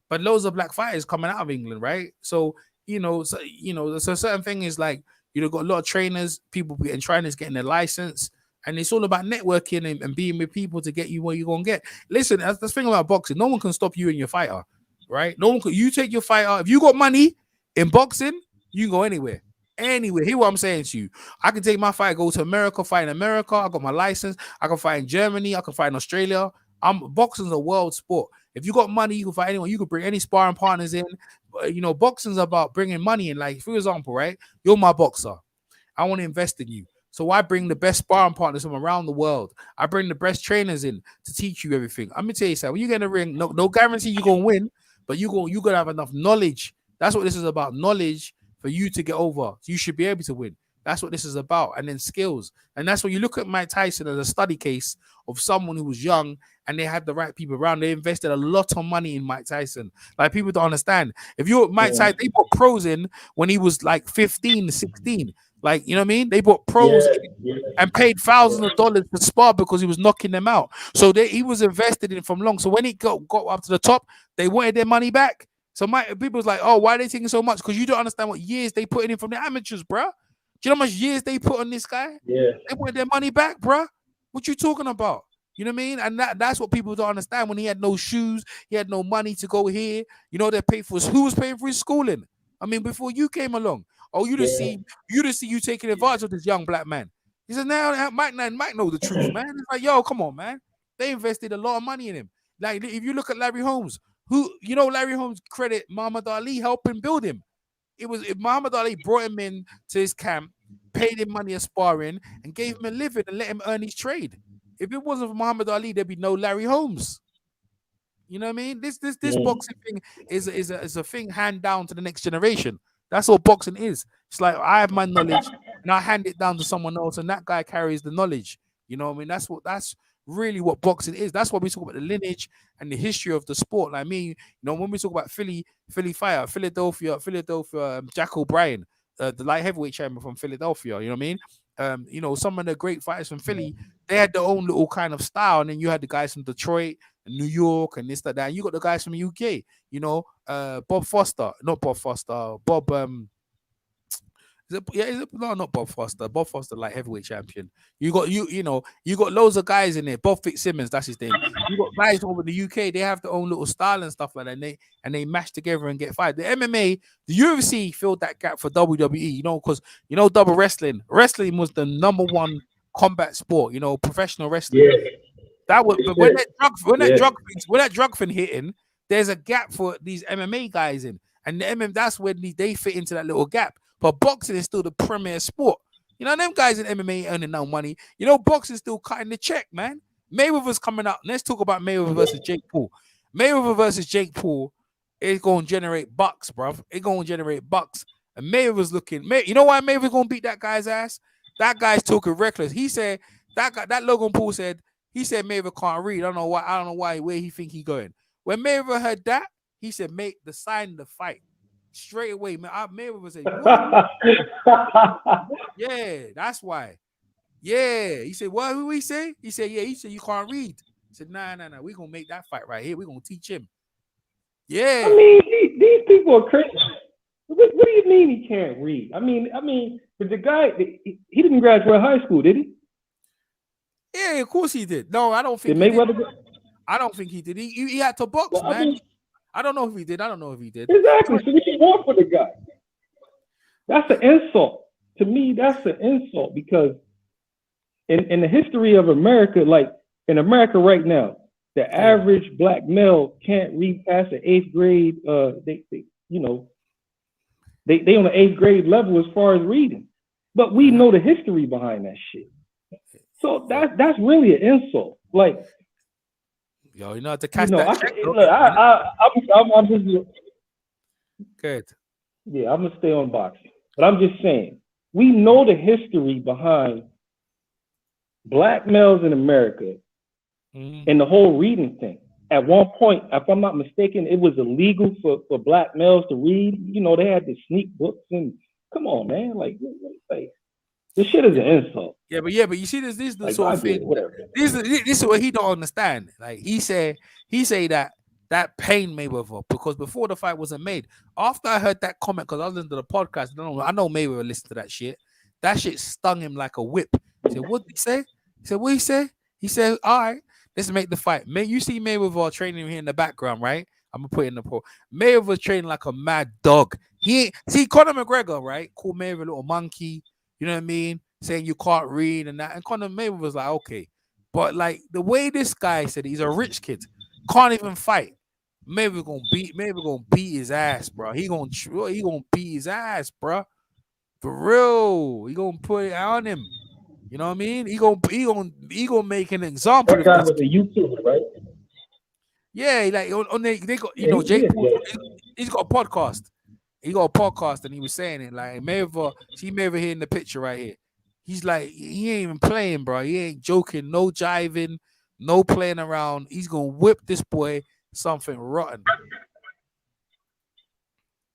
but loads of black fighters coming out of England, right? So so certain thing is like, you know, got a lot of trainers, people getting trainers getting their license, and it's all about networking and being with people to get you where you're gonna get. Listen, that's the thing about boxing. No one can stop you and your fighter, right? No one can. You take your fighter. If you got money in boxing, you can go anywhere. Anyway, hear what I'm saying to you. I can take my fight, go to America, fight in America. I got my license. I can fight in Germany. I can fight in Australia. Boxing's a world sport. If you got money, you can fight anyone. You can bring any sparring partners in. You know, boxing's about bringing money in. Like, for example, right? You're my boxer. I want to invest in you. So I bring the best sparring partners from around the world. I bring the best trainers in to teach you everything. I'm gonna tell you something. When you get in the ring, no guarantee you're gonna win, but you gotta have enough knowledge. That's what this is about. Knowledge for you to get over. You should be able to win. That's what this is about. And then skills. And that's when you look at Mike Tyson as a study case of someone who was young and they had the right people around. They invested a lot of money in Mike Tyson. Like, people don't understand. If you're Mike Tyson, they put pros in when he was like 15, 16. Like, you know what I mean? They bought pros and paid thousands of dollars to spar because he was knocking them out. So he was invested in from long. So when he got up to the top, they wanted their money back. So people was like, oh, why are they taking so much? Because you don't understand what years they put in from the amateurs, bro. Do you know how much years they put on this guy? Yeah. They wanted their money back, bro. What you talking about? You know what I mean? And that's what people don't understand. When he had no shoes, he had no money to go here. You know, they paid for who was paying for his schooling? I mean, before you came along. Oh, you just see you taking advantage of this young black man. He said, now Mike know the truth, man. It's like, yo, come on, man. They invested a lot of money in him. Like, if you look at Larry Holmes, Larry Holmes credit Muhammad Ali helping build him. It was Muhammad Ali brought him in to his camp, paid him money as sparring, and gave him a living and let him earn his trade. If it wasn't for Muhammad Ali, there'd be no Larry Holmes. You know what I mean? This boxing thing is a thing hand down to the next generation. That's all boxing is. It's like, I have my knowledge and I hand it down to someone else, and that guy carries the knowledge. You know what I mean? That's really what boxing is. That's why we talk about the lineage and the history of the sport. Like me, when we talk about Philly fire, Philadelphia, Jack O'Brien, the light heavyweight champion from Philadelphia. You know what I mean? Some of the great fighters from Philly, they had their own little kind of style, and then you had the guys from Detroit and New York and this, that. And you got the guys from the UK. Bob Foster, not Bob Foster, Bob. No, not Bob Foster. Bob Foster, like heavyweight champion. You got you got loads of guys in there. Bob Fitzsimmons, that's his name. You got guys over the UK. They have their own little style and stuff like that. And they mash together and get fired. The MMA, the UFC filled that gap for WWE. Because double wrestling. Wrestling was the number one combat sport. Professional wrestling. Yeah. That was, but when that drug thing hitting, there's a gap for these MMA guys in, and that's when they fit into that little gap. But boxing is still the premier sport. Them guys in MMA earning no money. Boxing still cutting the check, man. Mayweather's coming out. Let's talk about Mayweather versus Jake Paul. Mayweather versus Jake Paul is going to generate bucks, bruv. It's going to generate bucks. And Mayweather's looking. You know why Mayweather's going to beat that guy's ass? That guy's talking reckless. He said that Logan Paul said. He said Mayweather can't read. I don't know why. Where he think he going? When Mayweather heard that, he said, "Make the sign the fight." Straight away, man. Mayweather said, "Yeah, that's why." Yeah, he said, "What did we say?" He said, "Yeah." He said, "You can't read." He said, "Nah. We gonna make that fight right here. We gonna teach him." Yeah. I mean, these people are crazy. What do you mean he can't read? I mean, but the guy, he didn't graduate high school, did he? Yeah, of course he did. No, I don't think. Did Mayweather? I don't think he did. He had to box, man. I don't know if he did. Exactly. So what you want for the guy? That's an insult. To me, that's an insult because in the history of America, like in America right now, the average black male can't read past the 8th grade. They on the 8th grade level as far as reading, but we know the history behind that shit. So that's really an insult. Like, yo, to catch that. I'm just good. Yeah, I'm gonna stay on boxing, but I'm just saying we know the history behind black males in America and the whole reading thing. At one point, if I'm not mistaken, it was illegal for black males to read. They had to sneak books and come on, man, like this shit is an insult. Yeah, but you see, this is the sort of thing. This is what he don't understand. Like he say that pain Mayweather because before the fight wasn't made. After I heard that comment, because I listened to the podcast, I know Mayweather listened to that shit. That shit stung him like a whip. He said, "What did he say?" He said, "What he say?" He said, "All right, let's make the fight." You see Mayweather training here in the background, right? I'm gonna put it in the poll. Mayweather training like a mad dog. See Conor McGregor, right? Called Mayweather a little monkey. You know what I mean? Saying you can't read and that. And Conor Mayweather was like, okay. But like the way this guy said he's a rich kid, can't even fight. Mayweather gonna beat his ass, bro. He gonna beat his ass, bro. For real. He gonna put it on him. You know what I mean? He gonna make an example. That guy was a YouTuber, right? Yeah, like they got Jake Paul. He's got a podcast. He got a podcast and he was saying it like Mayweather. See Mayweather here in the picture right here. He's like he ain't even playing, bro. He ain't joking, no jiving, no playing around. He's gonna whip this boy something rotten.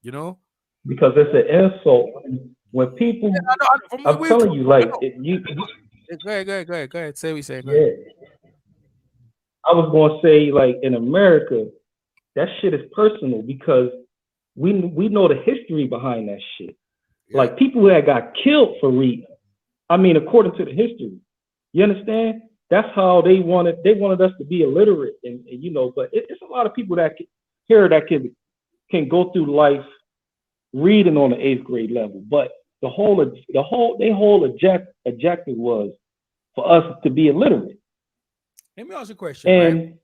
Because it's an insult when people. Yeah, I'm telling you, like you. Go ahead. Say what you say. Yeah. I was gonna say, like in America, that shit is personal because we know the history behind that shit. Yeah. Like people that got killed for reading. I mean, according to the history, you understand? That's how they wanted us to be illiterate, and but it's a lot of people that can go through life reading on the 8th grade level, but their whole objective was for us to be illiterate. Let me ask you a question.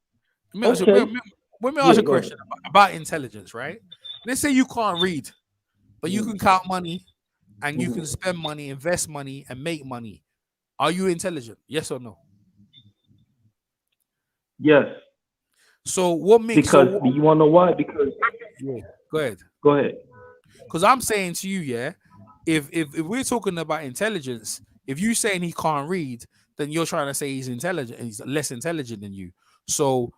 Let me ask you a question about intelligence, right? Let's say you can't read, but you can count money and you can spend money, invest money, and make money. Are you intelligent? Yes or no? Yes. So what makes you want to know why? Because Go ahead. Because I'm saying to you, if we're talking about intelligence, if you saying he can't read, then you're trying to say he's intelligent. He's less intelligent than you. So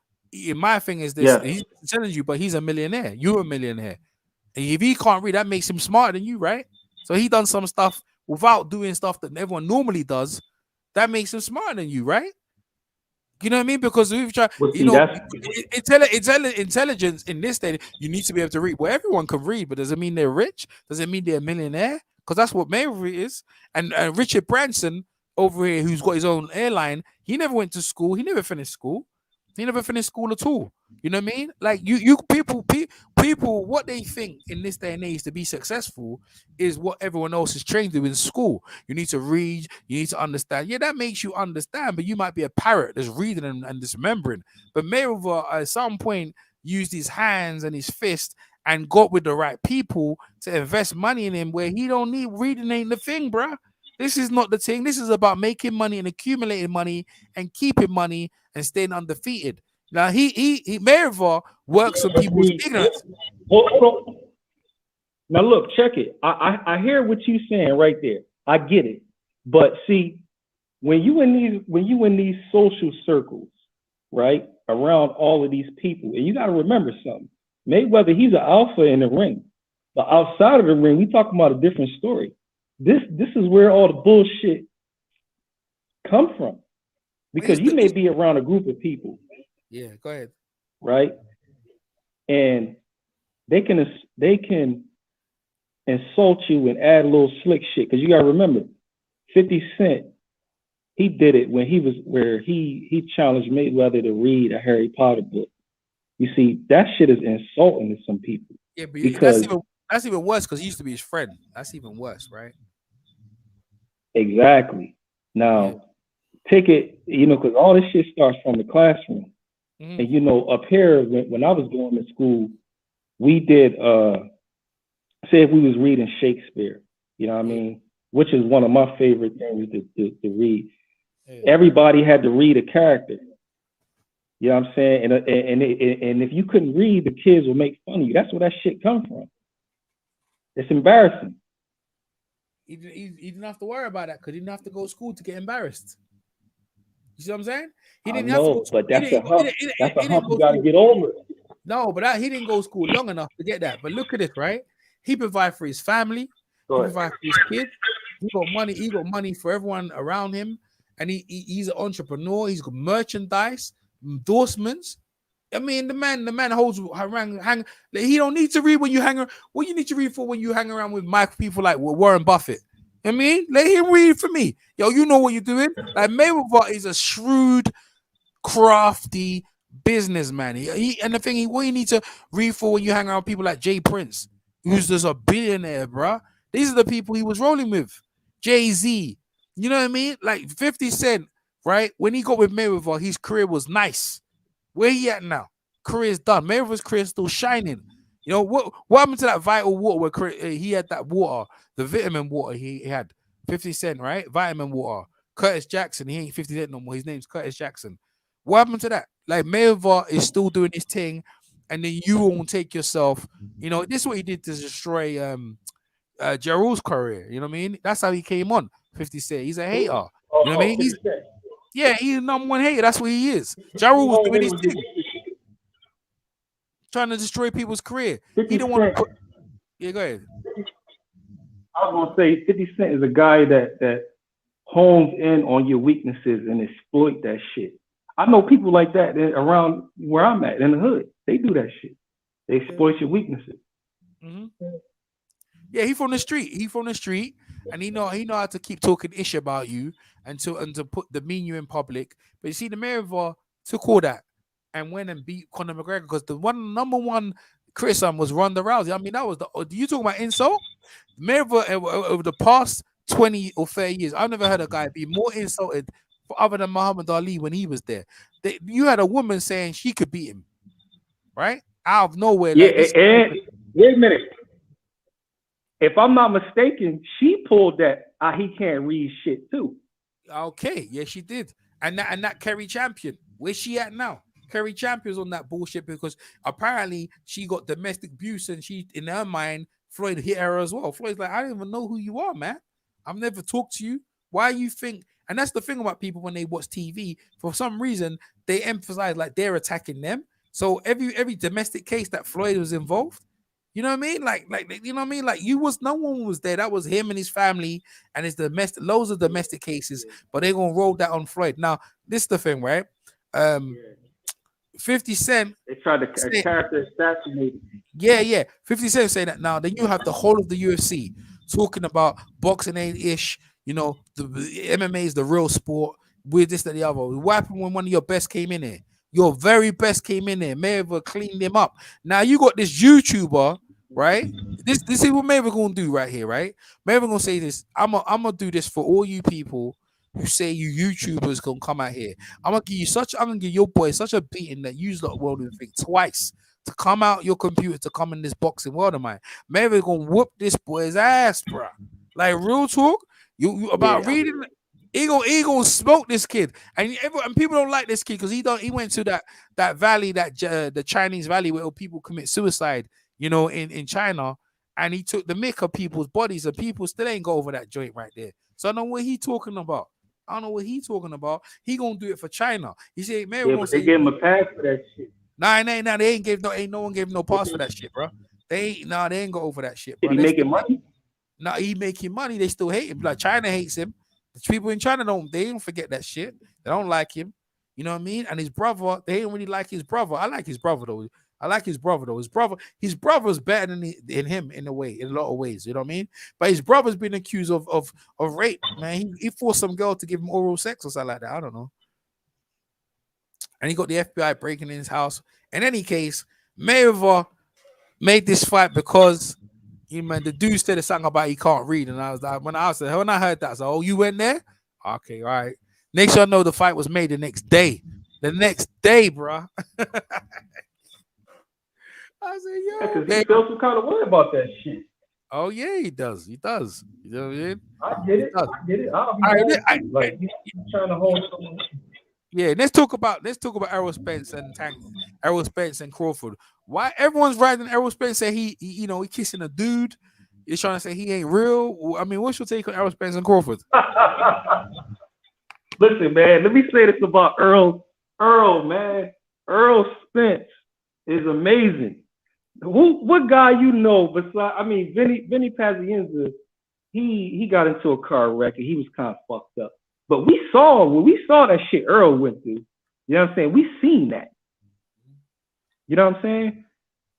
my thing is this: he's intelligent than you, but he's a millionaire. You're a millionaire. And if he can't read, that makes him smarter than you, right? So he done some stuff without doing stuff that everyone normally does. That makes him smarter than you, right? You know what I mean? Because we've tried, intelligence in this day, you need to be able to read. Well, everyone can read, but does it mean they're rich? Does it mean they're a millionaire? Because that's what Mayweather is. And Richard Branson over here, who's got his own airline, he never went to school. He never finished school. He never finished school at all. You know what I mean? Like people, what they think in this day and age to be successful is what everyone else is trained to in school. You need to read, you need to understand. Yeah, that makes you understand, but you might be a parrot that's reading and just remembering. But Mayweather at some point used his hands and his fist and got with the right people to invest money in him where he don't need reading ain't the thing, bruh. This is not the thing. This is about making money and accumulating money and keeping money and staying undefeated. Now he Mayweather works on people's ignorance. Hold on. Now look, check it. I hear what you're saying right there. I get it. But see, when you in these social circles, right, around all of these people, and you got to remember something. Mayweather, he's an alpha in the ring, but outside of the ring, we talking about a different story. This is where all the bullshit come from, because you may be around a group of people. Yeah, go ahead. Right, and they can insult you and add a little slick shit, because you got to remember, 50 Cent, he did it when he challenged Mayweather to read a Harry Potter book. You see, that shit is insulting to some people. Yeah, but because that's even worse, because he used to be his friend. That's even worse, right? Exactly. Now, take it, because all this shit starts from the classroom. Mm-hmm. And, up here, when I was going to school, we did, say if we was reading Shakespeare, you know what I mean? Which is one of my favorite things to read. Yeah. Everybody had to read a character. You know what I'm saying? And if you couldn't read, the kids would make fun of you. That's where that shit come from. It's embarrassing. He didn't have to worry about that, because he didn't have to go to school to get embarrassed. You see what I'm saying? He didn't have to go to school. But that's a hump you got to get over. No, but he didn't go to school long enough to get that. But look at it, right? He provided for his family. He provided for his kids. He got money. He got money for everyone around him. And he's an entrepreneur. He's got merchandise, endorsements. I mean, the man holds hang. He don't need to read when you hang around. What you need to read for when you hang around with people like Warren Buffett? I mean, let him read for me. Yo, you know what you're doing. Like, Mayweather is a shrewd, crafty businessman. And the thing, what you need to read for when you hang around people like Jay Prince, who's just a billionaire, bruh. These are the people he was rolling with. Jay-Z. You know what I mean? Like 50 Cent, right? When he got with Mayweather, his career was nice. Where he at now? Career's done. Mayweather's career is still shining. You know, what happened to that vital water where he had that water, the vitamin water he had? 50 Cent, right? Vitamin water. Curtis Jackson, he ain't 50 Cent no more. His name's Curtis Jackson. What happened to that? Like, Mayweather is still doing his thing, and then you won't take yourself. This is what he did to destroy Jarrell's career. You know what I mean? That's how he came on. 50 Cent. He's a hater. You know what I mean? He's the number one hater. That's what he is. Jarrell was doing his thing, trying to destroy people's career. He don't want to. Yeah, go ahead. I was gonna say 50 Cent is a guy that hones in on your weaknesses and exploit that shit. I know people like that around where I'm at in the hood. They do that shit. They exploit your weaknesses. Mm-hmm. Yeah, he from the street, and he know how to keep talking ish about you and to demean you in public. But you see, the Mayweather took all that and went and beat Conor McGregor, because the number one criticism was Ronda Rousey. I mean, that was you talking about insult? Mayweather over the past 20 or 30 years, I've never heard a guy be more insulted other than Muhammad Ali when he was there. You had a woman saying she could beat him, right? Out of nowhere. Yeah, and wait a minute. If I'm not mistaken, she pulled that he can't read shit too. Okay, yeah, she did. And that Kerry Champion, where's she at now? Kerry Champion's on that bullshit because apparently she got domestic abuse, and she, in her mind, Floyd hit her as well. Floyd's like, I don't even know who you are, man. I've never talked to you. Why you think And that's the thing about people when they watch TV. For some reason, they emphasize like they're attacking them. So every domestic case that Floyd was involved, you know what I mean? Like you know what I mean? Like no one was there. That was him and his family and his loads of domestic cases. But they're gonna roll that on Floyd. Now, this is the thing, right? 50 Cent. They tried to character assassinate. Yeah. 50 Cent saying that now. Then you have the whole of the UFC talking about boxing ain't ish. You know, the MMA is the real sport. With this, that, the other. What happened when one of your best came in there? Your very best came in there. Mayweather cleaned him up. Now you got this YouTuber, right? This is what Mayweather gonna do right here, right? Mayweather gonna say this. I'm gonna do this for all you people who say you YouTubers gonna come out here. I'm gonna give your boy such a beating that you lot will think twice to come out your computer to come in this boxing world of mine. Mayweather gonna whoop this boy's ass, bro. Like real talk. You about reading. He gonna smoke this kid, and people don't like this kid because he went to that valley, the Chinese valley where people commit suicide, you know, in China, and he took the mick of people's bodies, and people still ain't go over that joint right there. So I don't know what he talking about. I don't know what he talking about. He gonna do it for China. He said, "Man, but they gave him a pass for that shit." Nah, they ain't no one gave no pass for that shit, bro. They ain't go over that shit, bro. Did he making money? Nah, he making money. They still hate him. Like China hates him. The people in China don't forget that shit. They don't like him. You know what I mean? And his brother, they don't really like his brother. I like his brother though. His brother's better than him in a way, in a lot of ways. You know what I mean? But his brother's been accused of rape, man. He forced some girl to give him oral sex or something like that. I don't know. And he got the FBI breaking in his house. In any case, Mayweather made this fight because the dude said something about he can't read, and I was like, when I heard that, I was like, oh, you went there? Okay, all right. Next, I know the fight was made the next day. The next day, bro. I said, yo, because he feels some kind of way about that shit. Oh yeah, he does. You know what I mean? I get it. Like he's trying to hold someone. Yeah, let's talk about Errol Spence and Crawford. Why everyone's riding Errol Spence say he kissing a dude? He's trying to say he ain't real. I mean, what's your take on Errol Spence and Crawford? Listen, man, let me say this about Earl, man. Errol Spence is amazing. What guy you know besides? I mean, Vinny Pazienza, he got into a car wreck and he was kind of fucked up. But when we saw that shit Earl went through, you know what I'm saying? We seen that. You know what I'm saying?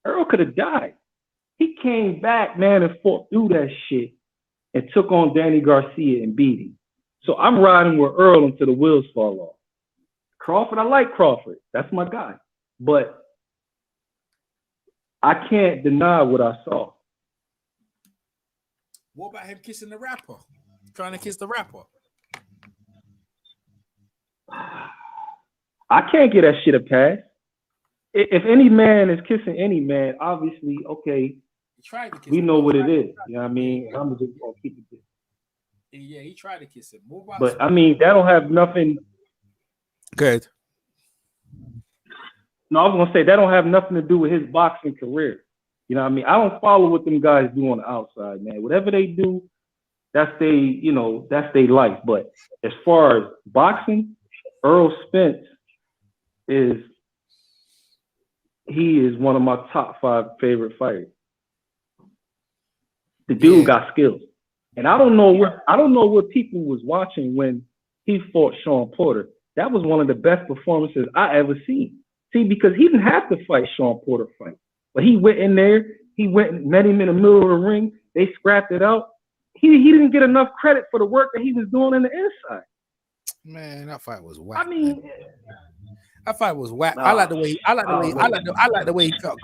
Earl could have died. He came back, man, and fought through that shit and took on Danny Garcia and beat him. So I'm riding with Earl until the wheels fall off. Crawford, I like Crawford. That's my guy. But I can't deny what I saw. What about him kissing the rapper? Trying to kiss the rapper? I can't get that shit a pass. If any man is kissing any man, obviously, okay, we know what it is. You know what I mean? I'm just gonna keep it. Yeah, he tried to kiss him. But I mean, that don't have nothing. Good. No, I was gonna say that don't have nothing to do with his boxing career. You know what I mean? I don't follow what them guys do on the outside, man. Whatever they do, that's their life. But as far as boxing, Errol Spence is one of my top 5 favorite fighters. The dude got skills. And I don't know what people was watching when he fought Sean Porter. That was one of the best performances I ever seen. See, because he didn't have to fight Sean Porter fight. But he went in there, he went and met him in the middle of the ring, they scrapped it out. He didn't get enough credit for the work that he was doing in the inside. Man, that fight was whack. I mean, that fight was whack. Nah. I like the way he felt.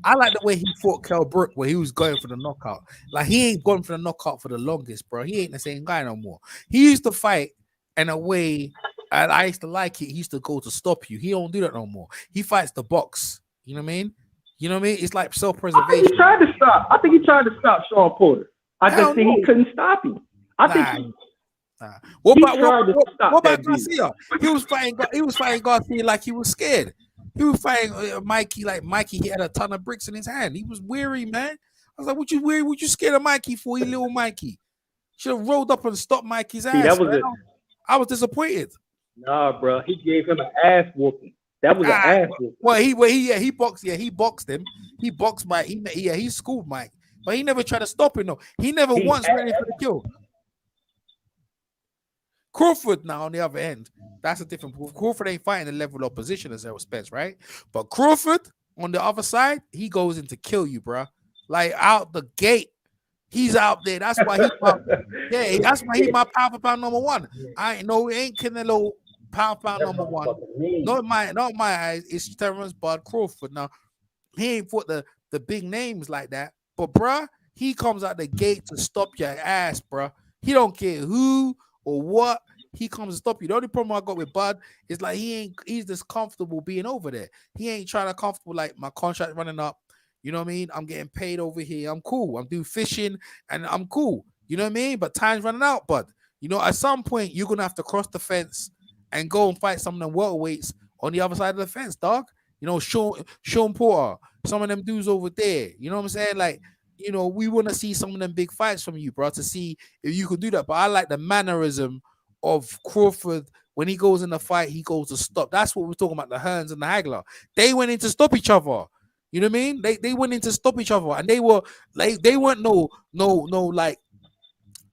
I like the way he fought Kell Brook, where he was going for the knockout. Like he ain't going for the knockout for the longest, bro. He ain't the same guy no more. He used to fight in a way, and I used to like it. He used to go to stop you. He don't do that no more. He fights the box. You know what I mean? It's like self-preservation. I think he tried to stop Sean Porter. I just think he couldn't stop him. What about Garcia? He was fighting Garcia like he was scared. He was fighting Mikey like Mikey. He had a ton of bricks in his hand. He was weary, man. I was like, "What you weary? What you scared of Mikey for? You little Mikey should have rolled up and stopped Mikey's ass." I was disappointed. Nah, bro, he gave him an ass whooping. That was an ass whooping. Well, he boxed. Yeah, he boxed him. He boxed Mike. He schooled Mike, but he never tried to stop him. No, he never once went in for the kill. Crawford now on the other end, that's a different. Crawford ain't fighting the level of position as Errol Spence, right? But Crawford on the other side, he goes in to kill you, bro. Like out the gate, he's out there. That's why that's why he's my pound for pound number one. I ain't ain't Canelo pound for pound number one. Not my eyes. It's Terrence Bud Crawford. Now he ain't fought the big names like that, but bruh, he comes out the gate to stop your ass, bruh. He don't care who or what. He comes to stop you. The only problem I got with Bud is like he's just comfortable being over there. He ain't trying to comfortable like my contract running up. You know what I mean? I'm getting paid over here. I'm cool. I'm doing fishing and I'm cool. You know what I mean? But time's running out, Bud. You know, at some point you're gonna have to cross the fence and go and fight some of them welterweights on the other side of the fence, dog. You know, Sean Porter, some of them dudes over there. You know what I'm saying? Like, you know, we want to see some of them big fights from you, bro, to see if you could do that. But I like the mannerism of Crawford. When he goes in the fight, he goes to stop. That's what we're talking about, the Hearns and the Hagler. They went in to stop each other. You know what I mean? They went in to stop each other. And they were like, they weren't no, like,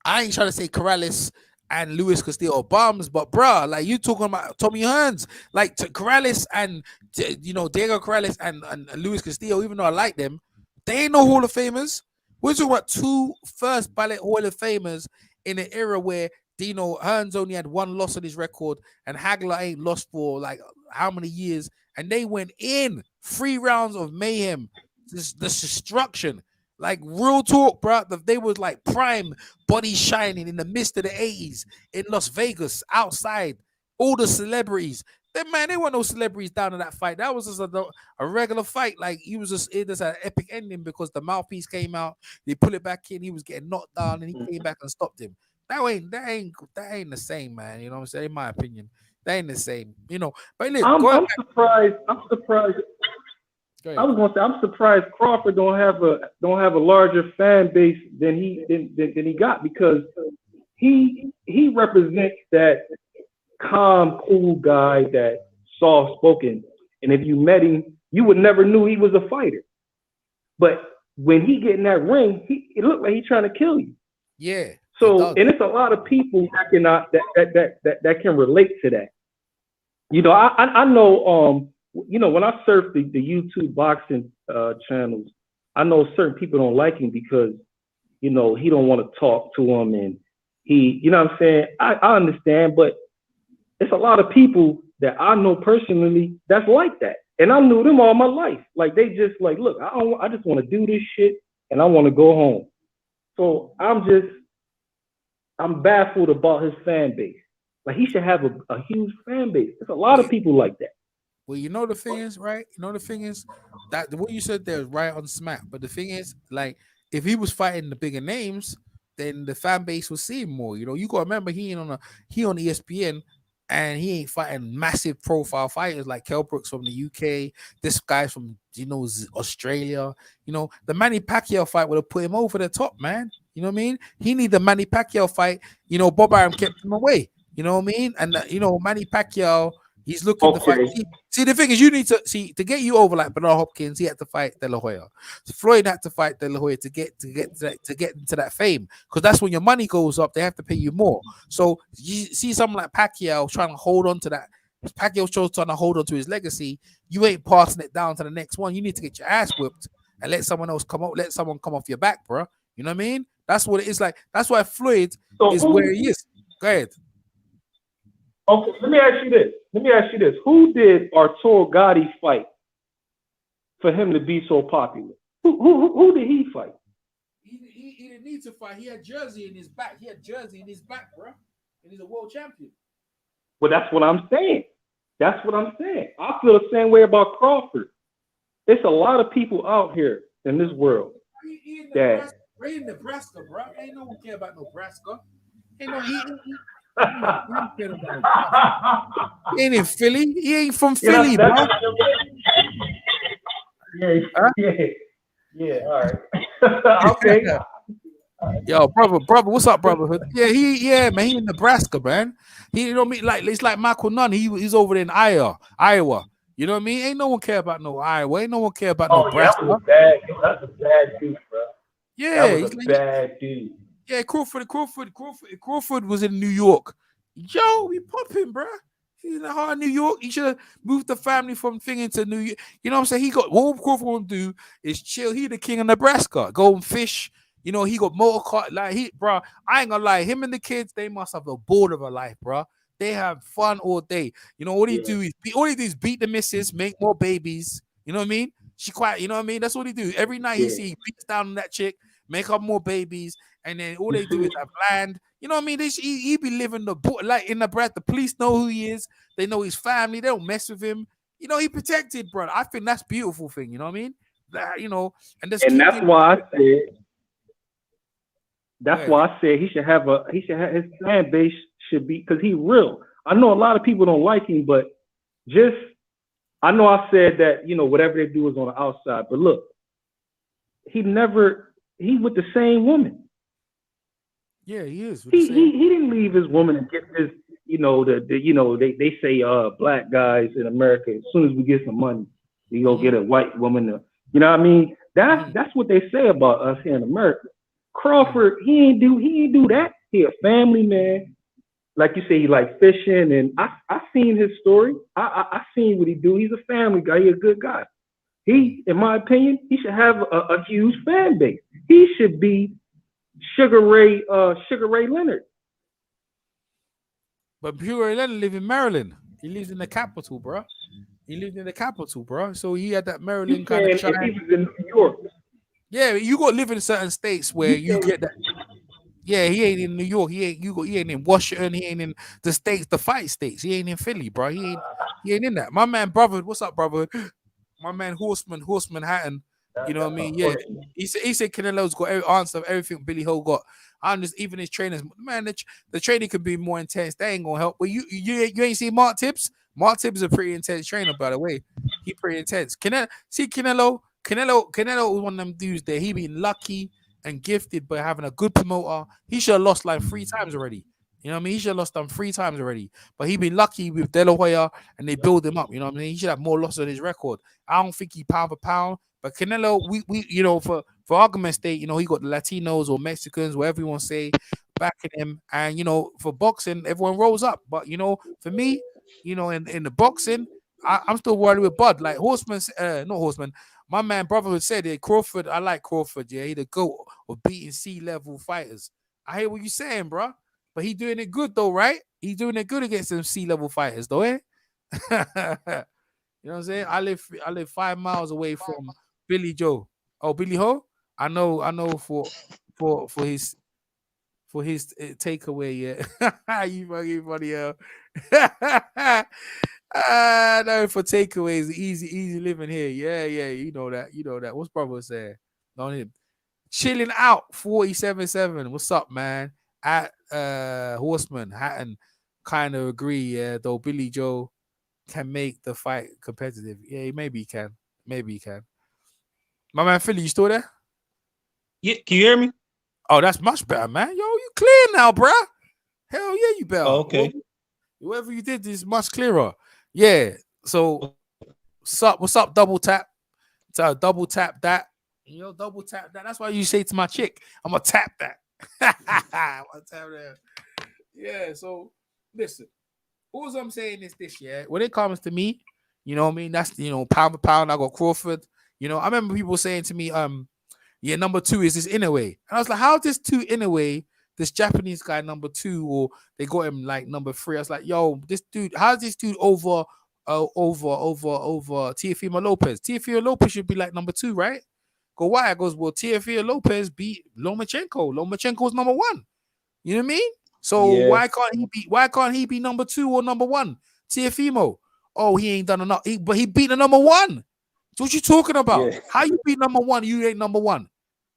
I ain't trying to say Corrales and Luis Castillo bombs, but bruh, like you talking about Tommy Hearns, like Corrales and Diego Corrales and Luis Castillo, even though I like them, they ain't no Hall of Famers. We're talking about two first ballot Hall of Famers in an era where Hearns only had one loss on his record and Hagler ain't lost for like how many years, and they went in 3 rounds of mayhem, this destruction. Like real talk, bro. They was like prime body shining in the midst of the 80s in Las Vegas, outside. All the celebrities. They weren't no celebrities down in that fight. That was just a regular fight. Like it was an epic ending because the mouthpiece came out. They put it back in. He was getting knocked down, and he came back and stopped him. That ain't the same, man. You know what I'm saying? In my opinion, that ain't the same. You know, but look, I'm surprised. I was gonna say I'm surprised Crawford don't have a larger fan base than he got, because he represents that calm, cool guy, that soft spoken, and if you met him, you would never knew he was a fighter. But when he get in that ring, it looked like he's trying to kill you. Yeah. So and it's a lot of people that can relate to that. You know, I know. You know, when I surf the YouTube boxing channels, I know certain people don't like him because, you know, he don't want to talk to him, and he, you know what I'm saying? I understand, but it's a lot of people that I know personally that's like that. And I knew them all my life. Like they just like, look, I just want to do this shit and I want to go home. So I'm baffled about his fan base. Like he should have a huge fan base. There's a lot of people like that. Well, you know the thing is, right? You know the thing is that what you said there is right on smack. But the thing is, like, if he was fighting the bigger names, then the fan base will see him more. You know, you gotta remember he on ESPN, and he ain't fighting massive profile fighters like Kell Brooks from the UK. This guy's from Australia. You know, the Manny Pacquiao fight would have put him over the top, man. You know what I mean? He need the Manny Pacquiao fight. You know, Bob Arum kept him away. You know what I mean? And Manny Pacquiao. He's looking to fight. See, the thing is, you need to get you over like Bernard Hopkins. He had to fight De La Hoya. Floyd had to fight De La Hoya to get into that fame, because that's when your money goes up. They have to pay you more. So you see someone like Pacquiao trying to hold on to that. Pacquiao trying to hold on to his legacy. You ain't passing it down to the next one. You need to get your ass whipped and let someone else come up. Let someone come off your back, bro. You know what I mean? That's what it is like. That's why Floyd is where he is. Go ahead. Okay, let me ask you this. Who did Arturo Gatti fight for him to be so popular? Who did he fight? He didn't need to fight. He had jersey in his back. Bro. And he's a world champion. Well, that's what I'm saying. I feel the same way about Crawford. There's a lot of people out here in this world that... We're in Nebraska, bro. Ain't no one care about Nebraska. Ain't no he ain't in Philly. He ain't from Philly, bro. Yeah. All right. Okay. Yo, brother, what's up, brotherhood? Yeah, man, he in Nebraska, man. He, you know what I mean? Like, it's like Michael Nunn. He's over there in Iowa. You know what I mean? Ain't no one care about no Iowa. Ain't no one care about Oh yeah, Nebraska. that's a bad dude, bro. That Yeah, was he's a like, bad dude. yeah, Crawford was in New York. Yo, we popping, bro. He's in the heart of New York. He should have moved the family from thing to New York. You know what I'm saying? He got what Crawford want to do is chill. He the king of Nebraska. Go and fish. You know, he got motor car. Like bro, I ain't gonna lie. Him and the kids, they must have a ball of a life, bro. They have fun all day. You know, all he do is beat the missus, make more babies. You know what I mean? She quite, you know what I mean? That's what he do. Every night he beats down on that chick, make up more babies, and then all they do is have land. You know what I mean? He be living like in the breath. The police know who he is. They know his family. They don't mess with him. You know, he protected, brother. I think that's a beautiful thing. You know what I mean? That, you know, and just And keep that's doing. why I said. That's Yeah. why I said he should have his fan base should be, because he's real. I know a lot of people don't like him, but just I know I said that, you know, whatever they do is on the outside. But look, he with the same woman. Yeah, he is. He didn't leave his woman and get this, you know, they say black guys in America, as soon as we get some money, you go get a white woman to, you know what I mean? That's what they say about us here in America. Crawford, he ain't do that. He a family man. Like you say, he like fishing, and I seen his story. I seen what he do. He's a family guy. He's a good guy. He, in my opinion, he should have a huge fan base. He should be Sugar Ray Leonard. But Sugar Ray Leonard live in Maryland. He lives in the capital, bro. He lived in the capital, bro. So he had that Maryland kind of If he was in New York. Yeah, you got to live in certain states where you get that. Yeah, he ain't in New York. He ain't in Washington. He ain't in the states, the fight states. He ain't in Philly, bro. He ain't in that. My man, brother, what's up, brother? My man, Horseman Hatton. You know what I mean? Yeah, he said Canelo's got every answer of everything Billy Ho got. I'm just even his trainers, man. The training could be more intense. They ain't gonna help. But you ain't seen Mark Tibbs. Mark Tibbs is a pretty intense trainer, by the way. He pretty intense. Canelo was one of them dudes there. He been lucky and gifted by having a good promoter. He should have lost like 3 times already. You know what I mean? He should have lost them 3 times already. But he been lucky with De La Hoya and they build him up. You know what I mean? He should have more losses on his record. I don't think he pound for pound. But Canelo, we you know, for argument's sake, you know, he got the Latinos or Mexicans, whatever you want to say, backing him. And, you know, for boxing, everyone rolls up. But, you know, for me, you know, in the boxing, I'm still worried with Bud. Like not Horseman. My man brotherhood said it. Crawford, I like Crawford. Yeah, he the GOAT of beating C-level fighters. I hear what you're saying, bro. But he doing it good though, right? He doing it good against them C-level fighters, though, eh? You know what I'm saying? I live 5 miles away from Billy Joe. Oh, Billy Ho? I know for his takeaway, yeah. You fucking funny, yo. No, for takeaways, easy living here. Yeah, you know that. What's brother saying? On him. Chilling out 47-7. What's up, man? At Horseman Hatton kind of agree, yeah, though Billy Joe can make the fight competitive. Yeah, maybe he can. My man Philly, you still there? Yeah, can you hear me? Oh, that's much better, man. Yo, you clear now, bruh. Hell yeah, you better. Oh, okay. Whoever you did is much clearer. Yeah. So what's up, double tap? So double tap that. You know, double tap that. That's why you say to my chick, I'm gonna tap that. I'm gonna tap that. Yeah, so listen. All I'm saying is this, yeah. When it comes to me, you know what I mean? That's, you know, pound for pound, I got Crawford. You know, I remember people saying to me, yeah, number 2 is this Inoue. And I was like, how is this 2 Inoue, this Japanese guy number 2, or they got him like number 3? I was like, yo, this dude, how's this dude over Teofimo Lopez? Teofimo Lopez should be like number 2, right? Go why? I goes, well, Teofimo Lopez beat Lomachenko. Lomachenko's number 1. You know what I mean? So Yeah. why can't he be number 2 or number 1? Teofimo. Oh, he ain't done enough. But he beat the number 1. So what you talking about? Yeah. How you beat number 1? You ain't number 1.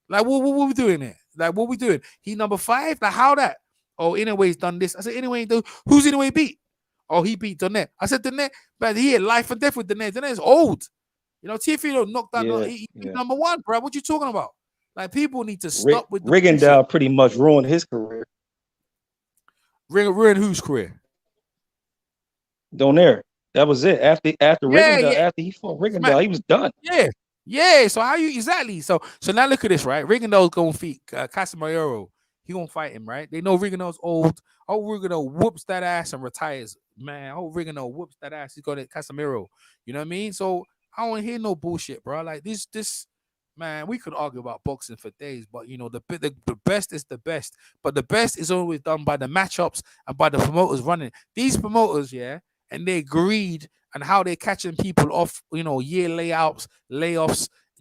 Like, what we doing there? Like, what we doing? He number 5? Like, how that? Oh, Inoue's done this. I said, Inoue, who's Inoue beat? Oh, he beat Donette. I said, Donette, but he had life and death with Donette. Donette's old. You know, Teofimo knocked out. He number 1, bro. What you talking about? Like people need to stop with the Rigondeaux pretty much ruined his career. Ruin whose career? Donaire. That was it. After Rigondeaux, yeah. after he fought Rigondeaux, he was done. Yeah. So how you exactly? So now look at this, right? Rigondeaux's going to fight Casemiro. He gonna fight him, right? They know Rigondeaux's old. Oh, Rigondeaux whoops that ass and retires. Man, oh, Rigondeaux whoops that ass. He's got it, Casemiro. You know what I mean? So I don't hear no bullshit, bro. Like this, man. We could argue about boxing for days, but you know the best is the best. But the best is always done by the matchups and by the promoters running. These promoters, yeah, and their greed and how they're catching people off, you know, year layoffs,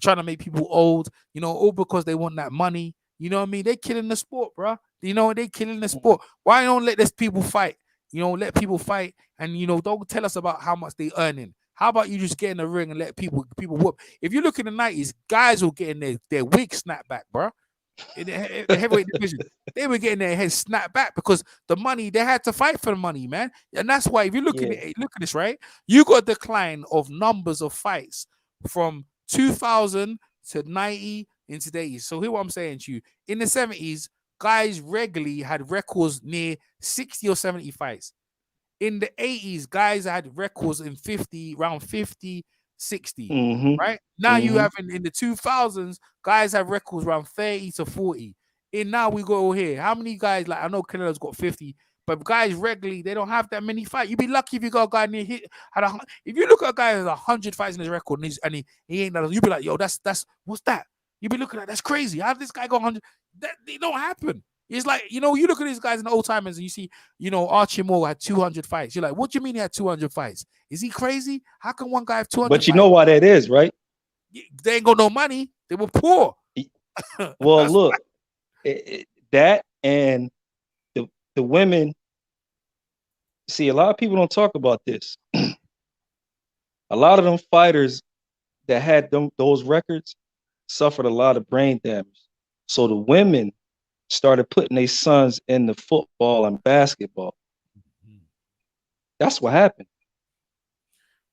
trying to make people old, you know, all because they want that money. You know what I mean? They're killing the sport, bro. You know, they're killing the sport. Why don't let these people fight? You know, let people fight and, you know, don't tell us about how much they earning. How about you just get in the ring and let people whoop? If you look in the 90s, guys were getting their wig snapped back, bro. In the heavyweight division, they were getting their heads snapped back because the money, they had to fight for the money, man. And that's why if you look look at this, right? You got a decline of numbers of fights from 2000 to 90 into the 80s. So here's what I'm saying to you. In the 70s, guys regularly had records near 60 or 70 fights. In the 80s, guys had records in 50, around 50, 60, right? Now you have in the 2000s, guys have records around 30 to 40. And now we go here. How many guys, like I know Canelo's got 50, but guys regularly, they don't have that many fights. You'd be lucky if you got a guy near hit. If you look at a guy who has 100 fights in his record and he ain't that, you'd be like, yo, that's what's that? You'd be looking at that's crazy. How did this guy got 100? That it don't happen. It's like, you know, you look at these guys in the old timers and you see, you know, Archie Moore had 200 fights. You're like, what do you mean he had 200 fights? Is he crazy? How can one guy have 200 But you fights? know why that is, right? They ain't got no money. They were poor. Well, look, that and the women. See, a lot of people don't talk about this. A lot of them fighters that had those records suffered a lot of brain damage. So the women started putting their sons in the football and basketball. That's what happened.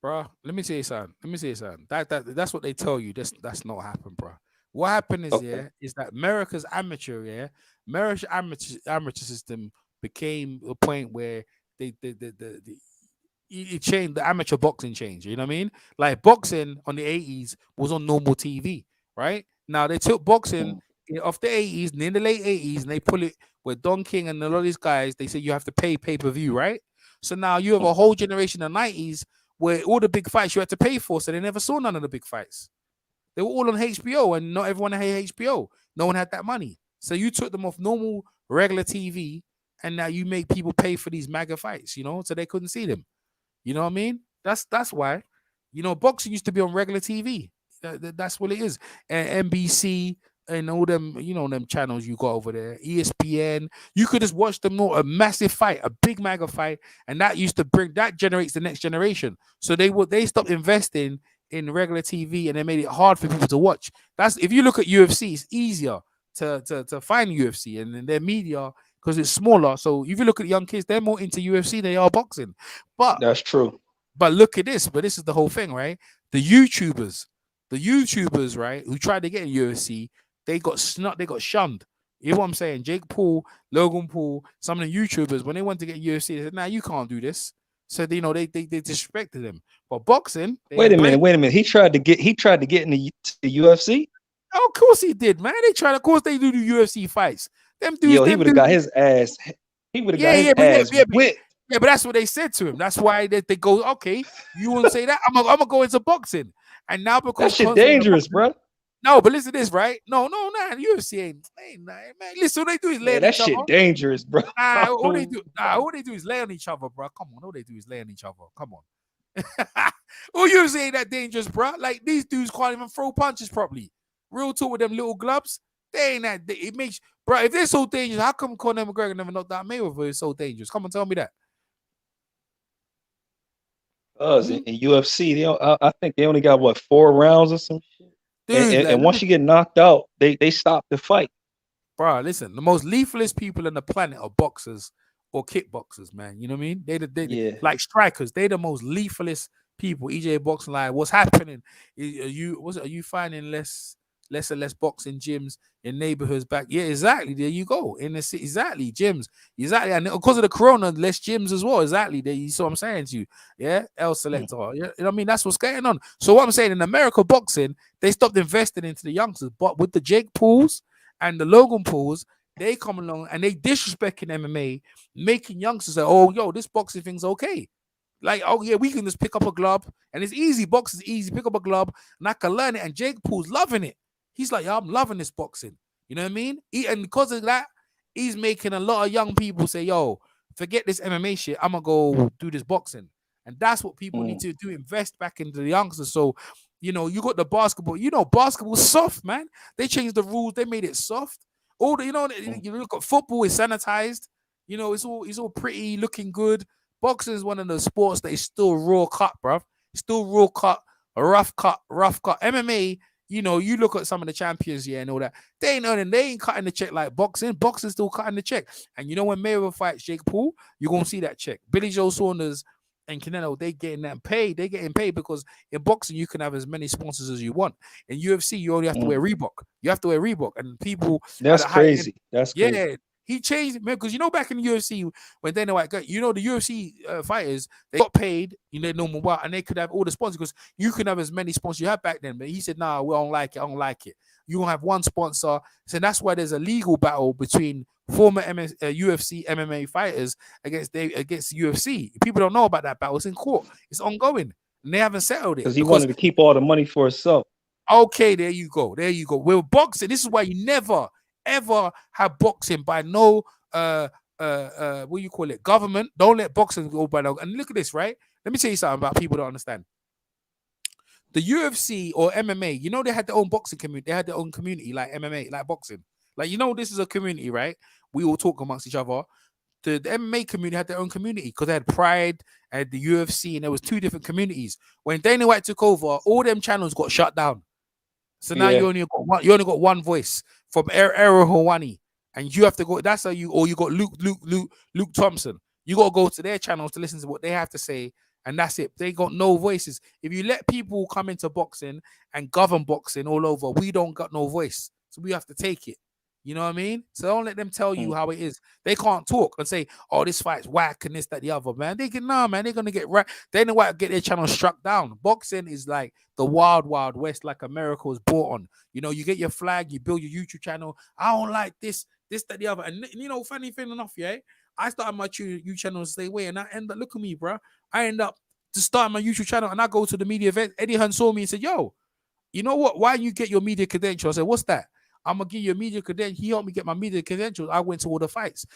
Bro, let me tell you something. That's what they tell you. That's not happened, bro. What happened is, is that America's amateur system became a point where it changed. The amateur boxing changed. You know what I mean? Like boxing on the 80s was on normal TV, right? Now they took boxing off the 80s and in the late 80s and they put it with Don King and a lot of these guys. They said you have to pay pay-per-view, right? So now you have a whole generation in the 90s where all the big fights you had to pay for, so they never saw none of the big fights. They were all on HBO, and not everyone had HBO. No one had that money. So you took them off normal, regular TV, and now you make people pay for these mega fights, you know, so they couldn't see them. You know what I mean? That's why. You know, boxing used to be on regular TV. That's what it is. And NBC and all them, you know, them channels you got over there, ESPN. You could just watch them, a massive fight, a big mega fight, and that generates the next generation. So they stopped investing in regular TV and they made it hard for people to watch. That's if you look at UFC, it's easier to find UFC and their media because it's smaller. So if you look at young kids, they're more into UFC than they are boxing. But that's true. But look at this. But this is the whole thing, right? The YouTubers, right, who tried to get in UFC, they got shunned. You know what I'm saying? Jake Paul, Logan Paul, some of the YouTubers, when they went to get UFC, they said, "Nah, you can't do this." So you know they disrespected them. But boxing, wait a minute. He tried to get in the UFC. Oh, of course he did, man. Of course they do the UFC fights. Them dudes, he would have got his ass. He would have got his ass whipped. Yeah, but that's what they said to him. That's why they go, okay, you wouldn't say that. I'm gonna go into boxing. And now because that shit dangerous, bro. No, but listen to this, right? No, UFC ain't man. Listen, what they do is lay on each other. That shit dangerous, bro. All they do is lay on each other, bro. Come on, all they do is lay on each other. Come on. Well, UFC ain't that dangerous, bro. Like these dudes can't even throw punches properly. Real talk with them little gloves. They ain't that. It makes, bro. If they're so dangerous, how come Conor McGregor never knocked out Mayweather? Is so dangerous. Come on, tell me that. In UFC, I think they only got 4 rounds or some shit. Dude, and once you get knocked out, they stop the fight. Bro, listen, the most lethalest people on the planet are boxers or kickboxers, man. You know what I mean? They like strikers. They're the most lethalest people. EJ boxing line. What's happening? Are you finding less less and less boxing gyms in neighborhoods back. Yeah, exactly. There you go. In the city, exactly. Gyms. Exactly. And because of the corona, less gyms as well. Exactly. There you see what I'm saying to you. Yeah. L selector. Yeah. You know what I mean? That's what's going on. So what I'm saying, in America boxing, they stopped investing into the youngsters. But with the Jake Pauls and the Logan Pauls, they come along and they disrespecting MMA, making youngsters say, oh, yo, this boxing thing's okay. Like, oh yeah, we can just pick up a glove and it's easy. Boxing's easy. Pick up a glove and I can learn it. And Jake Paul's loving it. He's like, yeah, I'm loving this boxing. You know what I mean? And because of that, he's making a lot of young people say, yo, forget this MMA shit. I'm gonna go do this boxing. And that's what people need to do, invest back into the youngsters. So, you know, you got the basketball. You know, basketball's soft, man. They changed the rules. They made it soft. All the, you know, you look at football is sanitized. You know, it's all pretty, looking good. Boxing is one of the sports that is still raw cut, bruv. Still raw cut, rough cut. MMA, you know, you look at some of the champions, yeah, and all that. They ain't cutting the check like boxing. Boxing's still cutting the check. And you know, when Mayweather fights Jake Paul, you're gonna see that check. Billy Joe Saunders and Canelo, they getting that paid. They getting paid because in boxing you can have as many sponsors as you want. In UFC, you only have to wear Reebok. You have to wear Reebok, and people. That's crazy. That's crazy. Yeah. He changed, man, because you know back in the UFC when Dana White got, you know, the UFC fighters, they got paid, you know, normal well, and they could have all the sponsors because you can have as many sponsors you had back then. But he said, nah, we don't like it. I don't like it. You gonna have one sponsor. So that's why there's a legal battle between former UFC MMA fighters against UFC. People don't know about that battle. It's in court. It's ongoing, and they haven't settled it because he wanted to keep all the money for himself. Okay, there you go. Well, boxing. This is why you never ever have boxing by no what you call it, government. Don't let boxing go by no. And look at this, right? Let me tell you something about people don't understand. The UFC or MMA, you know, they had their own boxing community. They had their own community like MMA, like boxing. Like, you know, this is a community, right? We all talk amongst each other. The MMA community had their own community because they had Pride and the UFC, and there was two different communities. When Dana White took over, all them channels got shut down. So now you only got one voice from Errol Hawani, and you have to go. That's how you, or you got Luke Thompson. You got to go to their channels to listen to what they have to say, and that's it. They got no voices. If you let people come into boxing and govern boxing all over, we don't got no voice, so we have to take it. You know what I mean? So don't let them tell you how it is. They can't talk and say, "Oh, this fight's whack and this, that, the other." Man, they can man. They're gonna get right. They know what to get their channel struck down. Boxing is like the wild, wild west, like America was bought on. You know, you get your flag, you build your YouTube channel. I don't like this, that, the other. And you know, funny thing enough, yeah, I started my YouTube channel to stay away, and I end up, look at me, bro. I end up to start my YouTube channel, and I go to the media event. Eddie Hearn saw me and said, "Yo, you know what? Why you get your media credentials?" I said, "What's that?" I'm gonna give you a media credential. He helped me get my media credentials. I went to all the fights.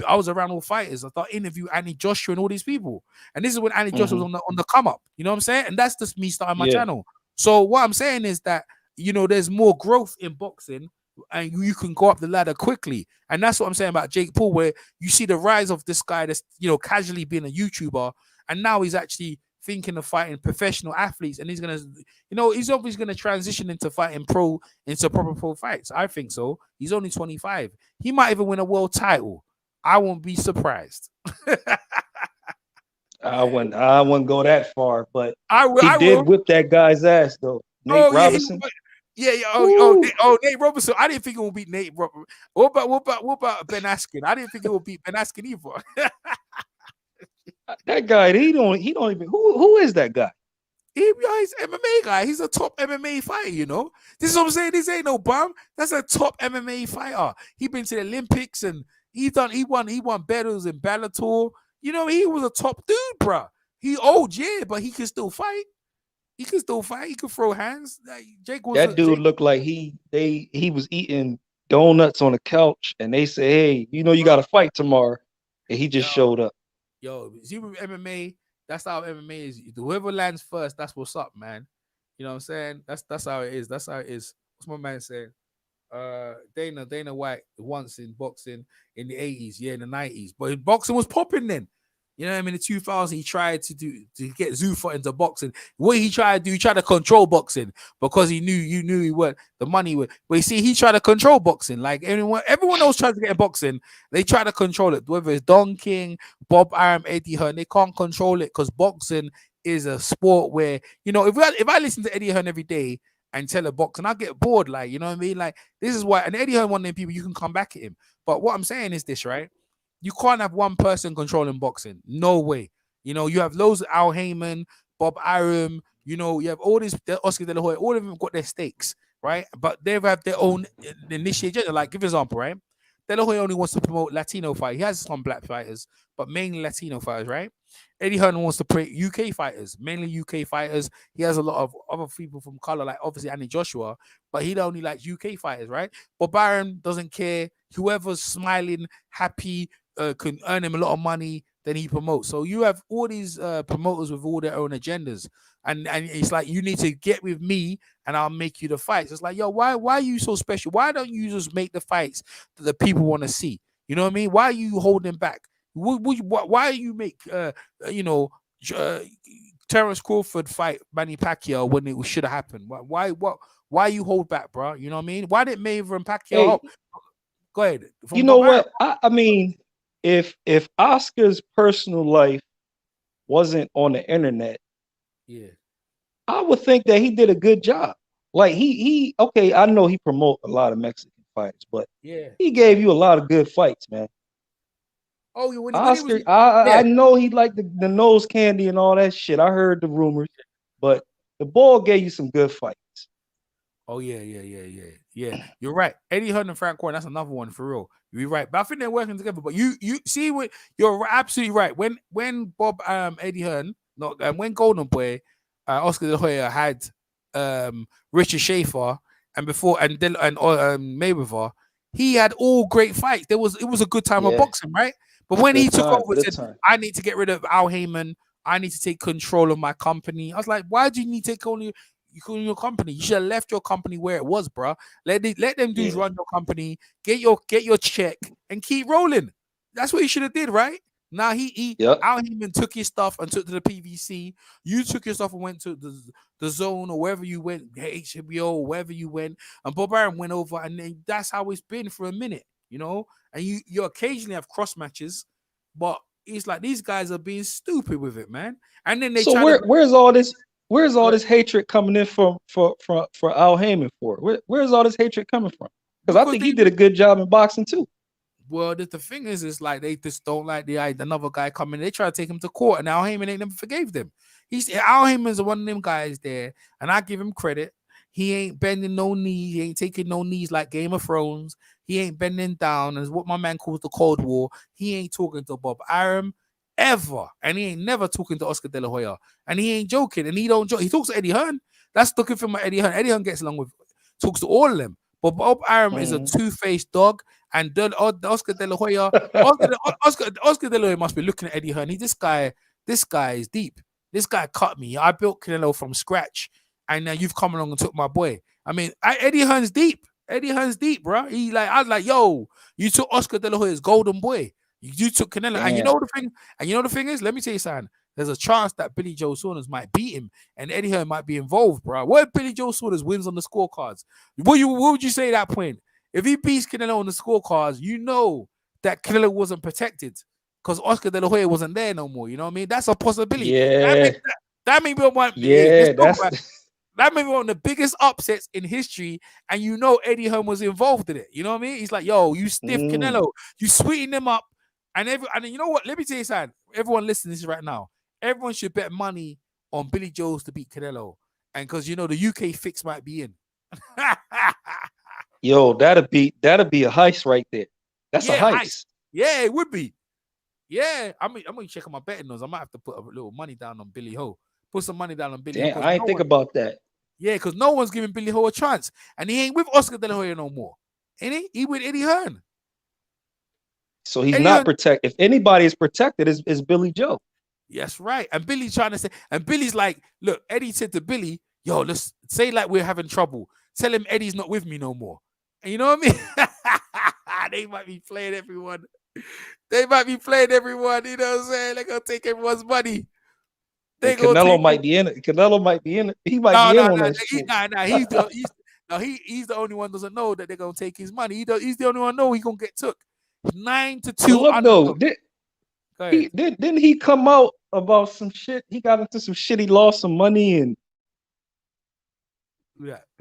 I was around all fighters. I thought interview Annie Joshua and all these people. And this is when Annie Joshua was on the come up. You know what I'm saying? And that's just me starting my channel. So what I'm saying is that, you know, there's more growth in boxing, and you can go up the ladder quickly. And that's what I'm saying about Jake Paul, where you see the rise of this guy that's, you know, casually being a YouTuber, and now he's actually thinking of fighting professional athletes, and he's gonna, you know, he's obviously gonna transition into fighting into proper pro fights. I think so. He's only 25. He might even win a world title. I won't be surprised. I wouldn't go that far, but I did whip that guy's ass though. Nate Robinson. Yeah. Nate Robinson. I didn't think it would beat Nate Robinson. What about Ben Askren? I didn't think it would beat Ben Askren either. That guy, he don't even, who is that guy? He's an MMA guy. He's a top MMA fighter, you know. This is what I'm saying. This ain't no bum. That's a top MMA fighter. He been to the Olympics and he won battles in Bellator. You know, he was a top dude, bro. He old, yeah, but he can still fight. He can throw hands. Jake was that dude looked like he was eating donuts on the couch, and they say, "Hey, you know, you got to fight tomorrow," and he just showed up. Yo, see with MMA, that's how MMA is. Whoever lands first, that's what's up, man. You know what I'm saying? That's how it is. That's how it is. What's my man saying? Dana White once in boxing in the 80s, yeah, in the 90s. But boxing was popping then. You know what I mean? In 2000, he tried to get Zuffa into boxing. What he tried to do, he tried to control boxing because he knew he would the money would. But you see, he tried to control boxing. Like everyone else tried to get in boxing. They try to control it. Whether it's Don King, Bob Arum, Eddie Hearn, they can't control it because boxing is a sport where, you know, if I listen to Eddie Hearn every day and tell a box, and I get bored. Like, you know what I mean? Like, this is why. And Eddie Hearn, one of them people, you can come back at him. But what I'm saying is this, right? You can't have one person controlling boxing. No way. You know, you have loads of Al Heyman, Bob Arum. You know, you have all this Oscar De La Hoya. All of them got their stakes, right? But they have their own initiative. Like, give an example, right? De La Hoya only wants to promote Latino fight. He has some black fighters, but mainly Latino fighters, right? Eddie Hearn wants to promote UK fighters, mainly UK fighters. He has a lot of other people from color, like obviously Andy Joshua, but he only likes UK fighters, right? But Byron doesn't care. Whoever's smiling, happy, can earn him a lot of money, then he promotes. So you have all these promoters with all their own agendas, and it's like, you need to get with me and I'll make you the fights. It's like, yo, why are you so special? Why don't you just make the fights that the people want to see? You know what I mean? Why are you holding back? Why you make you know, Terrence Crawford fight Manny Pacquiao when it should have happened? Why you hold back, bro? You know what I mean? Why did Mayweather and Pacquiao? Go ahead. You know what? I mean, if Oscar's personal life wasn't on the internet, yeah, I would think that he did a good job. Like he okay, I know he promote a lot of Mexican fights, but yeah, he gave you a lot of good fights, man. Oh, when Oscar, he was, I know he liked the nose candy and all that shit. I heard the rumors, but the ball gave you some good fights. Oh yeah. You're right. Eddie Hearn and Frank Warren, that's another one for real. You're right, but I think they're working together. But you see what, you're absolutely right. When Bob Eddie Hearn, when Golden Boy, Oscar De La Hoya had Richard Schaefer and Mayweather, he had all great fights. It was a good time of boxing, right? But when he took over and said, I need to get rid of Al Heyman, I need to take control of my company. I was like, why do you need to take only your company? You should have left your company where it was, bro. Let them dudes run your company, get your check, and keep rolling. That's what you should have did, right? Now Al Heyman took his stuff and took to the PVC. You took your stuff and went to the Zone or wherever you went, HBO or wherever you went, and Bob Arum went over, and then that's how it's been for a minute, you know. And you occasionally have cross matches, but it's like these guys are being stupid with it, man. And then they where's all this hatred coming in for Al Heyman for? Where's all this hatred coming from? Because I think he did a good job in boxing too. Well, the thing is like they just don't like another guy coming. They try to take him to court, and Al Heyman ain't never forgave them. Al Heyman's one of them guys there, and I give him credit. He ain't bending no knees. He ain't taking no knees like Game of Thrones. He ain't bending down, as what my man calls the Cold War. He ain't talking to Bob Arum ever, and he ain't never talking to Oscar De La Hoya, and he ain't joking, and he don't joke. He talks to Eddie Hearn. That's looking for my Eddie Hearn. Eddie Hearn gets along with, talks to all of them. But Bob Arum is a two-faced dog, and Oscar De La Hoya, Oscar De La Hoya must be looking at Eddie Hearn. This guy is deep. This guy cut me. I built Canelo from scratch, and now you've come along and took my boy. I mean, Eddie Hearn's deep. Eddie Hearn's deep, bro. I was like, yo, you took Oscar De La Hoya's golden boy. You took Canelo, and you know the thing is, let me tell you something. There's a chance that Billy Joe Saunders might beat him, and Eddie Hearn might be involved, bro. What if Billy Joe Saunders wins on the scorecards? What would you say at that point? If he beats Canelo on the scorecards, you know that Canelo wasn't protected because Oscar De La Hoya wasn't there no more. You know what I mean? That's a possibility. Yeah, that may be one. That may be one of the biggest upsets in history, and you know Eddie Hearn was involved in it. You know what I mean? He's like, yo, you stiff Canelo, you sweeten them up, and you know what? Let me tell you something. Everyone listening to this right now, everyone should bet money on Billy Joe's to beat Canelo, and because you know the UK fix might be in. Yo, that'll be a heist right there. That's a heist. Yeah, it would be. Yeah, I'm gonna check on my betting notes. I might have to put a little money down on Billy Ho. Put some money down on Billy. Damn, I ain't think about that. Yeah, because no one's giving Billy Ho a chance, and he ain't with Oscar De La Hoya no more. Ain't he? He with Eddie Hearn. So he's not protected. If anybody is protected, is Billy Joe. Yes, right. And Billy's trying to say, and Billy's like, look, Eddie said to Billy, yo, let's say like we're having trouble. Tell him Eddie's not with me no more. And you know what I mean? They might be playing everyone. You know what I'm saying? They're gonna take everyone's money. Canelo might be in it. Canelo might be in it. He might be in on that shit. He's the only one doesn't know that they're gonna take his money. He's the only one know he's gonna get took. 9-2. Didn't he come out about some shit? He got into some shit. He lost some money and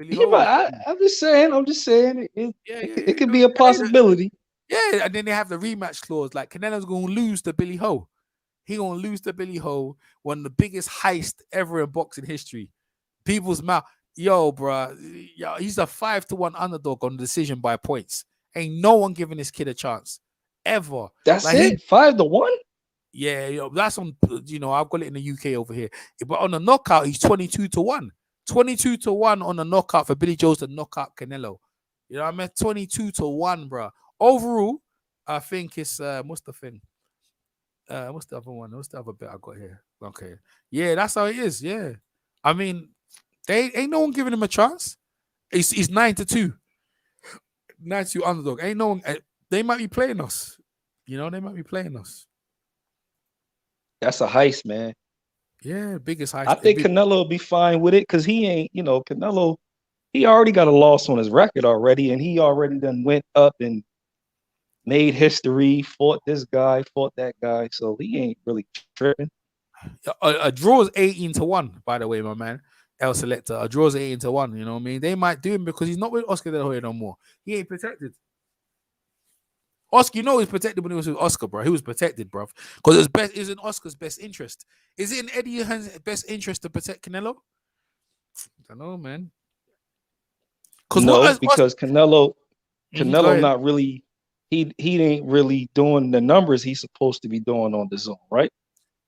Billy Yeah, Ho. but I'm just saying, it could be a Hey, possibility. yeah, and then they have the rematch clause. Like Canelo's gonna lose to Billy Ho. He gonna lose to Billy Ho, one of the biggest heist ever in boxing history. People's mouth, yo, bro, yo, he's a 5-1 underdog on decision by points. Ain't no one giving this kid a chance ever. That's Like it, 5-1. yeah, that's on. I've got it in the UK over here, but on the knockout, he's 22-1. 22-1 on the knockout for Billy Joe's to knock out Canelo. You know what I mean? 22-1, bro. Overall, I think it's what's the thing? What's the other one? What's the other bit I got here? Okay. Yeah, that's how it is. Yeah. I mean, they ain't no one giving him a chance. He's 9-2. 9-2 underdog. Ain't no one. They might be playing us. They might be playing us. That's a heist, man. Yeah, biggest heist. I think Canelo will be fine with it because he ain't, Canelo, he already got a loss on his record already, and he already done went up and made history, fought this guy, fought that guy, so he ain't really tripping. A draw is 18-1, by the way, my man. El Selector. A draw is 18-1. You know what I mean? They might do him because he's not with Oscar De La Hoya no more. He ain't protected. Oscar, he's protected when he was with Oscar, bro. He was protected, bro. Because it's in Oscar's best interest. Is it in Eddie Hearn's best interest to protect Canelo? I don't know, man. Because Canelo Mhm, not really, he ain't really doing the numbers he's supposed to be doing on the zone, right?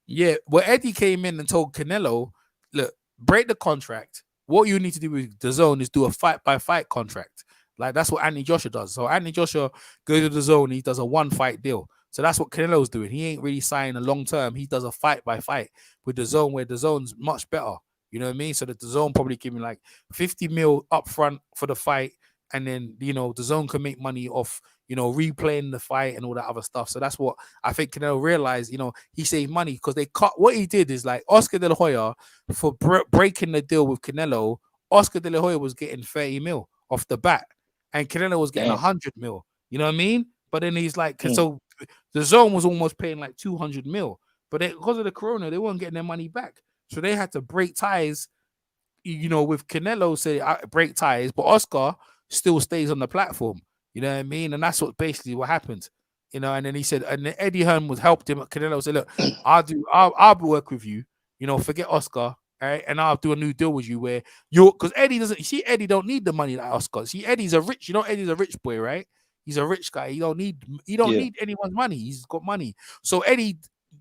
Yeah, well, Eddie came in and told Canelo, look, break the contract. What you need to do with the zone is do a fight-by-fight contract. Like, that's what Anthony Joshua does. So Anthony Joshua goes to the zone, he does a one-fight deal. So that's what Canelo's doing. He ain't really signing a long-term. He does a fight-by-fight with the zone, where the zone's much better. You know what I mean? So that the zone probably give him like 50 mil up front for the fight. And then, the zone can make money off, replaying the fight and all that other stuff. So that's what I think Canelo realized, he saved money because they cut. What he did is, like, Oscar De La Hoya, for breaking the deal with Canelo, Oscar De La Hoya was getting 30 mil off the bat, and Canelo was getting 100 mil. You know what I mean? But then he's like, so the zone was almost paying like 200 mil, but because of the corona, they weren't getting their money back. So they had to break ties, with Canelo, say break ties, but Oscar still stays on the platform. You know what I mean? And that's basically what happened. And then he said, and then Eddie Hearn was helped him. Canelo said, look, I'll work with you. Forget Oscar, all right? And I'll do a new deal with you where because Eddie Eddie don't need the money like Oscar. See, Eddie's Eddie's a rich boy, right? He's a rich guy. He don't need anyone's money. He's got money. So Eddie,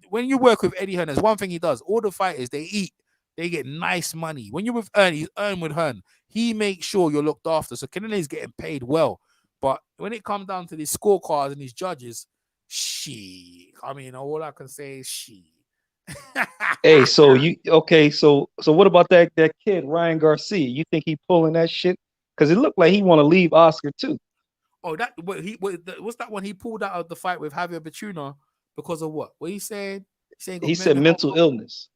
when you work with Eddie Hearn, there's one thing he does. All the fighters, they eat. They get nice money. When you're with Earn, he's Earn with Hearn. He makes sure you're looked after. So Canelo's getting paid well. But when it comes down to these scorecards and these judges, all I can say is Hey, so what about that kid Ryan Garcia? You think he pulling that shit? Because it looked like he want to leave Oscar too. Oh, what's that one he pulled out of the fight with Javier Batuna because of what? What he said? He said mental illness.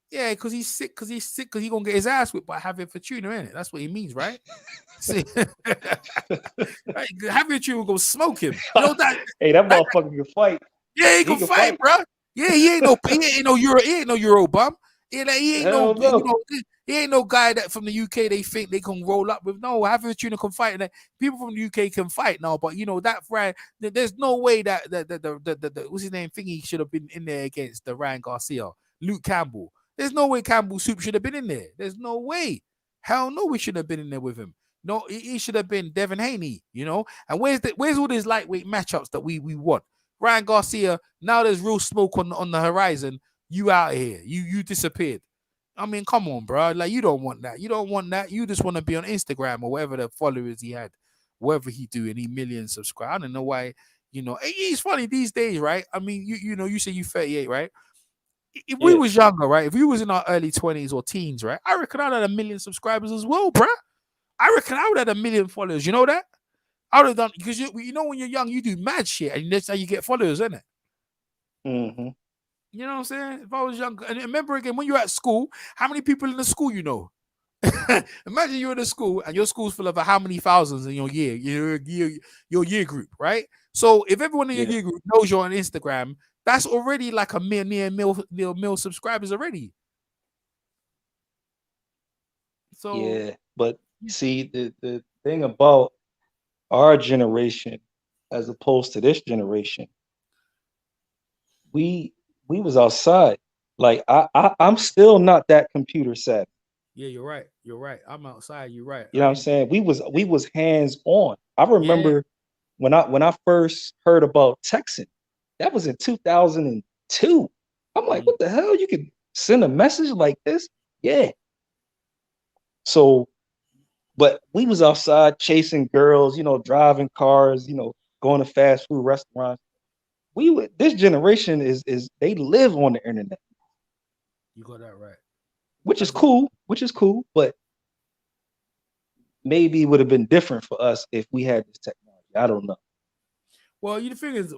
Yeah, because he's sick. Because he's gonna get his ass whipped by Javier Fortuna, innit? That's what he means, right? See, right? Javier Fortuna will go smoke him. You know that? Hey, that motherfucker can fight. Yeah, he can fight, bro. Yeah, he ain't no Euro bum. Yeah, like, he ain't no guy that from the UK they think they can roll up with. No, Javier Fortuna can fight. And people from the UK can fight now, but that Ryan, there's no way that the what's his name thingy should have been in there against the Ryan Garcia, Luke Campbell. There's no way Campbell Soup should have been in there. There's no way. Hell no, we should have been in there with him. No, he should have been Devin Haney, And where's all these lightweight matchups that we want? Ryan Garcia, now there's real smoke on the horizon. You out of here. You disappeared. I mean, come on, bro. Like, you don't want that. You don't want that. You just want to be on Instagram or whatever the followers he had, whatever he do, and he million subscribe. I don't know why. He's funny these days, right? I mean, you say you 38, right? If we was younger, right? If we was in our early 20s or teens, right? I reckon I'd had 1 million subscribers as well, bruh. I reckon I would have had 1 million followers. You know that? I would have done, because when you're young, you do mad shit, and that's how you get followers, isn't it? Mm-hmm. You know what I'm saying? If I was younger, and remember again, when you're at school, how many people in the school you know? Imagine you're in a school and your school's full of how many thousands in your year group, right? So if everyone in your year group knows you're on Instagram, that's already like a near mil subscribers already. So yeah, but See, the thing about our generation as opposed to this generation, we was outside. Like I'm still not that computer savvy. Yeah, you're right. You're right. I'm outside. You're right. You know what I'm saying? We was hands on. I Yeah. remember when I first heard about texting, that was in 2002. I'm like, Mm. what the hell? You could send a message like this? Yeah. So, but we was outside chasing girls, driving cars, going to fast food restaurants. This generation is they live on the internet, You got that right. which is That's cool, but maybe it would have been different for us if we had this technology. I don't know. well. The thing is,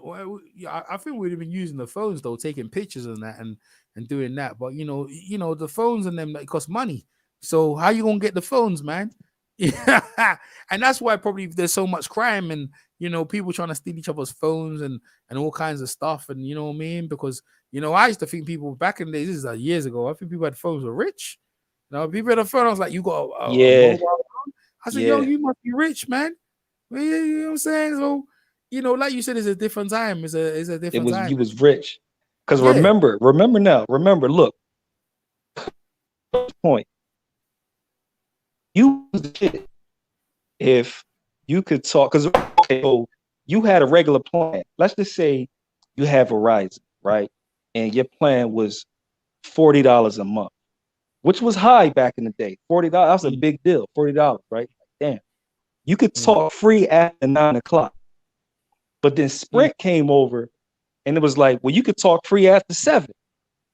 yeah, I think we'd have been using the phones though, taking pictures and that, and doing that. But the phones and them, like, cost money. So how you gonna get the phones, man? Yeah, and that's why probably there's so much crime and people trying to steal each other's phones and all kinds of stuff, and you know what I mean? Because I used to think people back in the days, this is years ago. I think people had phones were rich. People had a phone. I was like, you got a Yeah, mobile phone? I said, yo, yeah. you must be rich, man. Well, yeah, you know what I'm saying? So, like you said, it's a different time. It's a It different was time. you was rich. Because Yeah. remember now, look, point. You was the kid. If you could talk, because okay, so you had a regular plan. Let's just say you have Verizon, right? And your plan was $40 a month, which was high back in the day. $40, that was a Mm, big deal. $40, right? Damn. You could mm, talk free after 9 o'clock. But then mm, Sprint came over and it was like, well, you could talk free after 7.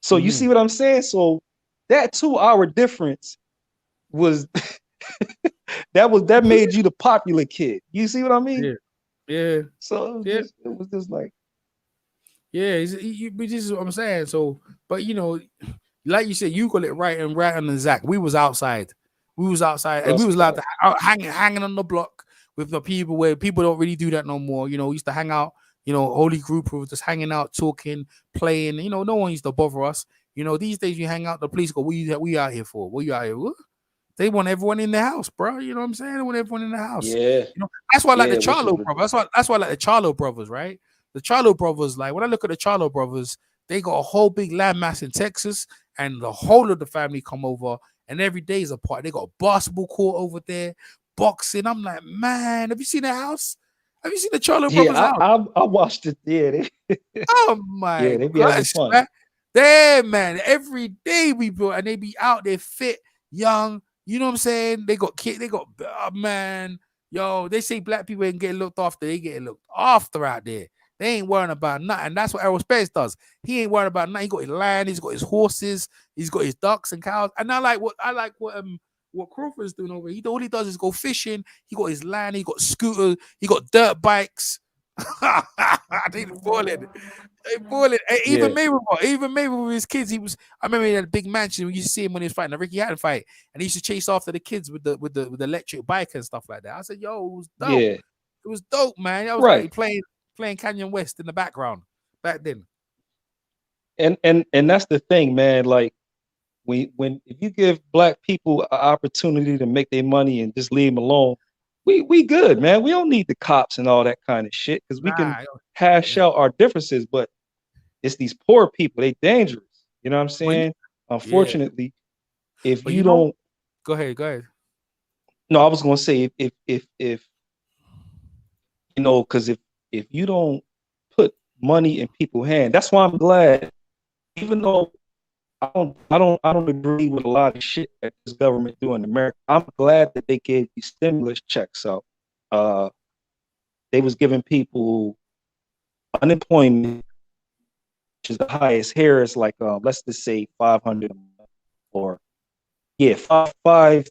So you see mhm. what I'm saying? So that 2 hour difference was that made you the popular kid. You see what I mean? Yeah. Yeah. So Yeah. it was just like, Yeah. But this is what I'm saying. So, but like you said, you got it right on the exact. We was outside. We was outside and we trust was me. allowed to hanging on the block with the people where people don't really do that no more. We used to hang out, holy group of just hanging out, talking, playing. No one used to bother us. These days you hang out, the police go, we out here for? What you out here? What? They want everyone in the house, bro. You know what I'm saying? They want everyone in the house. Yeah, That's why I like the yeah, which is Charlo brothers. That's why I like the Charlo brothers, right? The Charlo brothers, like when I look at the Charlo brothers, they got a whole big landmass in Texas, and the whole of the family come over, and every day is a party. They got a basketball court over there, boxing. I'm like, man, have you seen the house? Have you seen the Charlo brothers yeah. house? I watched it. Yeah, Oh my they be having gosh, fun. man. There, man. Every day we brought, and they be out there fit, young. You know what I'm saying? They got kids, they got man. Yo, they say black people ain't getting looked after. They getting looked after out there. They ain't worrying about nothing. That's what Aerospace does. He ain't worrying about nothing. He got his land, he's got his horses, he's got his ducks and cows. And I like what Crawford's doing over here. All he does is go fishing. He got his land, he got scooters, he got dirt bikes. They falling. They falling. Yeah, Even maybe with his kids, he was. I remember he had a big mansion. We used to see him when he was fighting the Ricky Hatton fight, and he used to chase after the kids with the electric bike and stuff like that. I said, "Yo, it was dope. yeah. It was dope, man. I was Right. like playing Canyon West in the background back then." And that's the thing, man. Like when if you give black people an opportunity to make their money and just leave them alone, we good, man. We don't need the cops and all that kind of shit because we can Nah, hash yeah. out our differences. But it's these poor people, they dangerous. You know what I'm Well, saying? yeah, Unfortunately, if but you don't, go ahead, go ahead. no, I was gonna say if because if you don't put money in people's hand, that's why I'm glad. Even though I don't agree with a lot of shit that this government do in America, I'm glad that they gave these stimulus checks out. Uh, they was giving people unemployment, which is the highest here is like let's just say 500 a month, or yeah, five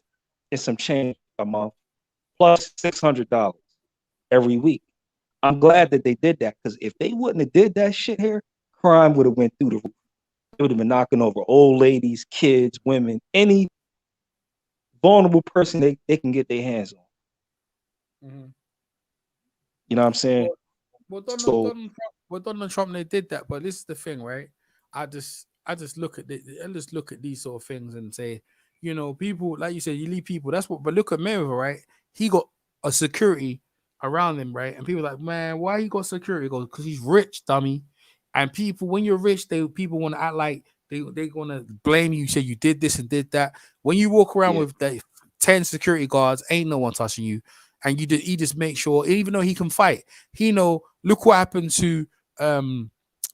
and some change a month, plus $600 every week. I'm glad that they did that because if they wouldn't have did that shit here, crime would have went through the roof. They would have been knocking over old ladies, kids, women, any vulnerable person they can get their hands on. Mhm. You know what I'm saying? Well, So Donald Trump, they did that, but this is the thing, right? I just look at I just look at these sort of things and say, you know, people like you said, you leave people. That's what. But look at Mayweather, right? He got a security around him, right? And people are like, man, why he got security? He goes, because he's rich, dummy. And people, when you're rich, people want to act like they gonna blame you. Say you did this and did that. When you walk around with the 10 security guards, ain't no one touching you. And he just make sure, even though he can fight, he know. Look what happened to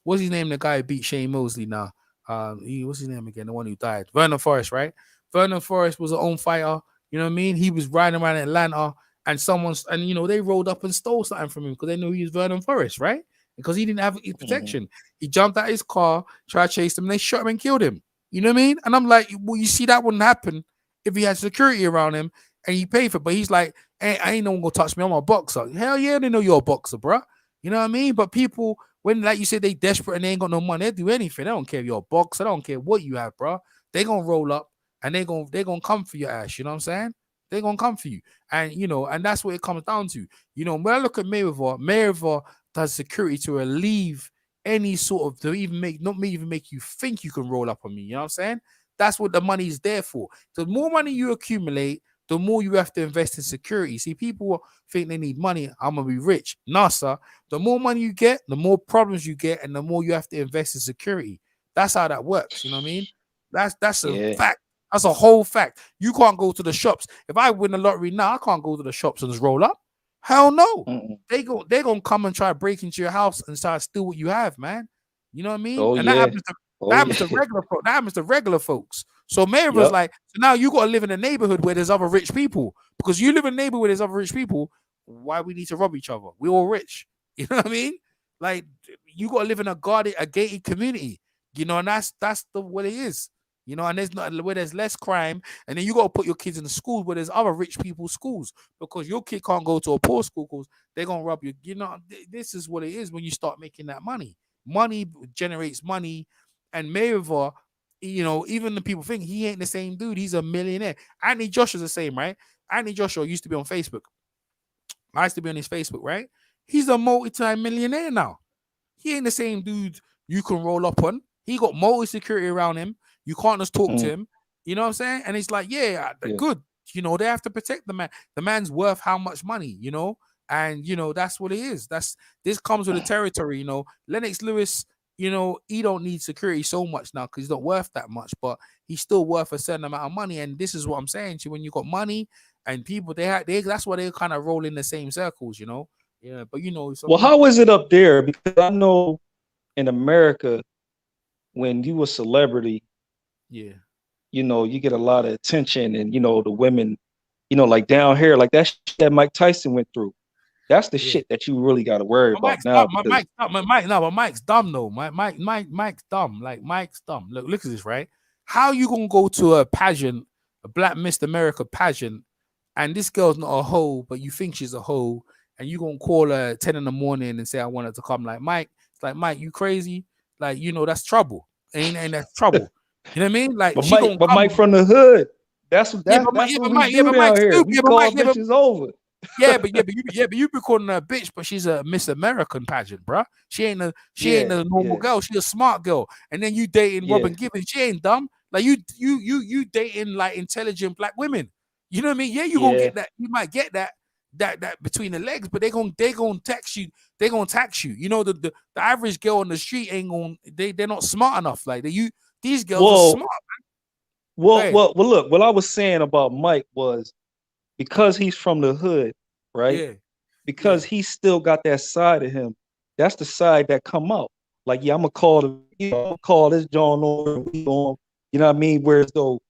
what's his name? The guy who beat Shane Mosley now. What's his name again? The one who died, Vernon Forrest, right? Vernon Forrest was an own fighter. You know what I mean? He was riding around Atlanta, and they rolled up and stole something from him because they knew he was Vernon Forrest, right? Because he didn't have his protection. He jumped out his car, tried to chase them, and they shot him and killed him. You know what I mean? And I'm like, well, you see, that wouldn't happen if he had security around him and he paid for it. But he's like, hey, I ain't no one gonna touch me. I'm a boxer. Hell yeah, they know you're a boxer, bro. You know what I mean? But people, when like you said, they desperate and they ain't got no money, they do anything. They don't care if you're a boxer. They don't care what you have, bro. They gonna roll up and they gonna come for your ass. You know what I'm saying? They gonna come for you, and and that's what it comes down to. When I look at Mayweather does security to relieve any sort of to even make you think you can roll up on me. You know what I'm saying? That's what the money is there for. The more money you accumulate, the more you have to invest in security. See, people think they need money. I'm gonna be rich. Nah, sir. The more money you get, the more problems you get, and the more you have to invest in security. That's how that works. You know what I mean? That's a fact. That's a whole fact. You can't go to the shops. If I win the lottery now, I can't go to the shops and just roll up. Hell no. They're gonna come and try to break into your house and start to steal what you have, man. You know what I mean? That happens to regular folks. That happens to regular folks. So Mayweather's like, so now you got to live in a neighborhood where there's other rich people. Because you live in a neighborhood where there's other rich people, why we need to rob each other? We're all rich. You know what I mean? Like, you got to live in a gated community. And that's what it is. And there's not where there's less crime, and then you got to put your kids in the schools where there's other rich people's schools, because your kid can't go to a poor school because they're gonna rob you. This is what it is when you start making that money. Money generates money, and Mayweather, even the people think he ain't the same dude. He's a millionaire. Anthony Joshua's the same, right? Anthony Joshua used to be on Facebook. I used to be on his Facebook, right? He's a multi-time millionaire now. He ain't the same dude you can roll up on. He got multi-security around him. You can't just talk to him. You know what I'm saying? And it's like, good. They have to protect the man. The man's worth how much money, And that's what it is. This comes with the territory, Lennox Lewis, he don't need security so much now because he's not worth that much, but he's still worth a certain amount of money. And this is what I'm saying to you: when you got money and people, that's why they kind of roll in the same circles, Yeah, but well, how is it up there? Because I know in America, when you a celebrity, yeah, you get a lot of attention, and the women, like down here, like that shit that Mike Tyson went through. That's the shit that you really got to worry about now. Mike's dumb though. Mike's dumb. Like, Mike's dumb. Look at this, right? How you gonna go to a pageant, a Black Miss America pageant, and this girl's not a hoe, but you think she's a hoe, and you gonna call her at 10 in the morning and say, I want her to come? Like, Mike, it's like, Mike, you crazy? Like, that's trouble. Ain't that's trouble. You know what I mean? Like, Mike from the hood. That's what we do down here. We call bitches over. But you be calling her a bitch, but she's a Miss American pageant, bro. She ain't a normal girl. She's a smart girl. And then you dating Robin Gibbons. She ain't dumb. Like, you dating like intelligent Black women. You know what I mean? Yeah, you gonna get that. You might get that between the legs, but they gonna tax you. They gonna tax you. The average girl on the street ain't gonna. They're not smart enough. Like, these girls are smart. Man. Well, look. What I was saying about Mike was, because he's from the hood, right? Yeah. Because he still got that side of him. That's the side that come out. Like, I'm gonna call this John over. We going, you know what I mean? Whereas though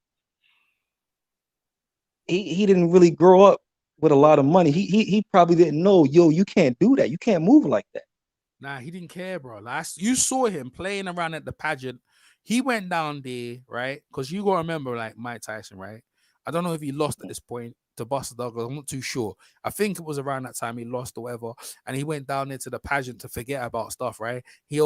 he didn't really grow up with a lot of money. He probably didn't know, you can't do that. You can't move like that. Nah, he didn't care, bro. You saw him playing around at the pageant. He went down there, right? Because you gotta remember, like, Mike Tyson, right? I don't know if he lost at this point to Buster Douglas. I'm not too sure. I think it was around that time he lost or whatever. And he went down there to the pageant to forget about stuff, right? He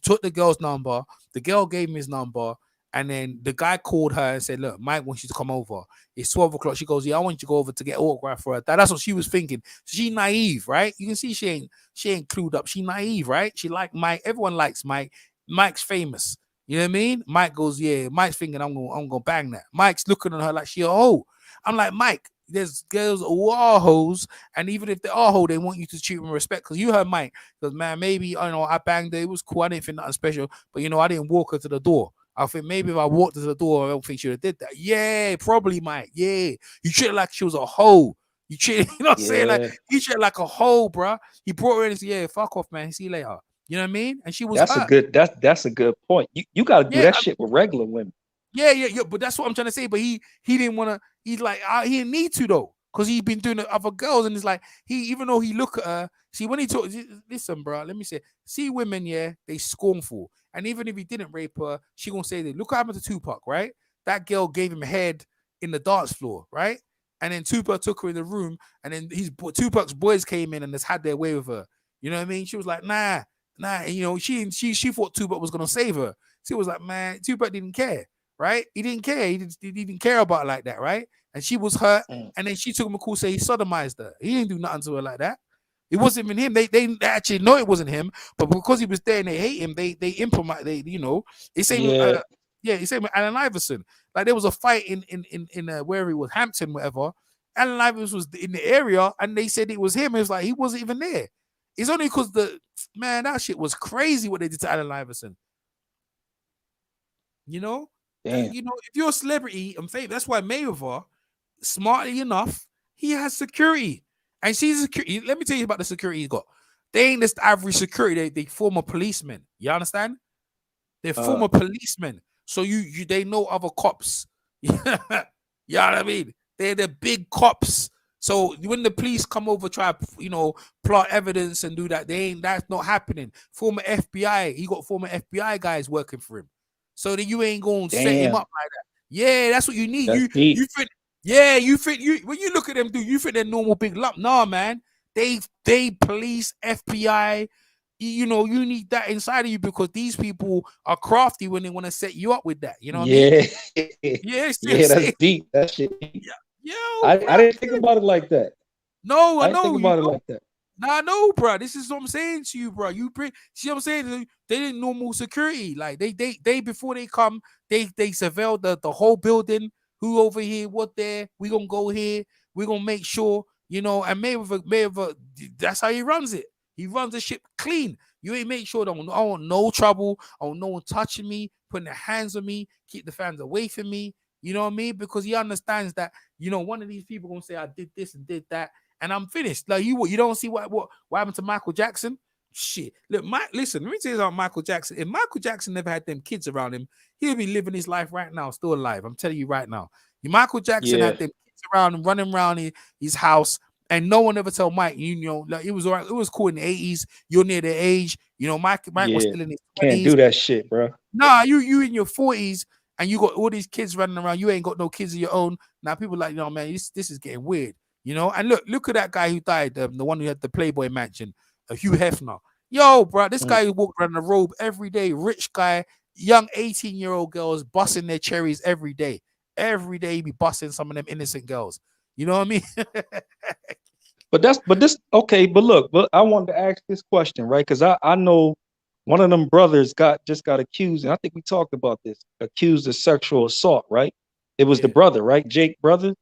took the girl's number. The girl gave him his number. And then the guy called her and said, look, Mike wants you to come over. It's 12 o'clock. She goes, yeah, I want you to go over to get autograph for her. That's what she was thinking. She naive, right? You can see she ain't clued up. She naive, right? She like Mike. Everyone likes Mike. Mike's famous. You know what I mean? Mike goes, yeah. Mike's thinking I'm gonna bang that. Mike's looking at her like she a hoe. I'm like, Mike, there's girls who are hoes, and even if they are hoe, they want you to treat them with respect. Because you heard Mike, because man, maybe I know I banged her, it was cool. I didn't think nothing special, but I didn't walk her to the door. I think maybe if I walked her to the door, I don't think she would have did that. Yeah, probably, Mike. Yeah, you treat her like she was a hoe. You treat, you know what I'm saying? Like he treated her like a hoe, bro. He brought her in and said, yeah, fuck off, man. See you later. You know what I mean? And she was hurt. That's a good point. You got to do Yeah, that shit with regular women. yeah. But that's what I'm trying to say. But he didn't want to. He's like, he didn't need to though, because he'd been doing it with other girls, and it's like even though he look at her, see when he talk, listen, bro. Let me say, see women, yeah, they scornful, and even if he didn't rape her, she gonna say that. Look what happened to Tupac, right? That girl gave him head in the dance floor, right? And then Tupac took her in the room, and then Tupac's boys came in and just had their way with her. You know what I mean? She was like, nah. And, she thought Tupac was gonna save her. She was like, man, Tupac didn't care, right? He didn't care. He didn't care about it like that, right? And she was hurt, and then she took him a call, say he sodomized her. He didn't do nothing to her like that. It wasn't even him. They actually know it wasn't him, but because he was there and they hate him, they implement. It's same. It's same with Allen Iverson. Like there was a fight in where he was, Hampton, whatever. Allen Iverson was in the area, and they said it was him. It was like he wasn't even there. It's only because that shit was crazy what they did to Allen Iverson. If you're a celebrity and famous, that's why Mayweather, smartly enough, he has security. And she's security. Let me tell you about the security he got. They ain't just average security. They former policemen. You understand? They're former policemen. So they know other cops. You know what I mean? They're the big cops. So when the police come over, try plot evidence and do that, that's not happening. Former FBI, he got former FBI guys working for him. So that you ain't gonna set him up like that. Yeah, that's what you need. You think when you look at them, dude, you think they're normal big lump. Nah, man. They police, FBI. You need that inside of you because these people are crafty when they want to set you up with that. You know what I mean? Yeah, that's deep. That shit deep. Yo, I didn't think about it like that. No, I know. I didn't think about it like that. Nah, no, bro. This is what I'm saying to you, bro. See what I'm saying? They didn't normal security. Like they before they come, they surveilled the whole building. Who over here? What there? We gonna go here. We gonna make sure, and Mayweather, that's how he runs it. He runs the ship clean. You ain't make sure I want no trouble. I want no one touching me, putting their hands on me, keep the fans away from me. You know what I mean? Because he understands that, one of these people gonna say I did this and did that. And I'm finished. Like you don't see what happened to Michael Jackson? Shit. Look, listen, let me tell you about Michael Jackson. If Michael Jackson never had them kids around him, he'll be living his life right now, still alive. I'm telling you right now. Michael Jackson had them kids around him, running around his house, and no one ever tell Mike, like it was all right. It was cool in the 80s. You're near the age. Mike was still in his 20s. Can't do that shit, bro. Nah, you in your 40s and you got all these kids running around. You ain't got no kids of your own. Now people like, man, this is getting weird. And look at that guy who died, the one who had the Playboy mansion, Hugh Hefner. Yo, bro, this guy who walked around the robe every day, rich guy, young 18-year-old girls busting their cherries every day. Every day he be busting some of them innocent girls. You know what I mean? But okay. But look, I wanted to ask this question, right? Because I know one of them brothers just got accused, and I think we talked about this, accused of sexual assault, right? It was the brother, right? Jake brother.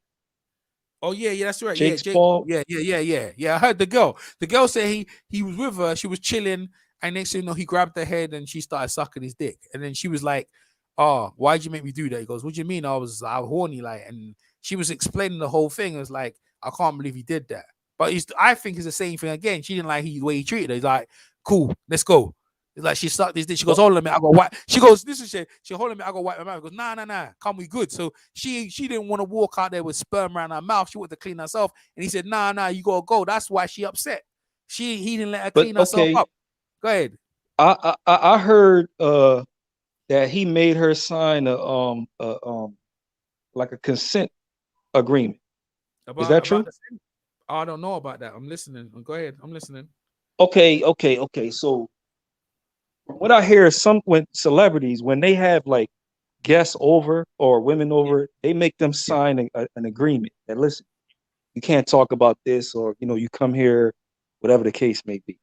Oh yeah, that's right. Jake's Jake, Paul. Yeah. I heard the girl. The girl said he was with her. She was chilling, and next thing you know, he grabbed her head and she started sucking his dick. And then she was like, "Oh, why'd you make me do that?" He goes, "What do you mean? I was horny, like." And she was explaining the whole thing. It was like, "I can't believe he did that." But I think it's the same thing again. She didn't like the way he treated her. He's like, "Cool, let's go." It's like she sucked this dick. She goes, "Hold on a minute, I got wipe." She goes, "This is shit." She hold on a minute, I got wipe my mouth. He goes, "Nah, come we good." So she didn't want to walk out there with sperm around her mouth. She wanted to clean herself, and he said, "Nah, you gotta go." That's why she upset. He didn't let her clean herself up. Go ahead. I heard that he made her sign like a consent agreement. Is that true? I don't know about that. I'm listening. Go ahead. I'm listening. Okay. So what I hear is when celebrities, when they have like guests over or women over, they make them sign an agreement that, listen, you can't talk about this, or you come here, whatever the case may be.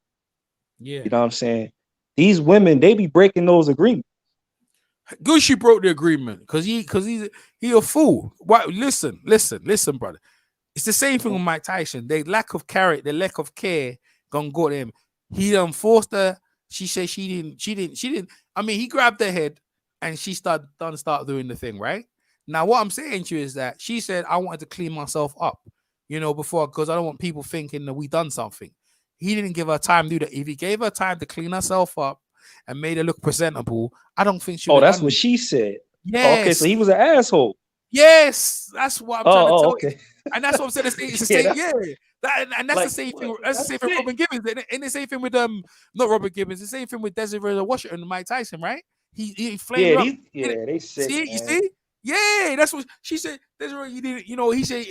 Yeah. You know what I'm saying? These women, they be breaking those agreements. Gucci broke the agreement because he a fool. Why? Listen, brother. It's the same thing with Mike Tyson. They lack of character, the lack of care, gonna go to him. He done forced her. She said she didn't. I mean, he grabbed her head and she start doing the thing, right? Now, what I'm saying to you is that she said, I wanted to clean myself up, before, because I don't want people thinking that we done something. He didn't give her time to do that. If he gave her time to clean herself up and made her look presentable, I don't think she would Oh, have that's done what it. she said. Yes. Oh, okay, so he was an asshole. Yes, that's what I'm trying to tell okay. you. And that's what I'm saying. It's the Yeah, same, and that's like, the same thing. what? That's the same That's thing with it. Robin Gibbons. And the same thing with not Robert Gibbons. The same thing with Desiree Washington and Mike Tyson, right? He flamed her up. They sick, See, man. you see? Yeah, that's what she said. Desiree, you didn't. He said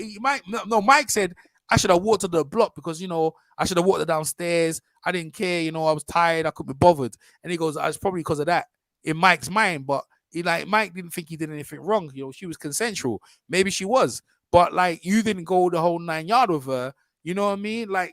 Mike said I should have walked to the block because I should have walked her downstairs. I didn't care. I was tired. I couldn't be bothered. And he goes, it's probably because of that in Mike's mind, but. Mike didn't think he did anything wrong. She was consensual. Maybe she was, but you didn't go the whole 9 yards with her. You know what I mean? Man.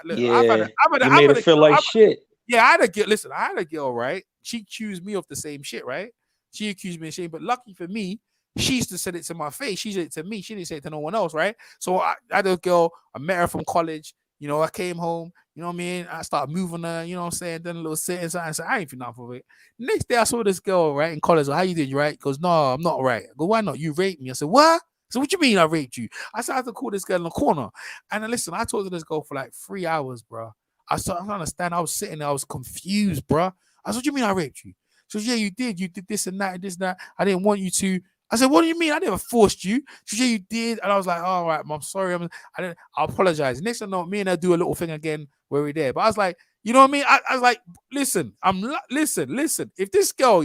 Look, yeah, you made her feel like shit. Yeah, I had a girl. Listen, I had a girl, right? She accused me of the same shit, right? She accused me of shit, but lucky for me, she used to say it to my face. She said it to me. She didn't say it to no one else, right? So I had a girl. I met her from college. I came home, you know what I mean? I started moving her, you know what I'm saying? Done a little sitting, so I said, I ain't feel nothing for it. Next day, I saw this girl, right, in college. How you doing, you right? He goes, no, I'm not right. I go, why not? You raped me. I said, what? So what you mean I raped you? I said, I had to call this girl in the corner. And then listen, I talked to this girl for 3 hours, bro. I don't understand. I was sitting there. I was confused, bro. I said, what do you mean I raped you? She said, yeah, you did. You did this and that and this and that. I didn't want you to. I said, what do you mean? I never forced you. She said, you did. And I was like, all right, I'm sorry. I apologize. Next thing I know, me and her do a little thing again where we're there. But I was like, you know what I mean? I was like, listen. If this girl,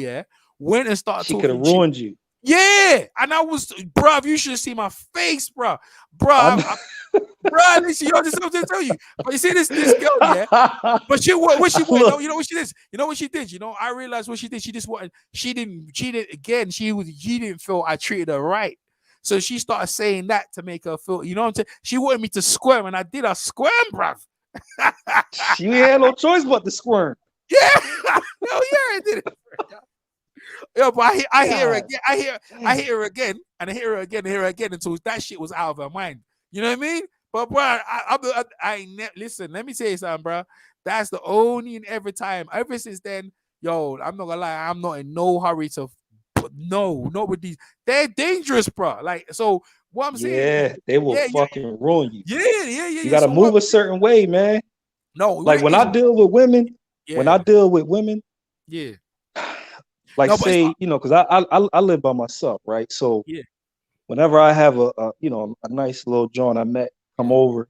went and started talking. She could have ruined you. Yeah. And I was, bruv, you should see my face, bruh. Bruh, listen, just something to tell you. But you see this girl, But what she wanted, you know what she did? You know what she did? I realized what she did. She just wanted, she didn't again. She didn't feel I treated her right. So she started saying that to make her feel, you know what I'm saying? She wanted me to squirm, and I did a squirm, bruv. She had no choice but to squirm. Yeah. Hell yeah, I did it. Yeah, but I hear her again. I hear her again, and I hear her again, and hear her again until that shit was out of her mind. You know what I mean? But bro, listen. Let me tell you something, bro. That's the only and every time. Ever since then, yo, I'm not gonna lie. I'm not in no hurry to. Not with these. They're dangerous, bro. So what I'm saying, they will fucking ruin you. Yeah. You gotta move a certain way, man. No, when I deal with women, yeah. Say, because I live by myself, right? So whenever I have a nice little joint I met come over,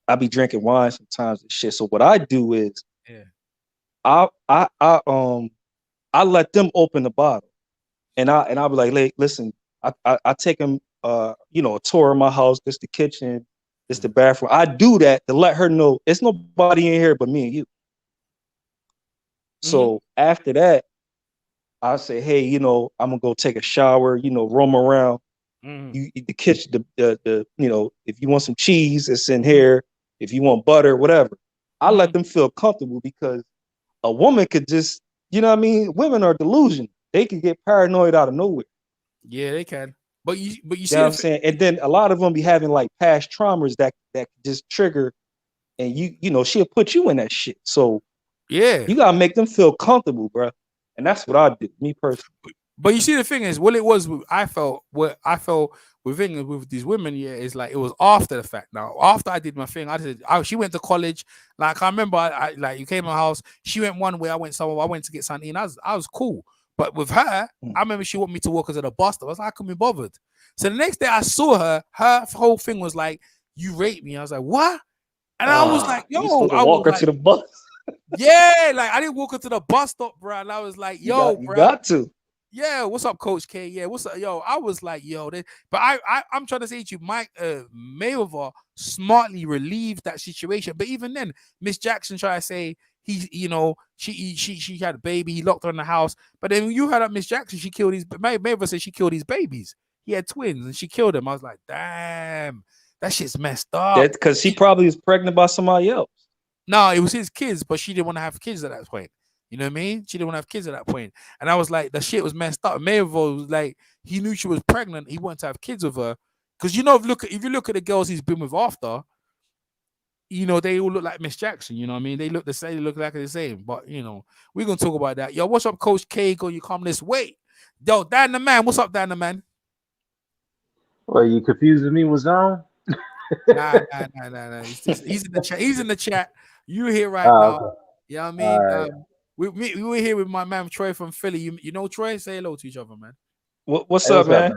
I be drinking wine sometimes and shit. So what I do is I let them open the bottle, and I'll be like, listen, I take them a tour of my house. This the kitchen, this the bathroom. I do that to let her know it's nobody in here but me and you. So after that, I say, hey, I'm gonna go take a shower, roam around. The kitchen, the if you want some cheese, it's in here. If you want butter, whatever. I let them feel comfortable, because a woman could just, you know what I mean? Women are delusional. They can get paranoid out of nowhere. Yeah, they can. But you see what I'm saying? And then a lot of them be having past traumas that just trigger, and she'll put you in that shit. So you gotta make them feel comfortable, bro. And that's what I do, me personally. But you see, the thing is, I felt with these women, is it was after the fact. Now, after I did my thing, she went to college. I remember, you came to my house. She went one way, I went somewhere. I went to get something. I was cool. But with her, I remember she wanted me to walk her to the bus stop. I was like, I couldn't be bothered. So the next day I saw her, her whole thing was like, you raped me. I was like, what? And I was like, yo, I walk her to the bus. Yeah, I didn't walk her to the bus stop, bro. And I was like, yo, you bro. got to. Yeah, what's up, Coach K? Yeah, what's up, yo? I was like, yo, but I'm trying to say to you, Mike Mayweather smartly relieved that situation. But even then, Miss Jackson tried to say she had a baby, he locked her in the house. But then when you heard up Miss Jackson, she killed Mayweather said she killed his babies. He had twins and she killed him. I was like, damn, that shit's messed up. That's because she probably was pregnant by somebody else. No, it was his kids, but she didn't want to have kids at that point. You know what I mean? She didn't want to have kids at that point. And I was like, the shit was messed up. Mayweather was like, he knew she was pregnant. He wanted to have kids with her. Because if you look at the girls he's been with after, they all look like Miss Jackson. You know what I mean? They look the same. They look like the same. But we're gonna talk about that. Yo, what's up, Coach K? Go, you come this way. Yo, Dan the man. What's up, Dan the man? Well, you confusing me with Zone? Nah. He's in the chat. He's in the chat. You're here right now. Okay. You know what I mean? All right. We were here with my man Troy from Philly. You know Troy? Say hello to each other, man. What's Hey, up, man?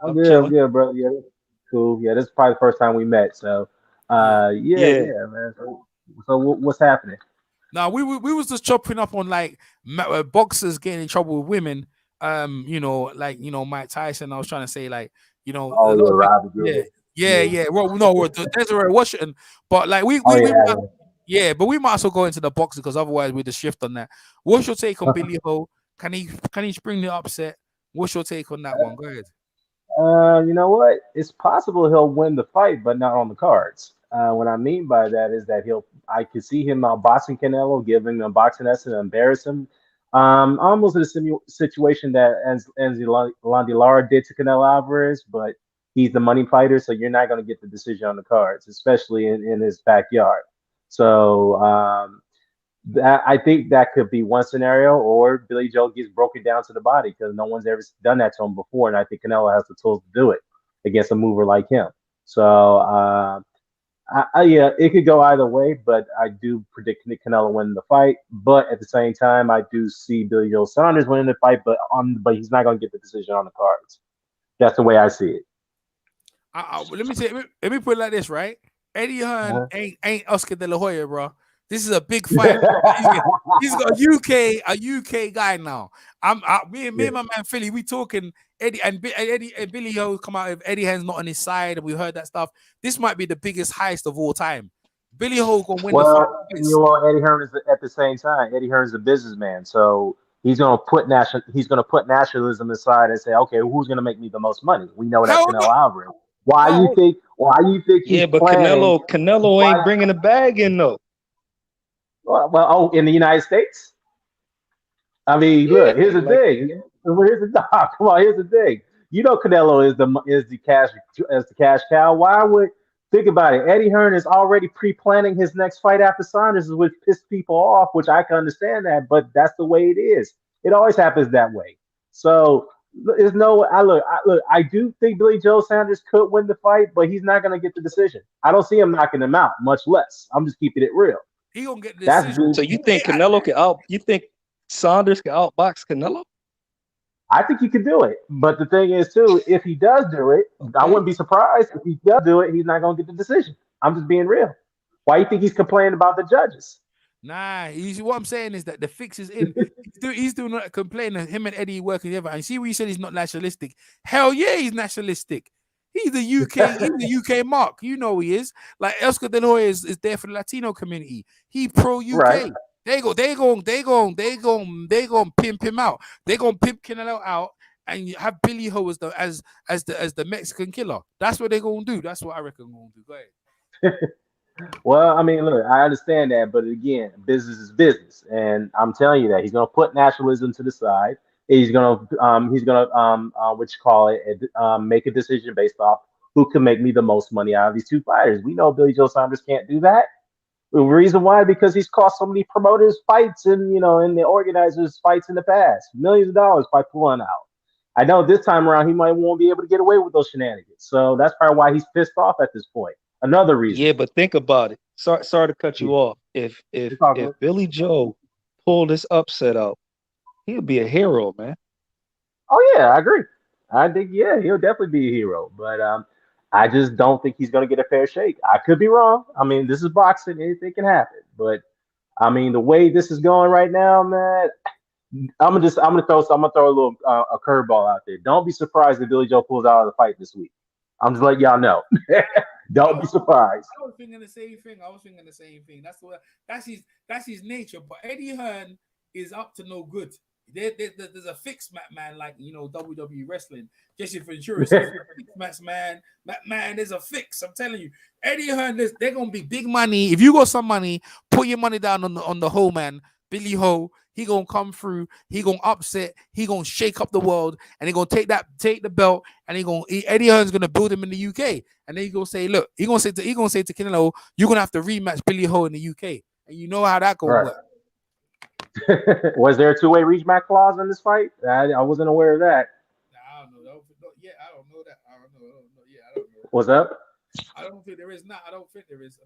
I'm I'm good. chilling. I'm good, bro. Yeah, that's cool. Yeah, this is probably the first time we met. So, Yeah. man. So what's happening? Now we was just chopping up on like boxers getting in trouble with women. Mike Tyson. I was trying to say like a Oh, lot yeah, of Robbie it, Gilbert. yeah. Well, no, Desiree Washington, but like we Oh, might, yeah. but we might as well go into the boxing because otherwise we'd just shift on that. What's your take on Billy Ho? Can he spring the upset? What's your take on that one? Go ahead. You know what? It's possible he'll win the fight, but not on the cards. What I mean by that is that I could see him boxing Canelo, give him a boxing lesson, and embarrass him. Almost in a situation that Andy Lara did to Canelo Alvarez, but he's the money fighter, so you're not going to get the decision on the cards, especially in his backyard. So I think that could be one scenario, or Billy Joe gets broken down to the body because no one's ever done that to him before, and I think Canelo has the tools to do it against a mover like him. So, yeah, it could go either way, but I do predict Canelo winning the fight. But at the same time, I do see Billy Joe Saunders winning the fight, but he's not going to get the decision on the cards. That's the way I see it. Let me put it like this, right? Eddie Hearn ain't Oscar De La Hoya, bro. This is a big fight. He's got a UK guy now. Me and my man Philly, we talking Eddie and Billy Ho come out if Eddie Hearn's not on his side, and we heard that stuff. This might be the biggest heist of all time. Billy Ho gonna win the fight. Eddie Hearn is at the same time. Eddie Hearn's a businessman, so he's gonna put nationalism aside and say, okay, who's gonna make me the most money? We know that's Canelo Alvarez. Why you think? Yeah, but Canelo ain't bringing the bag in though. Well, in the United States. I mean, look. Here's the thing. Come on. Here's the thing. You know, Canelo is the cash cow. Why would think about it? Eddie Hearn is already pre-planning his next fight after Saunders, which pissed people off. Which I can understand that, but that's the way it is. It always happens that way. So there's no. I do think Billy Joe Saunders could win the fight, but he's not going to get the decision. I don't see him knocking him out, much less. I'm just keeping it real. He gonna get the decision. So you think Canelo can out? You think Saunders can outbox Canelo? I think he could do it, but the thing is too, if he does do it, I wouldn't be surprised if he does do it. He's not gonna get the decision. I'm just being real. Why do you think he's complaining about the judges? Nah, what I'm saying is that the fix is in. He's doing not complaining. Him and Eddie working together. And see what you said he's not nationalistic. Hell yeah, he's nationalistic. He's the UK. He's the UK mark. You know he is. Like Oscar De La Hoya is there for the Latino community. He pro UK. Right. They going pimp him out. They gonna pimp Canelo out and have Billy Ho as the Mexican killer. That's what they're gonna do. That's what I reckon gonna do. Go ahead. Well, I mean, look, I understand that, but again, business is business, and I'm telling you that he's gonna put nationalism to the side. He's gonna make a decision based off who can make me the most money out of these two fighters. We know Billy Joe Saunders can't do that. The reason why, because he's cost so many promoters fights and the organizers fights in the past, millions of dollars by pulling out. I know this time around he might won't be able to get away with those shenanigans. So that's probably why he's pissed off at this point. Another reason. Yeah, but think about it. Sorry to cut you off. If Billy Joe pulled this upset out, he'll be a hero, man. Oh yeah, I agree. I think he'll definitely be a hero. But I just don't think he's going to get a fair shake. I could be wrong. I mean, this is boxing; anything can happen. But I mean, the way this is going right now, man, I'm gonna throw a little a curveball out there. Don't be surprised if Billy Joe pulls out of the fight this week. I'm just letting y'all know. Don't be surprised. I was thinking the same thing. That's his nature. But Eddie Hearn is up to no good. There's a fixed man like WWE wrestling. Jesse Ventura, man. There's a fix. I'm telling you, Eddie Hearn. They're gonna be big money. If you got some money, put your money down on the whole man. Billy Ho, he gonna come through, he gonna upset, he gonna shake up the world, and he gonna take the belt, and Eddie Hearn's gonna build him in the UK, and then he gonna say, look, he gonna say to Canelo, you're gonna have to rematch Billy Ho in the UK, and you know how that gonna work. Was there a two-way rematch clause in this fight? I wasn't aware of that. I don't know. Yeah, I don't know that. I don't know. Yeah, I don't know. What's up? I don't think there is. I don't think there is.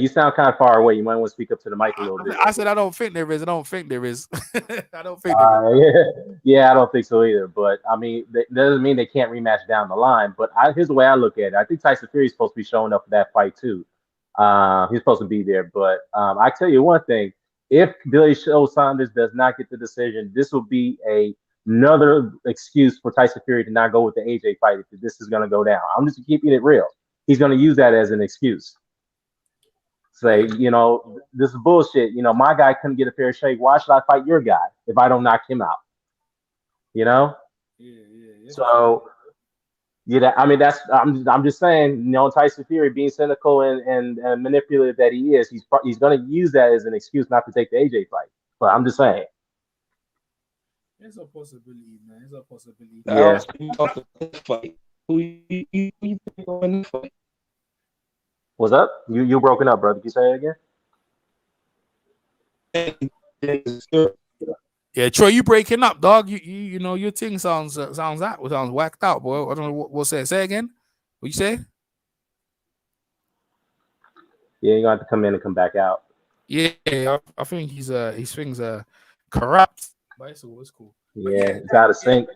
You sound kind of far away. You might want to speak up to the mic a little bit. I said I don't think there is. I don't think there is. I don't think there is. Yeah, I don't think so either. But I mean, that doesn't mean they can't rematch down the line. But here's the way I look at it. I think Tyson Fury is supposed to be showing up for that fight too. He's supposed to be there. But I tell you one thing: if Billy Joe Saunders does not get the decision, this will be another excuse for Tyson Fury to not go with the AJ fight if this is going to go down. I'm just keeping it real. He's going to use that as an excuse. Say, this is bullshit. My guy couldn't get a fair shake. Why should I fight your guy if I don't knock him out? Yeah. So, I mean, I'm just saying, Tyson Fury being cynical and manipulative that he is, he's going to use that as an excuse not to take the AJ fight. But I'm just saying. It's a possibility, man. It's a possibility. Yeah. Who you think will win the fight? What's up? You broken up, brother. Can you say it again? Yeah, Troy, you breaking up, dog. You know your thing sounds whacked out, boy. I don't know what's that. Say again. What you say? Yeah, you're gonna have to come in and come back out. Yeah, I think his things are corrupt, but it's cool. Yeah, it's out of sync.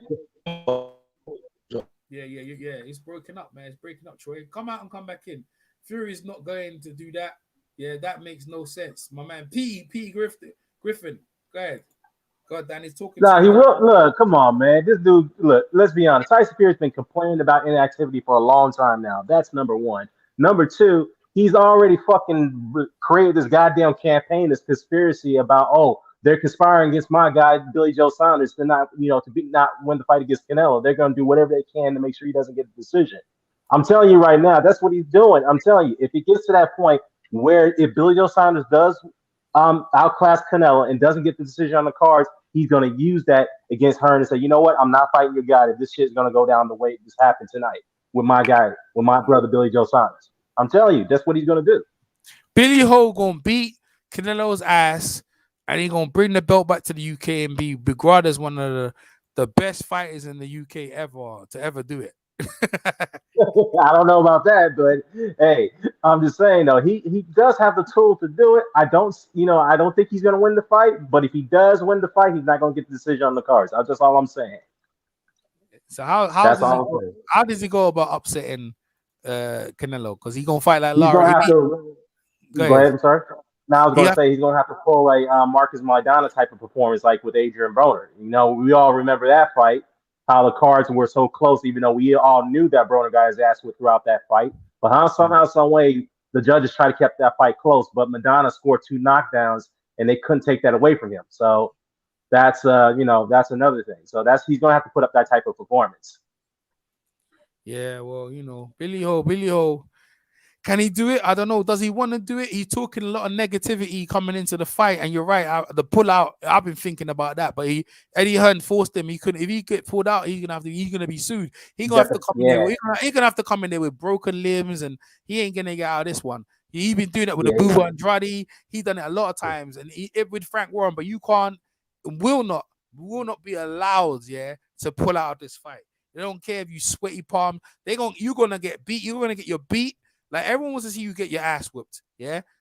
Yeah. It's broken up, man. It's breaking up, Troy. Come out and come back in. Fury's not going to do that. Yeah, that makes no sense. My man, P. Griffin. Go ahead. God, Dan is talking. Nah, he will. Look, come on, man. This dude, look, let's be honest. Tyson Fury's been complaining about inactivity for a long time now. That's number one. Number two, he's already fucking created this goddamn campaign, this conspiracy about, they're conspiring against my guy, Billy Joe Saunders, to not win the fight against Canelo. They're going to do whatever they can to make sure he doesn't get the decision. I'm telling you right now, that's what he's doing. I'm telling you, if it gets to that point where if Billy Joe Saunders does outclass Canelo and doesn't get the decision on the cards, he's going to use that against Hearn and say, you know what, I'm not fighting your guy. If this shit's going to go down the way this happened tonight with my guy, with my brother Billy Joe Saunders. I'm telling you, that's what he's going to do. Billy Ho going to beat Canelo's ass, and he's going to bring the belt back to the UK and be regarded as one of the best fighters in the UK to ever do it. I don't know about that, but hey, I'm just saying though, he does have the tool to do it. I don't think he's gonna win the fight, but if he does win the fight, he's not gonna get the decision on the cards. That's just all I'm saying. So how does he go about upsetting Canelo? Because he's gonna fight like Lara. Go ahead, I'm sorry. Now I was gonna say he's gonna have to pull a Marcus Maidana type of performance like with Adrian Broner. We all remember that fight. How the cards were so close, even though we all knew that Broner got his ass whipped throughout that fight. But somehow, some way, the judges tried to keep that fight close. But Madonna scored 2 knockdowns, and they couldn't take that away from him. So that's that's another thing. So he's gonna have to put up that type of performance. Yeah, well, Billy Ho. Can he do it? I don't know. Does he want to do it? He's talking a lot of negativity coming into the fight, and you're right. The pull out, I've been thinking about that, but Eddie Hearn forced him. He couldn't. If he get pulled out, he's gonna be sued. He's gonna have to come in there. He's gonna have to come in there with broken limbs, and he ain't gonna get out of this one. He's been doing that with Abuba Andrade. He's done it a lot of times, and with Frank Warren. But you can't, will not be allowed, to pull out of this fight. They don't care if you sweaty palm. You're gonna get beat. You're gonna get your beat. Like, everyone wants to see you get your ass whipped,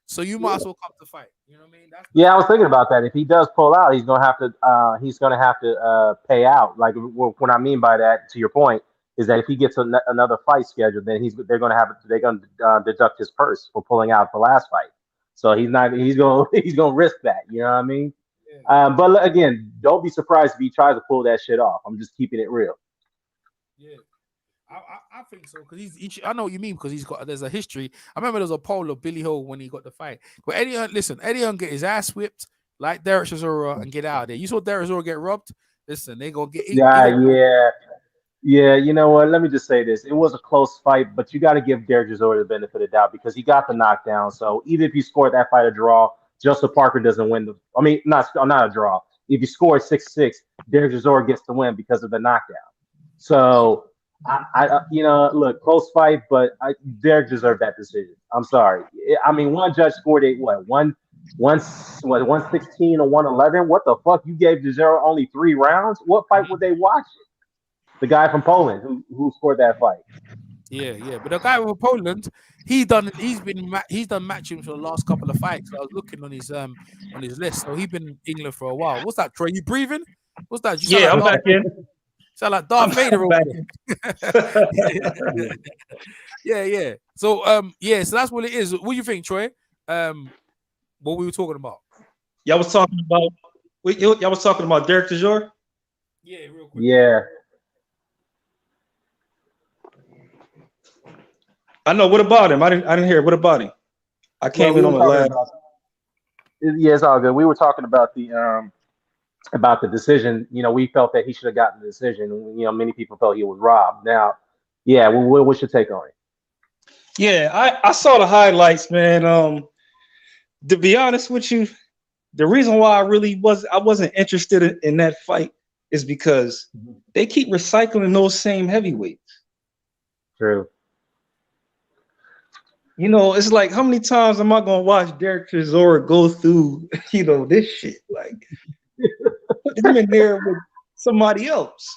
so you might as well come to fight. You know what I mean? I was thinking about that. If he does pull out, he's gonna have to pay out. Like, what I mean by that, to your point, is that if he gets another fight scheduled, then they're gonna deduct his purse for pulling out the last fight. So he's gonna risk that. You know what I mean? Yeah. But again, don't be surprised if he tries to pull that shit off. I'm just keeping it real. Yeah. I think so, because I know what you mean, because there's a history. I remember there was a poll of Billy Ho when he got the fight. But Eddie Hearn get his ass whipped like Derek Chisora and get out of there. You saw Derek Chisora get robbed. Listen, they gonna get Yeah, you know what? Let me just say this. It was a close fight, but you got to give Derek Chisora the benefit of the doubt because he got the knockdown. So even if you scored that fight a draw, Joseph Parker doesn't win not a draw. If you score 6-6, Derek Chisora gets the win because of the knockdown. So look, close fight, but Derek deserved that decision. I'm sorry. I mean, one judge scored 116 or 111. What the fuck? You gave Chisora only 3 rounds? What fight would they watch? The guy from Poland who scored that fight. Yeah. But the guy from Poland, he's done matching for the last couple of fights. I was looking on his list. So he's been in England for a while. What's that, Troy? You breathing? What's that? Yeah, I'm back in. Sound like Darth Vader over there. Yeah. So so that's what it is. What do you think, Troy? What we were talking about? Y'all was talking about Derek Chisora? Yeah, real quick. Yeah. I know. What about him? I didn't hear. What about him? I came in on the last. Yeah, it's all good. We were talking about the decision. We felt that he should have gotten the decision. Many people felt he was robbed. Now, yeah, what's your take on it? Yeah, I saw the highlights, man. To be honest with you, the reason why I wasn't interested in that fight is because they keep recycling those same heavyweights. True. It's like, how many times am I gonna watch Derek Chisora go through, this shit? Like, put him in there with somebody else.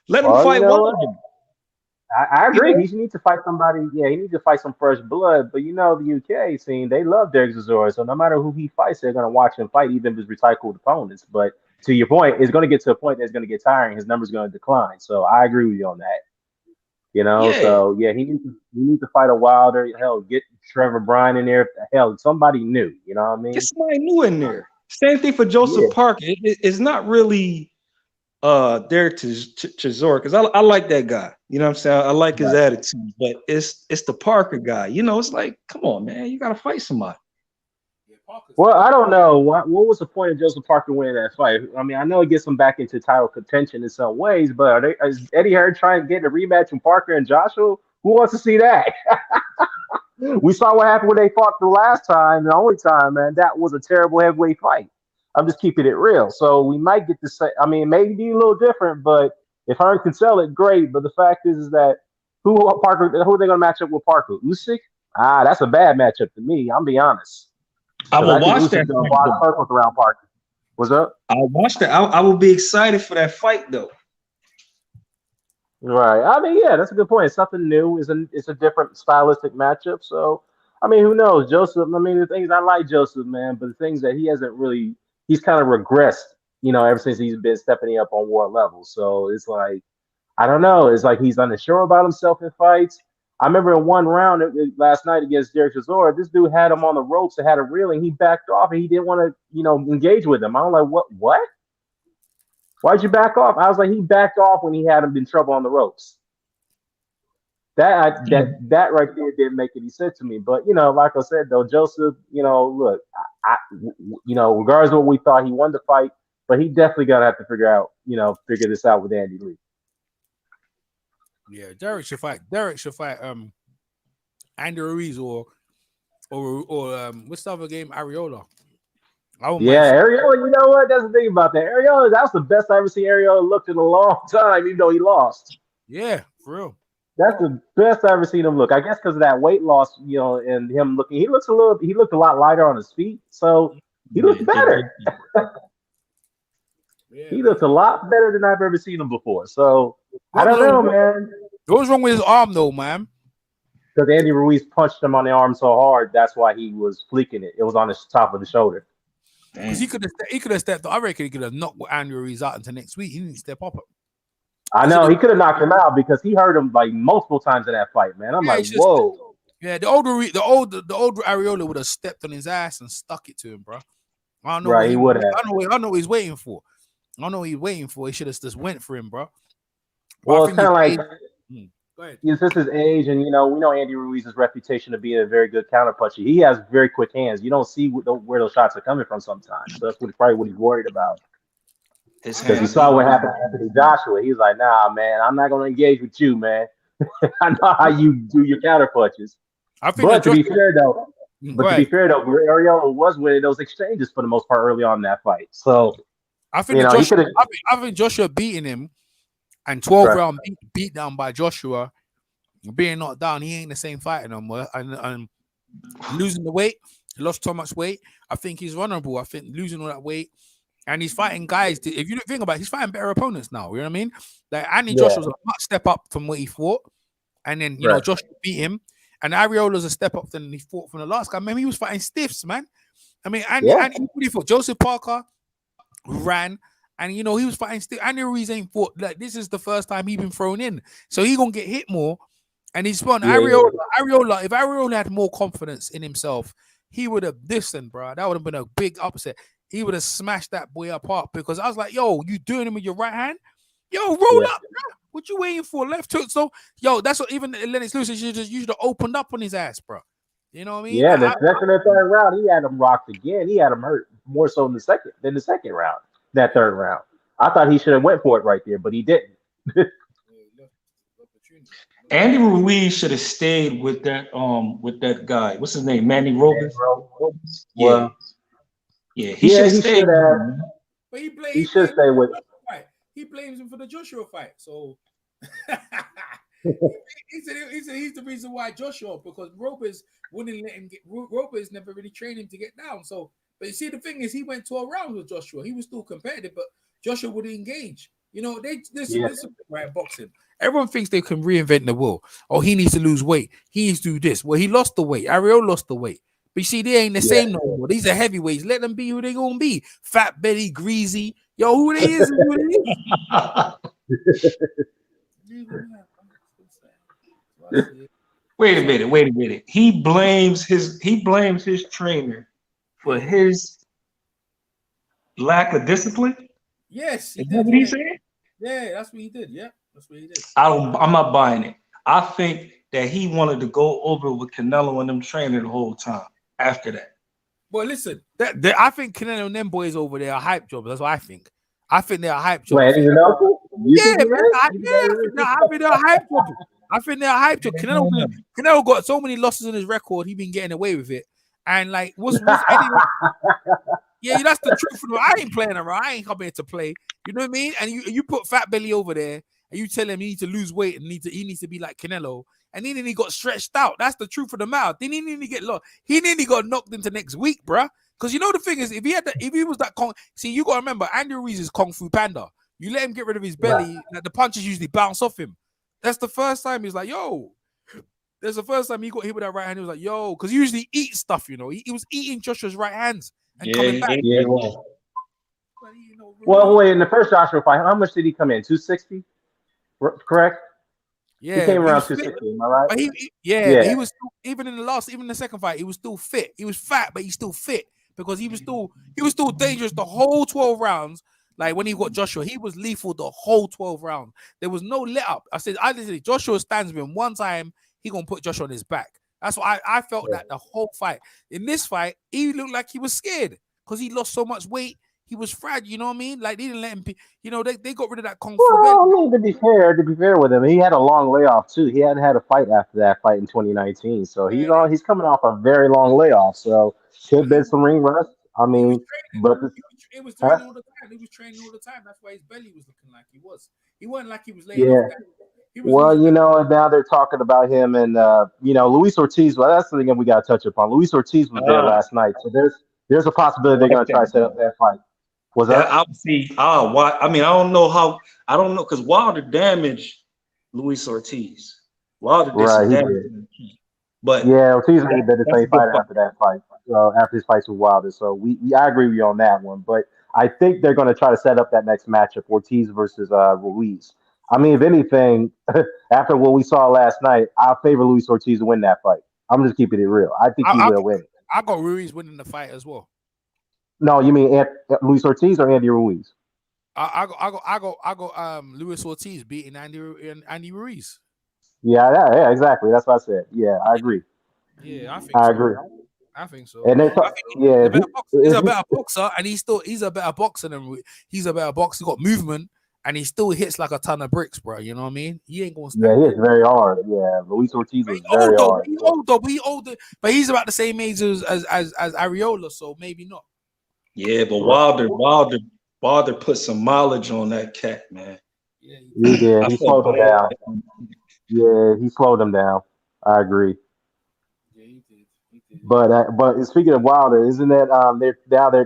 Let him fight one of them. I agree. He needs to fight somebody. Yeah, he needs to fight some fresh blood. But the UK scene, they love Derek Chisora. So no matter who he fights, they're gonna watch him fight, even if it's recycled opponents. But to your point, it's gonna get to a point that's gonna get tiring. His number's gonna decline. So I agree with you on that. So yeah, he needs to fight a Wilder. Hell, get Trevor Bryan in there. Hell, somebody new. You know what I mean? Get somebody new in there. Same thing for Joseph Parker. It's not really Derek Chisora, because I like that guy. You know what I'm saying? I like his attitude, but it's the Parker guy. It's like, come on, man, you gotta fight somebody. Well, I don't know. What was the point of Joseph Parker winning that fight? I mean, I know it gets him back into title contention in some ways, but is Eddie Hearn trying to get a rematch from Parker and Joshua? Who wants to see that? We saw what happened when they fought the last time, the only time, man. That was a terrible heavyweight fight. I'm just keeping it real. So we might get to say, I mean, maybe a little different, but if Hearn can sell it, great. But the fact is that who are they going to match up with Parker? Usyk? That's a bad matchup to me. I'm be honest. I will watch that. Around Parker. What's up? I'll watch that. I will be excited for that fight, though. Right. I mean, yeah, that's a good point. It's something new. It's a different stylistic matchup. So, I mean, who knows? Joseph, I mean, the things I like Joseph, man, but the things that he's kind of regressed, ever since he's been stepping up on war level. So it's like, I don't know. It's like he's unsure about himself in fights. I remember in one round last night against Derek Chisora, this dude had him on the ropes and had a reeling. He backed off and he didn't want to, engage with him. I'm like, what? Why'd you back off? I was like, he backed off when he had him in trouble on the ropes. That right there didn't make any sense to me. But, like I said, though, Joseph, look, regardless of what we thought, he won the fight, but he definitely got to have to figure this out with Andy Lee. Yeah, Derek should fight Andy Ruiz or what's the other game? Areola. Areola, you know what? That's the thing about that. Areola, that's the best I've ever seen Areola looked in a long time, even though he lost. Yeah, for real. That's the best I've ever seen him look. I guess because of that weight loss, and him looking, he looked a lot lighter on his feet, so he looked better. He looks a lot better than I've ever seen him before. So I don't know, man. What was wrong with his arm, though, man? Because Andy Ruiz punched him on the arm so hard, that's why he was fleeking it. It was on the top of the shoulder. Because he could have stepped. I reckon he could have knocked Andy Ruiz out until next week. He didn't step up. I know he could have knocked him out because he hurt him like multiple times in that fight, man. I'm like, whoa. Yeah, the old Areola would have stepped on his ass and stuck it to him, bro. I don't know. Right, he would have. I know what he's waiting for. He should have just went for him, bro. Well, it's kind of like, go ahead. It's just his age, and we know Andy Ruiz's reputation of being a very good counterpuncher. He has very quick hands. You don't see where those shots are coming from sometimes. So that's probably what he's worried about. Because he saw what happened to Anthony Joshua. He's like, nah, man, I'm not going to engage with you, man. I know how you do your counterpunches. But to be fair, though, But to be Right. fair though, Ariola was winning those exchanges for the most part early on in that fight. So I think he Joshua. could have. I think Joshua beating him and 12 Right. round beat down by Joshua, being knocked down. He ain't the same fighter no more. And losing the weight, he lost so much weight. I think he's vulnerable. I think losing all that weight. And he's fighting guys. If you don't think about it, he's fighting better opponents now. You know what I mean? Like Andy Joshua's a much step up from what he fought. And then, Right. Joshua beat him. And Ariola's a step up than he fought from the last guy. Man, he was fighting stiffs, man. I mean, Andy fought Joseph Parker, who ran. And, he was fighting stiff. Andy Ruiz ain't fought. Like, this is the first time he's been thrown in. So he going to get hit more. And he's fun. Ariola, if Ariola had more confidence in himself, he would have listened, bro. That would have been a big upset. He would have smashed that boy apart because I was like, yo, you doing him with your right hand? Yo, roll up, bro. What you waiting for? Left hook. So, that's what even Lennox Lewis you should have opened up on his ass, bro. You know what I mean? Yeah, the second and third round, he had him rocked again. He had him hurt more so in the second round, that third round. I thought he should have went for it right there, but he didn't. Andy Ruiz should have stayed with that guy. What's his name? Manny Robles. Well, he should have stayed. But he should stay with. He blames him for the Joshua fight. So he said he's the reason why Joshua, because Robles wouldn't let him get. Robles never really trained him to get down. So, but you see, the thing is, he went 12 rounds with Joshua. He was still competitive, but Joshua wouldn't engage. This is right boxing. Everyone thinks they can reinvent the wheel. Oh, he needs to lose weight. He needs to do this. Well, he lost the weight. Ariel lost the weight. But you see, they ain't the same no more. These are heavyweights. Let them be who they gonna be. Fat belly, greasy. Yo, who they is who they is. Wait a minute. He blames his trainer for his lack of discipline. Yes, is that what he said? Yeah, that's what he did. Yeah, that's what he did. I'm not buying it. I think that he wanted to go over with Canelo and them training the whole time after that. Well, listen, I think Canelo and them boys over there are hype jobs. That's what I think. I think they're a hype job. Wait, you know? I think they're a hype job. I think they're a hype job. Canelo got so many losses in his record. He been getting away with it. And like, what's Eddie? Yeah, that's the truth. I ain't playing around. I ain't coming here to play. You know what I mean? And you put Fat Belly over there, and you tell him he needs to lose weight and he needs to be like Canelo. And then he got stretched out. That's the truth of the matter. Then he nearly get lost. He nearly got knocked into next week, bruh. Because the thing is, if he was that see, you gotta remember, Andy Ruiz is Kung Fu Panda. You let him get rid of his belly, like the punches usually bounce off him. That's the first time he's like, yo. There's the first time he got hit with that right hand. He was like, yo, because he usually eats stuff, He was eating Joshua's right hands and coming back. Yeah. Well, wait, in the first Joshua fight, how much did he come in? 260? Correct? Yeah, he came around 260. Am I right? But he was still, even in the second fight, he was still fit. He was fat, but he's still fit because he was still dangerous the whole 12 rounds. Like when he got Joshua, he was lethal the whole 12 rounds. There was no let up. I said, Joshua stands with him one time, he gonna put Joshua on his back. That's why I felt that the whole fight. In this fight, he looked like he was scared because he lost so much weight. He was fragile, you know what I mean? Like they didn't let him be, they got rid of that Kung Fu. Well, I mean, to be fair with him, he had a long layoff too. He hadn't had a fight after that fight in 2019, so he's coming off a very long layoff. So could have been some ring rust. I mean, but it was training all the time. He was training all the time. That's why his belly was looking like he was. He wasn't like he was laying off that. Well, now they're talking about him and Luis Ortiz. Well, that's the thing we got to touch upon. Luis Ortiz was there last night, so there's a possibility they're going to try to set up that fight. Was that? I see. I mean, I don't know because Wilder damaged Luis Ortiz. Wilder did some damage. But yeah, Ortiz ain't been the same fighter after that fight. After his fights with Wilder, so I agree with you on that one. But I think they're going to try to set up that next matchup, Ortiz versus Ruiz. I mean, if anything, after what we saw last night, I favor Luis Ortiz to win that fight. I'm just keeping it real. I think he will win. I got Ruiz winning the fight as well. No, you mean Luis Ortiz or Andy Ruiz? I go Luis Ortiz beating Andy Ruiz. Yeah, exactly. That's what I said. Yeah, I agree. Yeah, I agree. I think so. And he's a better boxer, and he's a better boxer than he's a better boxer. He got movement, and he still hits like a ton of bricks, bro. You know what I mean? He ain't gonna Yeah, stand. he is very hard. Yeah, Luis Ortiz But is very hard. he's old though. He older, but he's about the same age as Areola, so maybe not. Yeah, but Wilder put some mileage on that cat, man. Yeah, He did. I He felt slowed him bad. down. Yeah, he slowed him down. I agree. yeah, he did. But speaking of Wilder, isn't that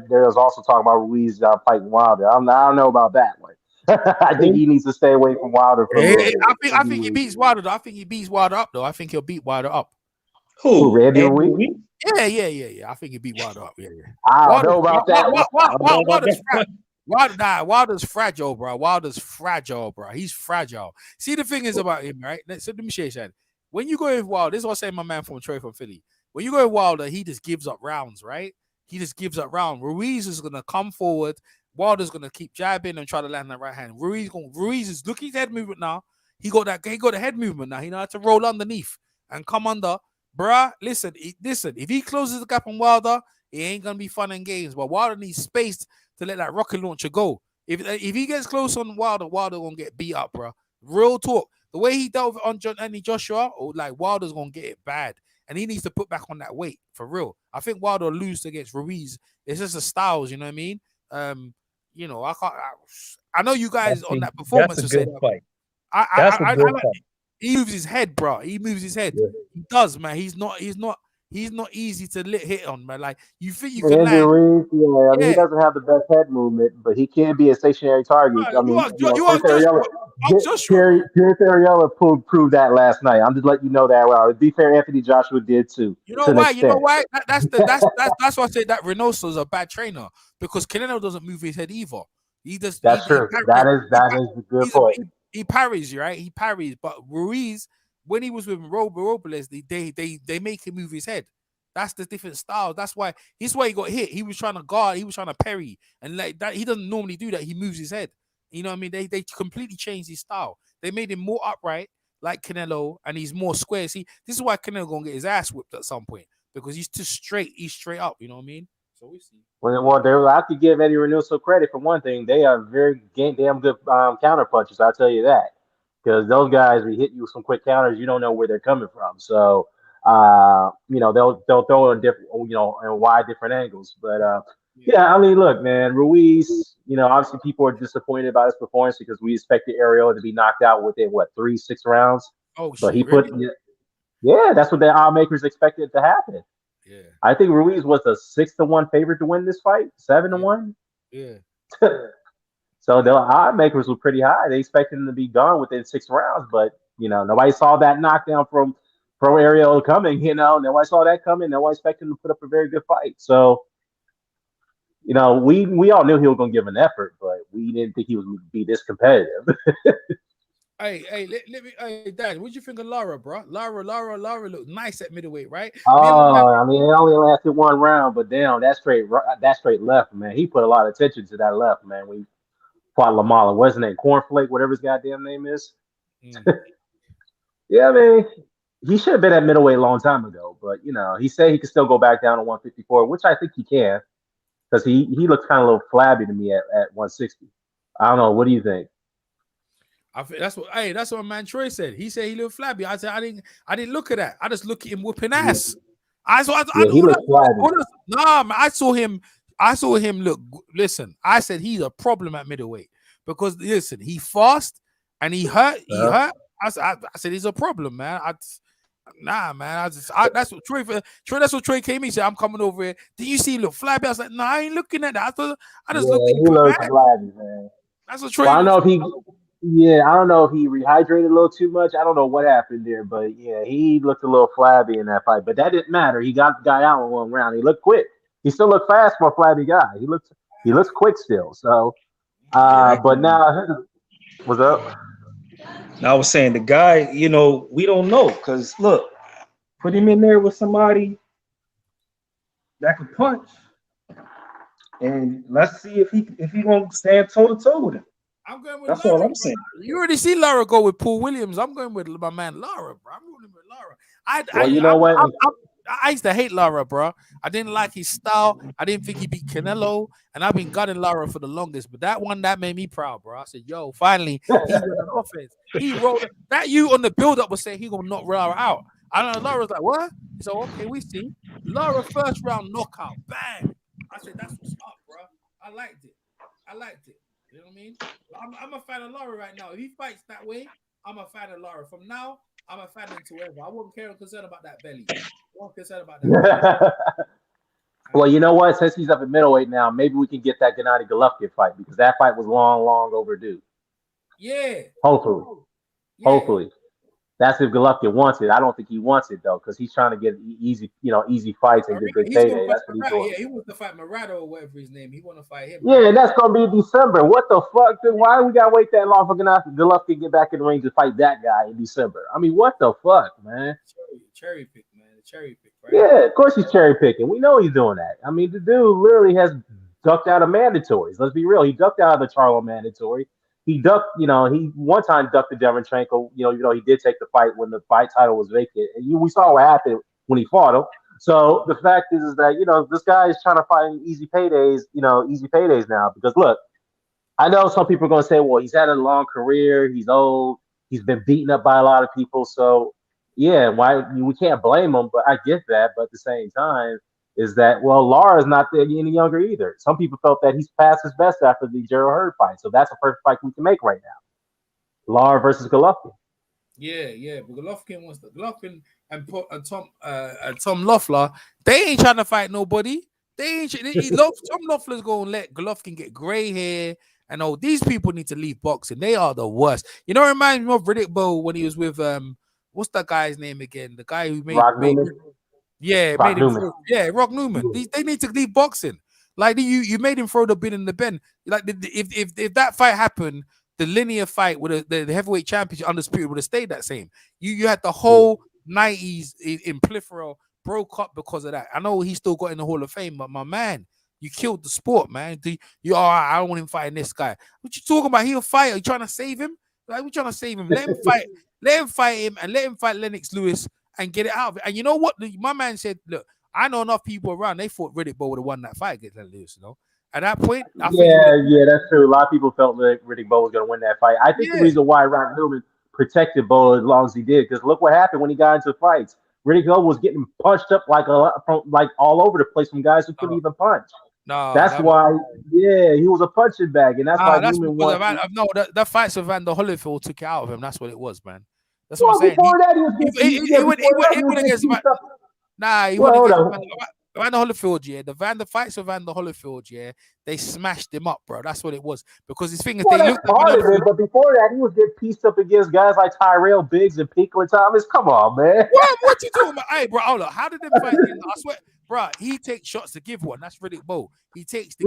there's also talking about Ruiz fighting Wilder? I don't know about that one. I think he needs to stay away from Wilder for a little bit. I think he beats Wilder. Though. I think he beats Wilder up though. I think he'll beat Wilder up. Who, Randy Andy Ruiz? Ruiz? Yeah. I think he beat Wilder up. Yeah. I don't know about that. Wilder's fragile, bro. Wilder's fragile, bro. He's fragile. See, the thing is about him, right? So let me show you something. When you go with Wilder, this is what I say, my man from Troy from Philly. When you go with Wilder, he just gives up rounds, right? He just gives up rounds. Ruiz is gonna come forward. Wilder's gonna keep jabbing and try to land that right hand. Ruiz is look at his head movement now. He got the head movement now. He know how to roll underneath and come under. Bruh, listen. If he closes the gap on Wilder, it ain't gonna be fun and games. But Wilder needs space to let that rocket launcher go. If he gets close on Wilder gonna get beat up, bro. Real talk. The way he dealt with on Anthony Joshua, Wilder's gonna get it bad, and he needs to put back on that weight for real. I think Wilder will lose against Ruiz. It's just the styles, you know what I mean? I can't. I know you guys on that performance. That's a good fight. He moves his head, bro. He moves his head. Yeah. He does, man. He's not easy to hit on, man. Like you think you can land. Ruiz, I mean, he doesn't have the best head movement, but he can be a stationary target. Pierre Ferriella proved that last night. I'm just letting you know that. Well, to be fair, Anthony Joshua did too. You know why? That's why I said that Reynoso is a bad trainer, because Canelo doesn't move his head either. That's true. That is a good point. He parries, right? He parries, but Ruiz, when he was with Robles, they make him move his head. That's the different style. That's why he got hit. He was trying to guard. He was trying to parry, and like that, he doesn't normally do that. He moves his head. You know what I mean? They completely changed his style. They made him more upright, like Canelo, and he's more square. See, this is why Canelo gonna get his ass whipped at some point, because he's too straight. He's straight up. You know what I mean? So we see. Well, I could give Eddie Reynoso credit for one thing. They are very damn good counter punchers. I'll tell you that, because those guys will hit you with some quick counters. You don't know where they're coming from. So, they'll throw in different, in wide different angles. But I mean, look, man, Ruiz. Obviously people are disappointed about his performance because we expected Ariel to be knocked out within 3-6 rounds. Oh, but he put, that's what the odds makers expected to happen. Yeah, I think Ruiz was a 6-1 favorite to win this fight, 7-1. Yeah. So the odds makers were pretty high. They expected him to be gone within 6 rounds, but nobody saw that knockdown from Ariel coming. Nobody saw that coming. Nobody expected him to put up a very good fight. So, we all knew he was going to give an effort, but we didn't think he was going to be this competitive. Hey, let me. Hey, Dad, what'd you think of Lara, bro? Lara looked nice at middleweight, right? Oh, I mean, it only lasted 1 round, but damn, that straight left, man. He put a lot of attention to that left, man. We fought Lamala, wasn't it? Cornflake, whatever his goddamn name is. Yeah, I mean, he should have been at middleweight a long time ago, but he said he could still go back down to 154, which I think he can, because he looks kind of a little flabby to me at 160. I don't know. What do you think? I think that's what my man Troy said. He said he looked flabby. I said I didn't look at that. I just look at him whooping ass. He looked flabby. Nah, man, I saw him look. Listen, I said he's a problem at middleweight because listen, he fast and he hurt. I said he's a problem, man. That's what Troy. That's what Troy came in. He said, "I'm coming over here. Did you see him look flabby?" I was like, "Nah, I ain't looking at that. I just looked at him. He looks flabby, man. That's what Troy. Well, I don't know if he rehydrated a little too much. I don't know what happened there, but yeah, he looked a little flabby in that fight. But that didn't matter. He got the guy out in 1 round. He looked quick. He still looked fast for a flabby guy. He looks quick still. So, but now, what's up? I was saying the guy, we don't know, because look, put him in there with somebody that can punch, and let's see if he gonna stand toe to toe with him. I'm going with That's Lara, all I'm saying. You already see Lara go with Paul Williams. I'm going with my man Lara, bro. I'm going with Lara. I used to hate Lara, bro. I didn't like his style. I didn't think he beat Canelo, and I've been gunning Lara for the longest. But that one that made me proud, bro. I said, "Yo, finally he went on offense. He rolled that. You on the build-up was saying he gonna knock Lara out. I know Lara was like, what? So okay, we see Lara first round knockout, bang. I said, that's what's up, bro. I liked it. You know what I mean? I'm a fan of Lara right now. If he fights that way, I'm a fan of Lara. From now, I'm a fan into ever. I wouldn't care or concerned about that belly. I won't concerned about that belly. Well, you know what? Since he's up at middleweight now, maybe we can get that Gennady Golovkin fight because that fight was long overdue. Yeah. Hopefully. Yeah. Hopefully. That's if Golovkin wants it. I don't think he wants it though, because he's trying to get easy fights and get big payday. That's what he's doing. Yeah, he wants to fight Murata or whatever his name. He want to fight him. Yeah, and that's gonna be December. What the fuck? Then why do we gotta wait that long for Golovkin to get back in the ring to fight that guy in December? I mean, what the fuck, man? Cherry pick, man. The cherry pick, right? Yeah, of course he's cherry picking. We know he's doing that. I mean, the dude literally has ducked out of mandatories. Let's be real. He ducked out of the Charlo mandatory. He ducked, he one time ducked the Derenchenko, he did take the fight when the fight title was vacant. And we saw what happened when he fought him. So the fact is that, this guy is trying to find easy paydays now. Because look, I know some people are going to say, well, he's had a long career. He's old. He's been beaten up by a lot of people. So, yeah, we can't blame him. But I get that. But at the same time, is that, well, Lara's not any younger either. Some people felt that he's past his best after the Gerald Hurd fight. So that's a perfect fight we can make right now. Lara versus Golovkin. Yeah. But Golovkin and Tom Loeffler, they ain't trying to fight nobody. Tom Loeffler's going to let Golovkin get gray hair. And these people need to leave boxing. They are the worst. It reminds me of Riddick Bowe when he was with, what's that guy's name again? The guy who made Rock Newman. Rock Newman. They need to leave boxing. Like you made him throw the bin in the bin. Like if that fight happened, the linear fight with the heavyweight championship undisputed would have stayed that same. You had the whole 90s in peripheral broke up because of that. I know he still got in the Hall of Fame, but my man, you killed the sport, man. I don't want him fighting this guy. What you talking about? He'll fight. Are you trying to save him? Like we trying to save him? Let him fight. Let him fight him and let him fight Lennox Lewis and get it out of it. And you know what? My man said, look, I know enough people around. They thought Riddick Bowe would have won that fight against Lennox Lewis, At that point, that's true. A lot of people felt that Riddick Bowe was going to win that fight. I think the reason why Rock Newman protected Bowe as long as he did, because look what happened when he got into fights. Riddick Bowe was getting punched up like all over the place from guys who couldn't even punch. No, that's why. He was a punching bag, and that's why Newman won. The fights with Vander Holyfield took it out of him. That's what it was, man. That's what I'm saying. Before that, he went against. He went against Vander Holyfield. The fights with Vander Holyfield, they smashed him up, bro. That's what it was. Because his thing is, they looked at it, but before that, he was getting pieced up against guys like Tyrell Biggs and Pinkler Thomas. Come on, man. What you talking about? Hey, bro, hold on. How did them fight? I swear, bro, he takes shots to give one. That's Riddick Bowe. He takes the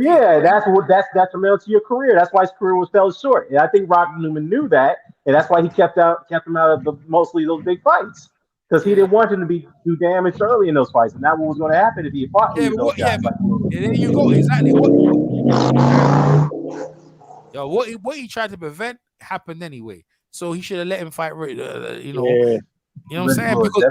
that's detrimental to your career. That's why his career was fell short. And I think Rock Newman knew that, and that's why he kept him out of mostly those big fights. Because he didn't want him to be too damaged early in those fights, and that's what was going to happen if he fought those guys. There you go. Exactly. What he tried to prevent happened anyway. So he should have let him fight. You know what I'm saying? Because,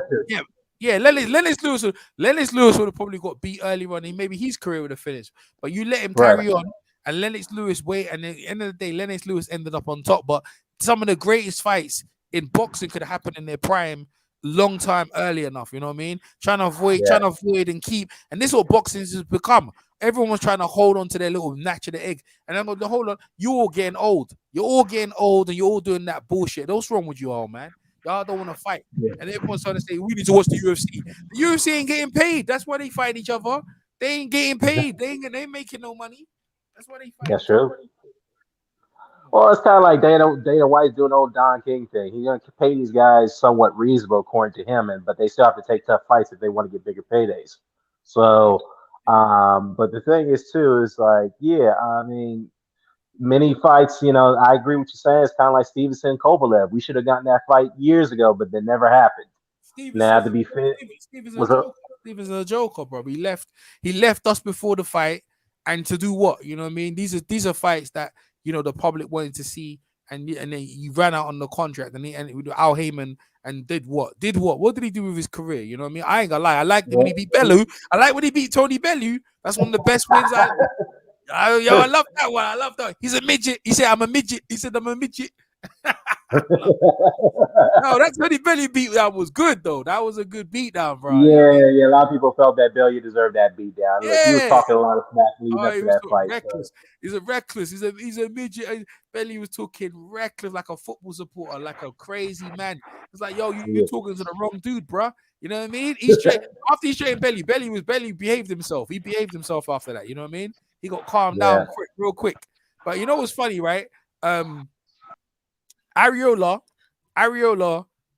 Lennox Lewis would have probably got beat early on, and maybe his career would have finished. But you let him carry on, and Lennox Lewis wait, and at the end of the day, Lennox Lewis ended up on top. But some of the greatest fights in boxing could have happened in their prime. Long time early enough, you know what I mean? Trying to avoid and keep, and this is what boxing has become. Everyone was trying to hold on to their little natch of the egg, and I'm going to hold on. You're all getting old. You're all getting old, and you're all doing that bullshit. What's wrong with you all, man? Y'all don't want to fight, and everyone's trying to say we need to watch the UFC. The UFC ain't getting paid. That's why they fight each other. They ain't getting paid. They ain't making no money. That's why they fight. That's true. Well, it's kind of like Dana White's doing the old Don King thing. He's going to pay these guys somewhat reasonable according to him, but they still have to take tough fights if they want to get bigger paydays. So, but the thing is too is like, I mean, many fights. I agree with you saying. It's kind of like Stevenson and Kovalev. We should have gotten that fight years ago, but that never happened. Now to be fit, Stevenson's a joker, bro. He left us before the fight, and to do what? You know what I mean? These are fights that. The public wanted to see and then he ran out on the contract, and Al Heyman and did what? What did he do with his career? You know what I mean? I ain't gonna lie. I liked him when he beat Bellew. I like when he beat Tony Bellew. That's one of the best wins. I love that one. I love that. He's a midget. He said, "I'm a midget." He said, "I'm a midget." No, that Tony Bellew beatdown was good though. That was a good beatdown, bro. Yeah. A lot of people felt that Bellew deserved that beatdown. Yeah. Look, he was talking a lot of smack leading up to that fight. Reckless. So. He's a reckless. He's a midget. Bellew was talking reckless like a football supporter, like a crazy man. It's like, yo, you're talking to the wrong dude, bro. You know what I mean? He's straight after he straightened Bellew. Bellew behaved himself. He behaved himself after that. You know what I mean? He got calmed down real quick. But you know what's funny, right? Ariola,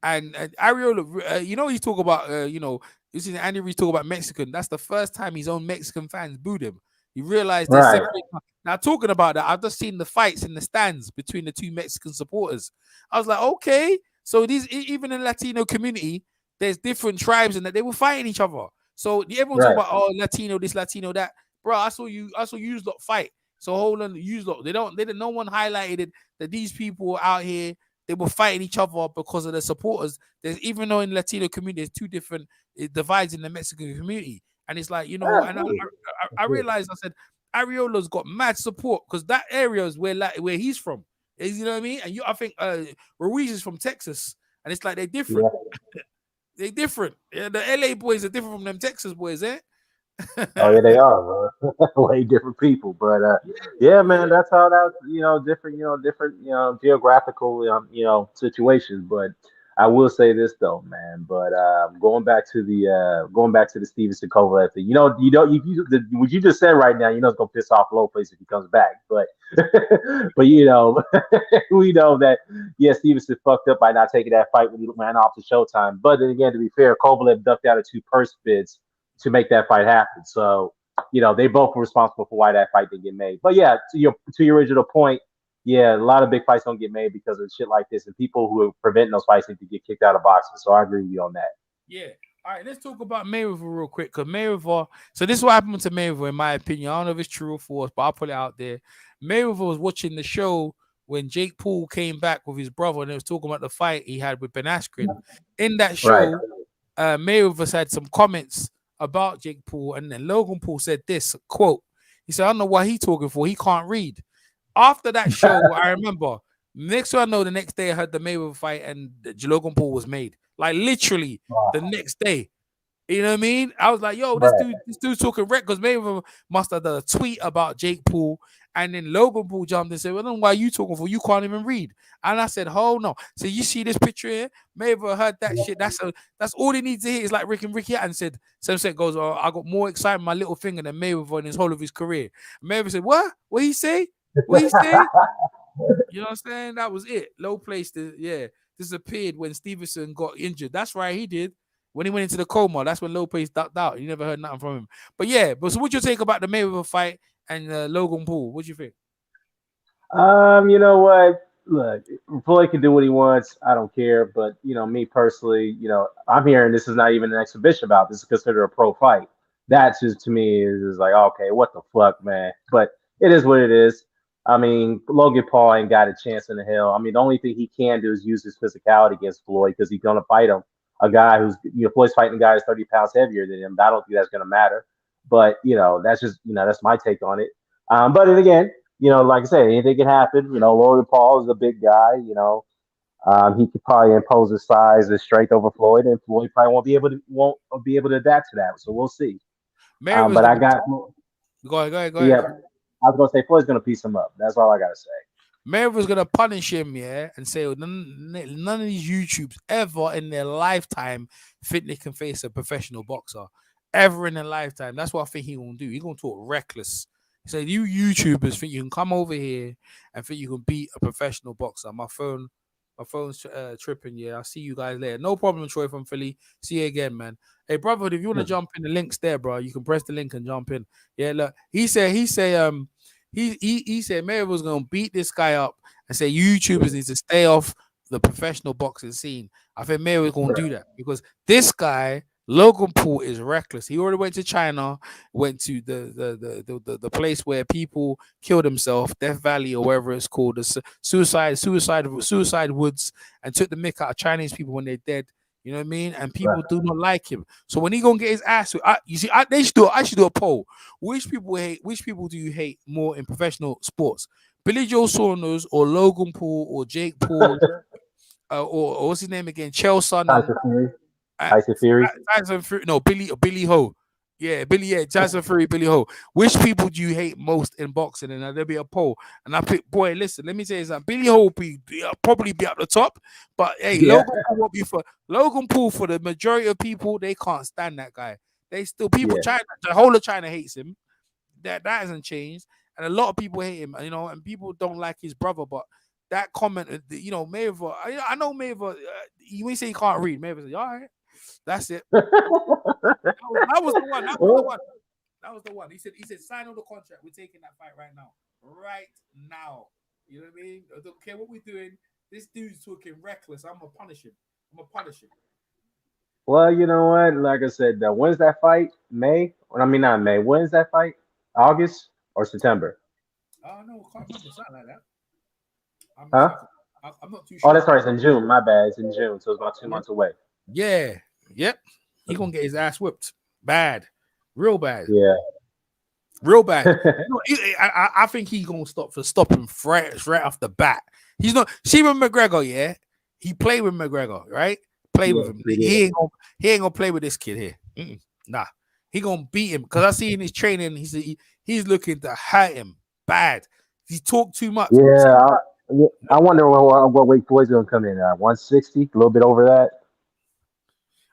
and Ariola, you know, he's talking about, you see Andy Reid talk about Mexican. That's the first time his own Mexican fans booed him. He realized they're separate. Now, talking about that, I've just seen the fights in the stands between the two Mexican supporters. I was like, okay, so these, even in the Latino community, there's different tribes and that they were fighting each other. So everyone's talking about, oh, Latino this, Latino that. Bro, I saw you lot fight. So hold on, use lot. No one highlighted it, that these people out here, they were fighting each other because of their supporters. There's, even though in the Latino community, there's two different divides in the Mexican community. And it's like, and I realized, I said, Ariola's got mad support because that area is where he's from. You know what I mean? And I think Ruiz is from Texas. And it's like, they're different. Yeah. They're different. Yeah, the LA boys are different from them Texas boys, eh? Oh yeah, they are, bro. Way different people, but yeah, man, that's how that's different, geographical, situations. But I will say this though, man. But going back to the Stevenson Kovalev thing, what you just said right now, it's gonna piss off Lopez if he comes back. But but we know that Stevenson fucked up by not taking that fight when he ran off the Showtime. But then again, to be fair, Kovalev ducked out of 2 purse bids to make that fight happen. So, they both were responsible for why that fight didn't get made. But yeah, to your original point, yeah, a lot of big fights don't get made because of shit like this, and people who are preventing those fights need to get kicked out of boxing. So I agree with you on that. Yeah. All right, let's talk about Mayweather real quick, because Mayweather. So this is what happened to Mayweather, in my opinion. I don't know if it's true or false, but I'll put it out there. Mayweather was watching the show when Jake Paul came back with his brother, and they was talking about the fight he had with Ben Askren. In that show, Mayweather had some comments about Jake Paul, and then Logan Paul said this quote. He said, "I don't know what he's talking for. He can't read." After that show, I remember next thing I know, the next day I heard the Mayweather fight and Logan Paul was made. Like literally the next day. You know what I mean? I was like, yo, this dude's talking wreck, because Mayweather must have done a tweet about Jake Paul, and then Logan Paul jumped and said, well, then why are you talking for? You can't even read. And I said, oh no. So you see this picture here? Mayweather heard that shit. That's all he needs to hear. Is like Ricky Hatton said. Sam said goes, oh, I got more excitement in my little finger than Mayweather in his whole of his career. And Mayweather said, what? What he say? What he say? You know what I'm saying? That was it. Low place disappeared when Stevenson got injured. That's right, he did. When he went into the coma, that's when Lopez ducked out. You never heard nothing from him. But yeah, so what's your take about the Mayweather fight and Logan Paul? What do you think? You know what? Look, Floyd can do what he wants. I don't care. But me personally, I'm hearing this is not even an exhibition bout. This is considered a pro fight. That just to me is like, okay, what the fuck, man? But it is what it is. I mean, Logan Paul ain't got a chance in the hell. I mean, the only thing he can do is use his physicality against Floyd, because he's gonna fight him. A guy who's, Floyd's fighting a guy who's 30 pounds heavier than him. I don't think that's going to matter. But, that's just, that's my take on it. But then again, like I said, anything can happen. Logan Paul is a big guy. He could probably impose his size and strength over Floyd, and Floyd probably won't be able to adapt to that. So we'll see. But I got. Go ahead. Yeah, I was going to say Floyd's going to piece him up. That's all I got to say. Mayweather's gonna punish him, and say none of these YouTubes ever in their lifetime think they can face a professional boxer ever in their lifetime. That's what I think he's gonna do. He's gonna talk reckless. He said, "You YouTubers think you can come over here and think you can beat a professional boxer?" My phone's tripping. Yeah, I'll see you guys later. No problem, Troy from Philly. See you again, man. Hey, brother, if you want to jump in, the link's there, bro. You can press the link and jump in. Yeah, look, he said Mayweather's gonna beat this guy up and say YouTubers need to stay off the professional boxing scene. I think Mayweather's gonna do that because this guy Logan Paul is reckless. He already went to China, went to the place where people kill themselves, Death Valley or wherever it's called, the suicide woods, and took the mick out of Chinese people when they're dead. You know what I mean? And people do not like him. So when he gonna get his ass, you see, I should do a poll. Which people do you hate more in professional sports? Billy Joe Saunders or Logan Paul or Jake Paul or what's his name again? Chael Sonnen. Tyson Fury. Tyson Fury. No, Billy Ho. Yeah, Tyson Fury, Billy Ho. Which people do you hate most in boxing? And there'll be a poll. And I pick, boy, listen, let me tell you something. Billy Ho will probably be at the top. But hey, Logan Paul will be Logan Paul for the majority of people, they can't stand that guy. They still China, the whole of China hates him. That hasn't changed. And a lot of people hate him, and people don't like his brother, but that comment, Mayweather, I know Mayweather, you ain't say he can't read. Mayweather said, all right. That's it. That was the one. That was the one. He said, sign on the contract. We're taking that fight right now. Right now. You know what I mean? I don't care what we're doing. This dude's talking reckless. I'm gonna punish him. Well, you know what? Like I said, when's that fight? May? I mean, not May. When's that fight? August or September? Oh no, I can't remember something like that. I'm not too sure. Oh, that's right. It's in June. My bad. It's in June, so it's about 2 months away. Yeah. Yep. He gonna get his ass whipped. Bad. Real bad. Yeah. Real bad. I think he's gonna stop him right off the bat. He's not. See with McGregor, yeah. He played with McGregor, right? Play with him. He ain't gonna play with this kid here. Nah. He gonna beat him because I see in his training. He's looking to hurt him bad. He talked too much. Yeah. I wonder what weight Floyd's gonna come in at. 160, a little bit over that.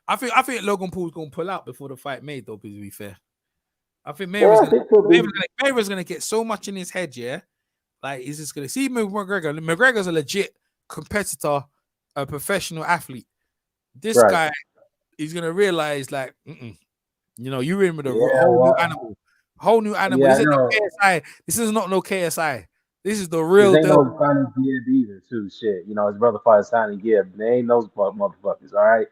I think Logan Paul's gonna pull out before the fight made, though, to be fair. I think Mayweather's gonna get so much in his head, yeah. Like he's just gonna see McGregor. McGregor's a legit competitor, a professional athlete. This guy, he's gonna realize, like, you're in with a whole new animal. This is no KSI. This is not no KSI. This is the real deal. They ain't no Sonny Gibb either, too. Shit, his brother fought Sonny Gibb. They ain't those motherfuckers. All right.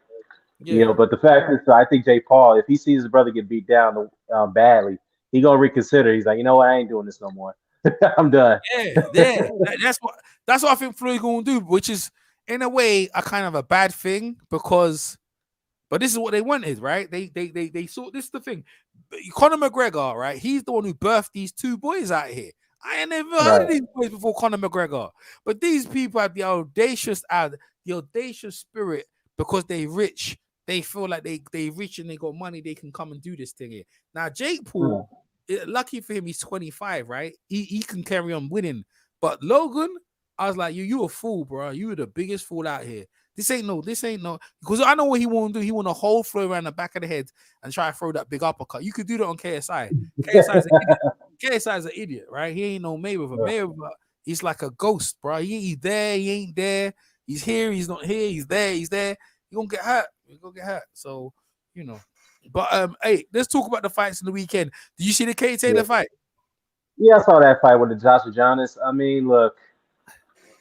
Yeah. But the fact is, I think Jake Paul, if he sees his brother get beat down badly, he gonna reconsider. He's like, you know what, I ain't doing this no more. I'm done. Yeah. That's what I think Floyd's gonna do, which is in a way a kind of a bad thing but this is what they wanted, right? They saw this is the thing. Conor McGregor, right? He's the one who birthed these two boys out here. I ain't never heard of these boys before Conor McGregor, but these people have the audacious spirit because they rich. They feel like they rich and they got money. They can come and do this thing here. Now Jake Paul, lucky for him, he's 25, right? He can carry on winning. But Logan, I was like, you a fool, bro. You were the biggest fool out here. This ain't no. Because I know what he want to do. He want to hold Floyd around the back of the head and try to throw that big uppercut. You could do that on KSI. KSI is an idiot, right? He ain't no Mayweather. Mayweather, he's like a ghost, bro. He's there. He ain't there. He's here. He's not here. He's there. He's there. You're gonna get hurt. So, But hey, let's talk about the fights in the weekend. Did you see the Kate Taylor fight? Yeah, I saw that fight with the Joshua Jonas. I mean, look,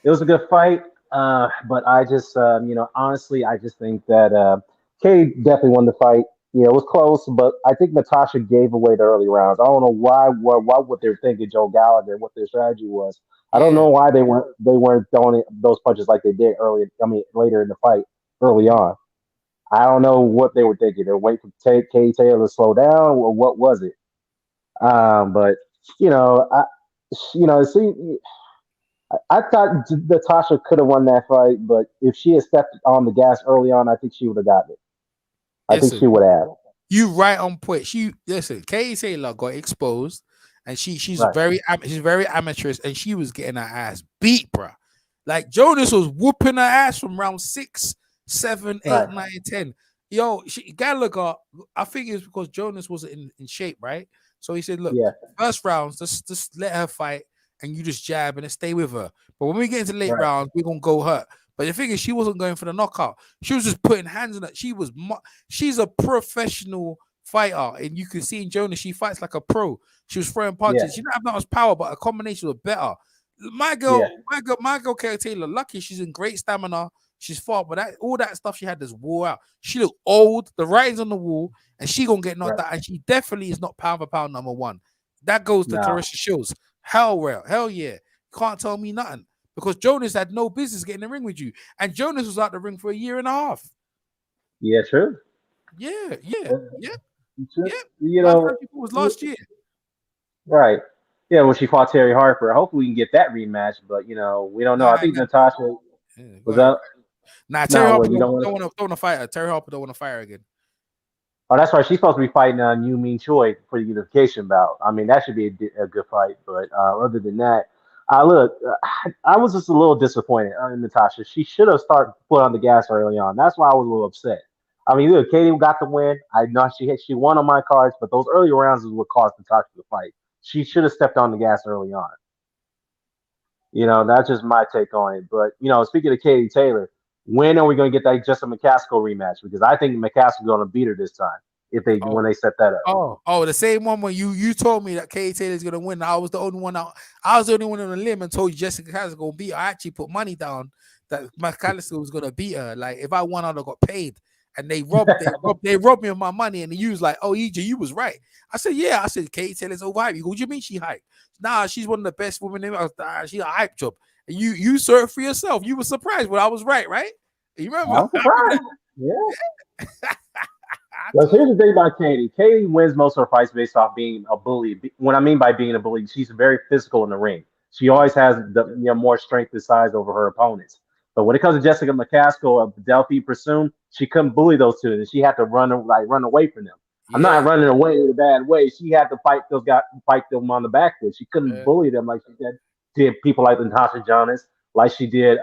it was a good fight. But I just, honestly, I just think that Kate definitely won the fight. It was close, but I think Natasha gave away the early rounds. I don't know why what they're thinking, Joe Gallagher, what their strategy was. I don't know why they weren't throwing those punches like they did later in the fight, early on. I don't know what they were thinking. They were waiting for Kate Taylor to slow down, or what was it? But I thought Natasha could have won that fight, but if she had stepped on the gas early on, I think she would have gotten it. I think she would have. You right on point. Katie Taylor got exposed, and she's very amateurish, and she was getting her ass beat, bro. Like Jonas was whooping her ass from round 6, 7, 8, 9, 10. Yo, Gallagher, I think it was because Jonas wasn't in shape, right? So he said, look, first rounds, just let her fight, and you just jab and stay with her. But when we get into late rounds, we're gonna go hurt. But the thing is, she wasn't going for the knockout. She was just putting hands on it. She's a professional fighter, and you can see in Jonas, she fights like a pro. She was throwing punches. She didn't have that much power, but a combination was better. My girl, Kate Taylor, lucky she's in great stamina. She's fought, but all that stuff she had just wore out. She looked old. The writing's on the wall, and she gonna get knocked out. And she definitely is not pound for pound number one. That goes to Clarissa Shields. Hell yeah. Can't tell me nothing because Jonas had no business getting in the ring with you, and Jonas was out the ring for a year and a half. Yeah, true. Yeah. You know, it was last year. Right. Yeah, when she fought Terry Harper. Hopefully we can get that rematch, but we don't know. I think Natasha was up. Nah, Terry Harper don't want to fight her. Terry Harper don't want to fight her again. Oh, that's right. She's supposed to be fighting Yu Min Choi for the unification bout. I mean, that should be a good fight. But other than that, look, I was just a little disappointed in Natasha. She should have started put on the gas early on. That's why I was a little upset. I mean, look, Katie got the win. I know she won on my cards, but those early rounds is what caused Natasha to fight. She should have stepped on the gas early on. That's just my take on it. But speaking of Katie Taylor, when are we going to get that Jessica McCaskill rematch? Because I think McCaskill's going to beat her this time when they set that up. Oh, the same one when you told me that Katie Taylor's going to win. I was the only one out. I was the only one on the limb and told you Jessica McCaskill going to beat her. I actually put money down that McCaskill was going to beat her. Like if I won, I'd have got paid. And they robbed me of my money. And he was like, "Oh, EJ, you was right." I said, "Yeah." I said, "Katie Taylor's overhyped." He goes, "What do you mean she hyped?" Nah, she's one of the best women in she's a hype job. And you saw it for yourself. You were surprised when I was right? You remember? I was surprised. Yeah. Well, here's the thing about Katie. Katie wins most of her fights based off being a bully. What I mean by being a bully, she's very physical in the ring. She always has more strength and size over her opponents. But when it comes to Jessica McCaskill of Delphi Presume, she couldn't bully those two, and she had to run away from them. Yeah. I'm not running away in a bad way. She had to fight them on the back with. She couldn't bully them like she did people like Natasha Jonas, like she did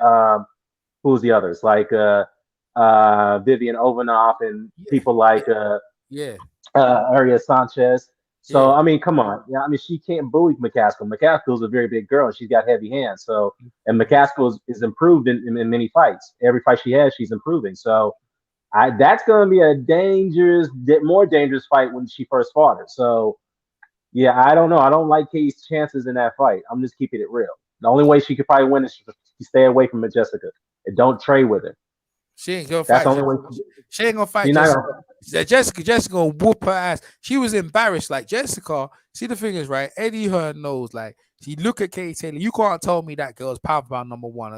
who's the others, like Vivian Ovanoff and people like Aria Sanchez. So I mean, come on. Yeah, I mean, she can't bully McCaskill. McCaskill's a very big girl. She's got heavy hands. So, and McCaskill is improved in many fights. Every fight she has, she's improving. So, that's going to be a more dangerous fight when she first fought her. So, yeah, I don't know. I don't like Katie's chances in that fight. I'm just keeping it real. The only way she could probably win is to stay away from Jessica and don't trade with her. She ain't gonna fight. She ain't gonna fight Jessica. Jessica gonna whoop her ass. She was embarrassed. Like Jessica, see the thing is, right? Eddie Hearn knows. Like, she look at Katie Taylor. You can't tell me that girl's pound for pound number one.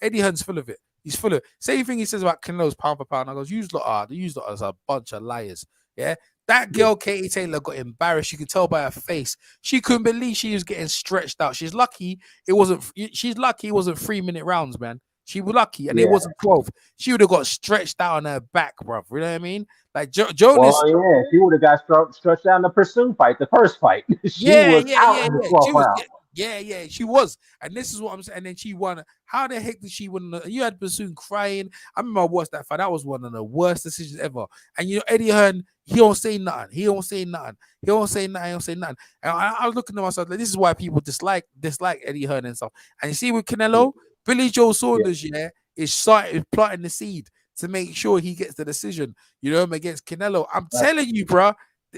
Eddie Hearn's full of it. He's full of same thing he says about Canelo's pound for pound. I goes, use lot as a bunch of liars. Yeah. That girl, Katie Taylor, got embarrassed. You could tell by her face. She couldn't believe she was getting stretched out. She's lucky it wasn't 3-minute rounds, man. She was lucky, and it wasn't 12. She would have got stretched out on her back, bro. You know what I mean? Like Jonas. Well, yeah, she would have got stretched out in the Pursuit fight, the first fight. She was out in the 12th round. Yeah, she was. And this is what I'm saying. And then she won. How the heck did she win? You had Bassoon crying. I remember I watched that fight. That was one of the worst decisions ever. And Eddie Hearn, he don't say nothing. He don't say nothing. And I was looking at myself like, this is why people dislike Eddie Hearn and stuff. And you see with Canelo, Billy Joe Saunders, is planting the seed to make sure he gets the decision, against Canelo. I'm telling you, bro,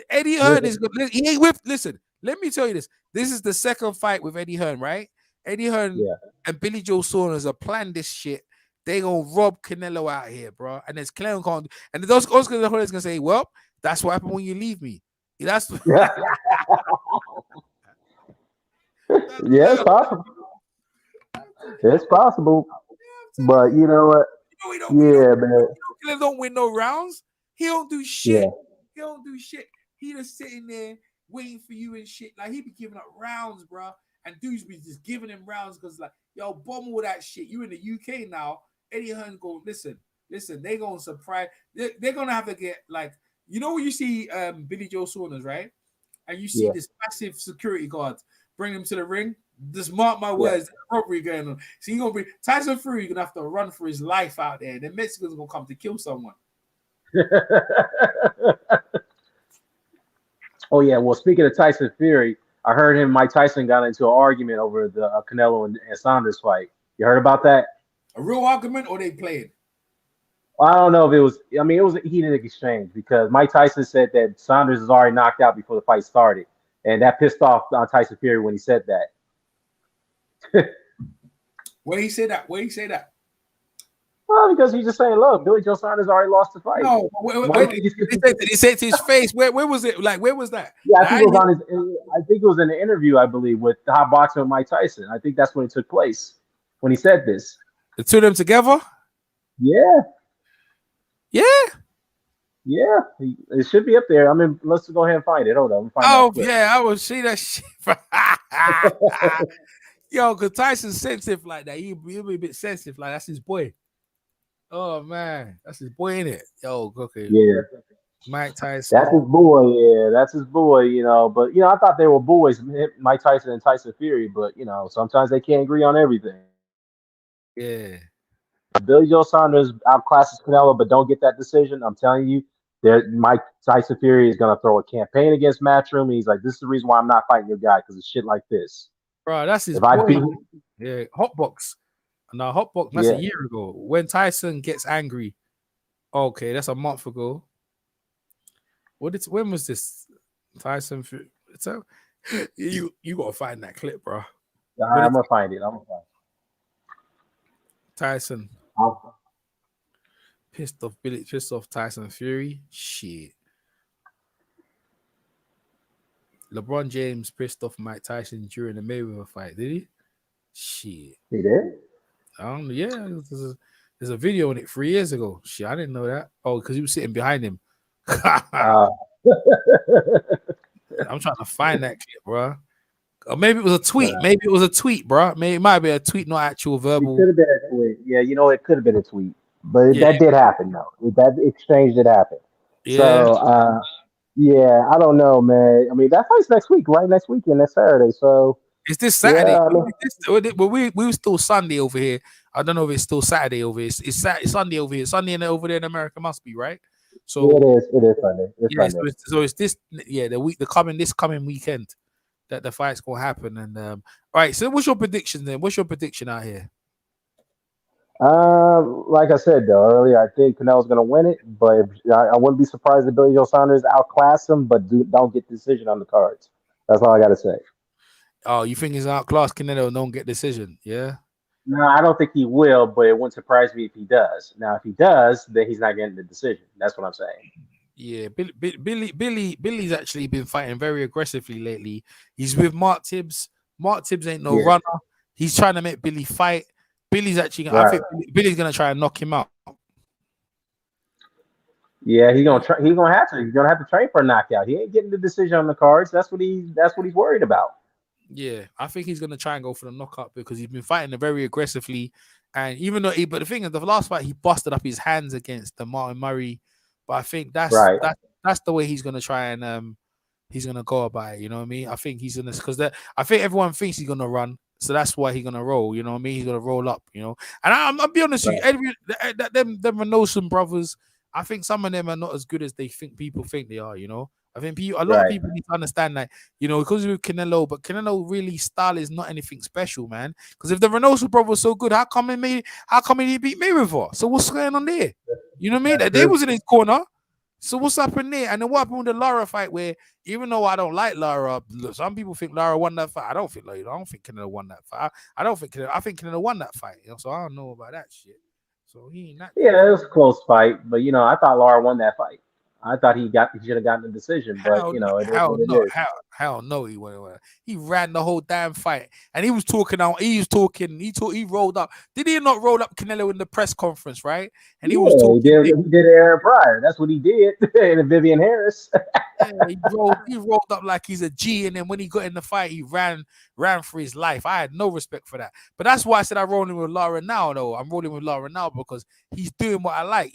Eddie Hearn is good. He ain't with. Listen, let me tell you this. This is the second fight with Eddie Hearn, right? Eddie Hearn and Billy Joe Saunders are planning this shit. They gonna rob Canelo out here, bro. And there's Canelo can't. And those Oscar the Holy's gonna say, "Well, that's what happened when you leave me." That's it's possible. It's possible, but you know what? Man. Canelo don't win no rounds. He don't do shit. He don't do shit. He just sitting there waiting for you and shit. Like, he be giving up rounds, bro. And dudes be just giving him rounds because, like, yo, bomb all that shit. You in the UK now. Eddie Hearn go, listen, they gonna surprise. They're gonna have to get, like, when you see Billy Joe Saunders, right? And you see this massive security guard bring him to the ring. Just mark my words, there's robbery going on. So you're gonna bring Tyson Fury, you're gonna have to run for his life out there. The Mexicans are gonna come to kill someone. Oh yeah, well, speaking of Tyson Fury, I heard Mike Tyson got into an argument over the Canelo and Saunders fight. You heard about that? A real argument, or they played? I don't know if it was. I mean, it was a heated exchange because Mike Tyson said that Saunders was already knocked out before the fight started, and that pissed off Tyson Fury when he said that. Where he say that? Well, because he's just saying, look, Billy Joe Saunders already lost the fight. No, he said to his face. Where was it? Like, where was that? Yeah, I Like, think it was on his. I think it was in an interview, I believe, with the Hot Boxing with Mike Tyson. I think that's when it took place when he said this. the two of them together? Yeah, Yeah. yeah, it should be up there. I mean, let's go ahead and find it. Hold on, find Oh that clip. yeah, I will see that shit. Yo, because Tyson's sensitive like that. He'll be a bit sensitive. Like, that's his boy. Oh man, that's his boy, ain't it? Yo, okay. Yeah, Mike Tyson. that's his boy. Yeah, that's his boy. You know, but I thought they were boys, Mike Tyson and Tyson Fury. But sometimes they can't agree on everything. Yeah. Billy Joe Saunders outclasses Canelo, but don't get that decision. I'm telling you, Mike Tyson Fury is going to throw a campaign against Matchroom. And he's like, this is the reason why I'm not fighting your guy, because of shit like this. Bro, that's his If boy. I beat Yeah, Hotbox. No, Hotbox, that's a year ago. When Tyson gets angry. Okay, that's a month ago. When was this? Tyson, you gotta find that clip, bro. I'm gonna find it. Tyson pissed off Tyson Fury. Shit. LeBron James pissed off Mike Tyson during the Mayweather fight, did he? Shit. He did? I don't know. Yeah, there's a video on it 3 years ago. Shit, I didn't know that. Oh, because he was sitting behind him. I'm trying to find that clip, bro. Or maybe it was a tweet. Maybe it was a tweet, bro. Maybe it might be a tweet, not actual verbal. It could have been a tweet. Yeah, it could have been a tweet. But that did happen, though. That exchange did happen. Yeah. So, yeah, I don't know, man. I mean, that fight's next week, right? Next weekend, next Saturday. So it's this Saturday. Yeah, we were still Sunday over here. I don't know if it's still Saturday over here. It's Sunday over here. Sunday over there in America must be, right? So it is Sunday. It's Sunday. So it's this this coming weekend that the fight's gonna happen. And all right, so what's your prediction then? What's your prediction out here? Like I said though earlier, I think Canelo's gonna win it, but I wouldn't be surprised if Billy Joe Saunders outclass him, but don't get decision on the cards. That's all I gotta say. Oh, you think he's outclassed Canelo and don't get decision? Yeah. No, I don't think he will, but it wouldn't surprise me if he does. Now, if he does, then he's not getting the decision. That's what I'm saying. Yeah, Billy's actually been fighting very aggressively lately. He's with Mark Tibbs. Mark Tibbs ain't no runner. He's trying to make Billy fight. Billy's actually, I think Billy's gonna try and knock him out. Yeah, he's gonna try. He's gonna have to. He's gonna have to train for a knockout. He ain't getting the decision on the cards. That's what he's worried about. Yeah, I think he's gonna try and go for the knockout because he's been fighting very aggressively. And even though but the thing is, the last fight he busted up his hands against the Martin Murray. But I think that's the way he's gonna try and he's gonna go about it. You know what I mean? I think he's gonna I think everyone thinks he's gonna run. So that's why he's gonna roll, you know what I mean? He's gonna roll up, you know. And I'll be honest with you, them Renoson brothers, I think some of them are not as good as people think they are, you know. I think a lot of people need to understand that, you know, because with Canelo, but Canelo really style is not anything special, man. Because if the Renoson brother was so good, how come he beat Mayweather? So what's going on there? You know what I mean? They was in his corner. So what's happened there? And then what happened with the Lara fight? Where even though I don't like Lara, some people think Lara won that fight. I don't think Canelo won that fight. I think Canelo won that fight. You know, so I don't know about that shit. So he ain't that. Yeah, it was a close fight, but I thought Lara won that fight. I thought he should have gotten the decision, but hell no, he went. He ran the whole damn fight, and he was talking out. He rolled up. Did he not roll up Canelo in the press conference, right? And he was talking. He did Aaron Pryor. That's what he did, and Vivian Harris. Yeah, he rolled up like he's a G, and then when he got in the fight, he ran for his life. I had no respect for that, but that's why I said I'm rolling with Lara now. Though I'm rolling with Lara now because he's doing what I like.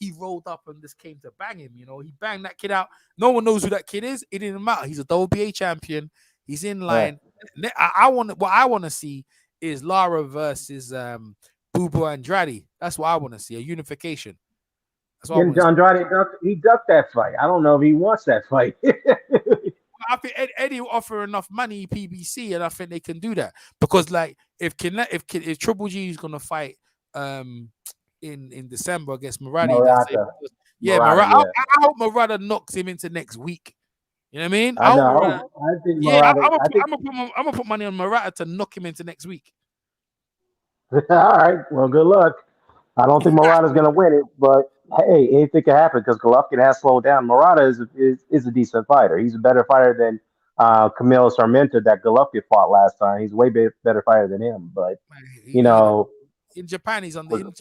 He rolled up and just came to bang him. You know, he banged that kid out. No one knows who that kid is. It didn't matter. He's a WBA champion. He's in line. What I want to see is Lara versus Bubu Andrade. That's what I want to see. A unification. That's what Andrade ducked that fight. I don't know if he wants that fight. I think Eddie will offer enough money, PBC, and I think they can do that because, like, if Triple G is gonna fight, in December against Murata. I hope Murata knocks him into next week. You know what I mean? I'm gonna put money on Murata to knock him into next week. All right. Well, good luck. I don't think Murata's going to win it, but hey, anything can happen because Golovkin has slowed down. Murata is a decent fighter. He's a better fighter than Camilo Sarmiento that Golovkin fought last time. He's way better fighter than him. But you know, in Japan, he's was- in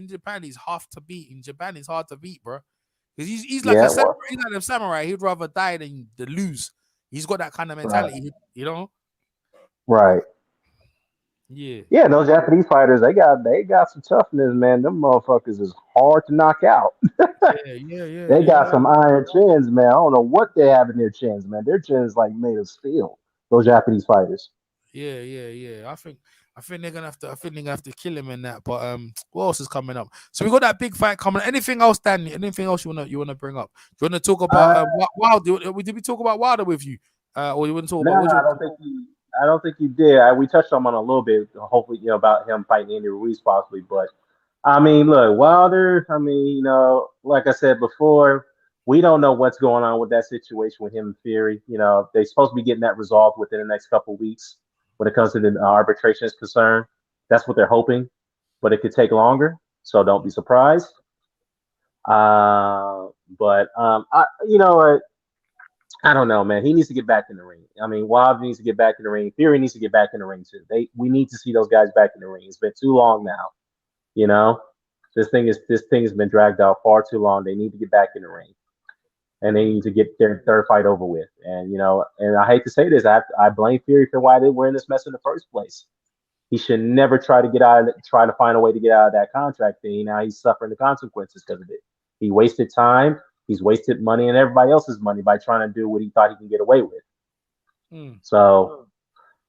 Japan, he's half to beat. In Japan, he's hard to beat, bro. Because he's like Yeah, a samurai. He's like a samurai. He'd rather die than lose. He's got that kind of mentality, you know. right. Yeah. Yeah, those Japanese fighters, they got some toughness, man. Them motherfuckers is hard to knock out. Yeah. They got some iron chins, man. I don't know what they have in their chins, man. Their chins like made of steel. Those Japanese fighters. Yeah. I think they're gonna have to. I think they're gonna have to kill him in that. But what else is coming up? So we got that big fight coming. Anything else, Danny? Anything else you wanna bring up? Do you wanna talk about Wilder? Did we talk about Wilder with you? Or you want to talk No, about? I don't think you did. We touched on a little bit, hopefully, about him fighting Andy Ruiz possibly. But I mean, look, Wilder. I mean, like I said before, we don't know what's going on with that situation with him and Fury. They're supposed to be getting that resolved within the next couple of weeks when it comes to the arbitration is concerned. That's what they're hoping, but it could take longer. So don't be surprised. But I don't know, man. He needs to get back in the ring. I mean, Wilder needs to get back in the ring. Fury needs to get back in the ring too. We need to see those guys back in the ring. It's been too long now. This thing has been dragged out far too long. They need to get back in the ring, and they need to get their third fight over with. And and I hate to say this, I blame Fury for why they were in this mess in the first place. He should never try to find a way to get out of that contract thing. Now he's suffering the consequences because of it. He wasted time. He's wasted money and everybody else's money by trying to do what he thought he can get away with. So,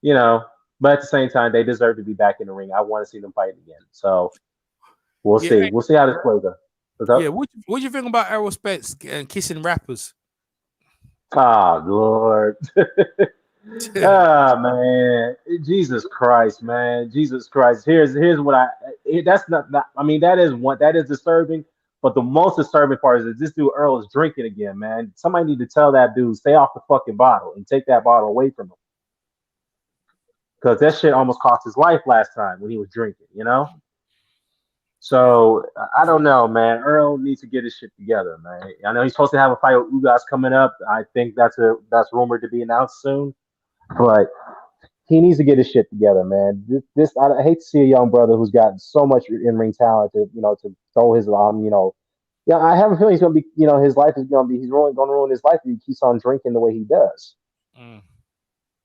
but at the same time, they deserve to be back in the ring. I want to see them fight again. So we'll see. We'll see how this plays out. Yeah, what do you think about Errol Spence and kissing rappers? Oh, Lord. Man. Jesus Christ, man. Jesus Christ. Here's what that's not I mean, that is disturbing. But the most disturbing part is that this dude Earl is drinking again, man. Somebody need to tell that dude, stay off the fucking bottle and take that bottle away from him. Because that shit almost cost his life last time when he was drinking, So I don't know, man. Earl needs to get his shit together, man. I know he's supposed to have a fight with Ugas coming up. I think that's rumored to be announced soon. But he needs to get his shit together, man. I hate to see a young brother who's got so much in-ring talent to throw his Yeah, I have a feeling he's gonna be, his life is gonna be. He's really gonna ruin his life if he keeps on drinking the way he does. I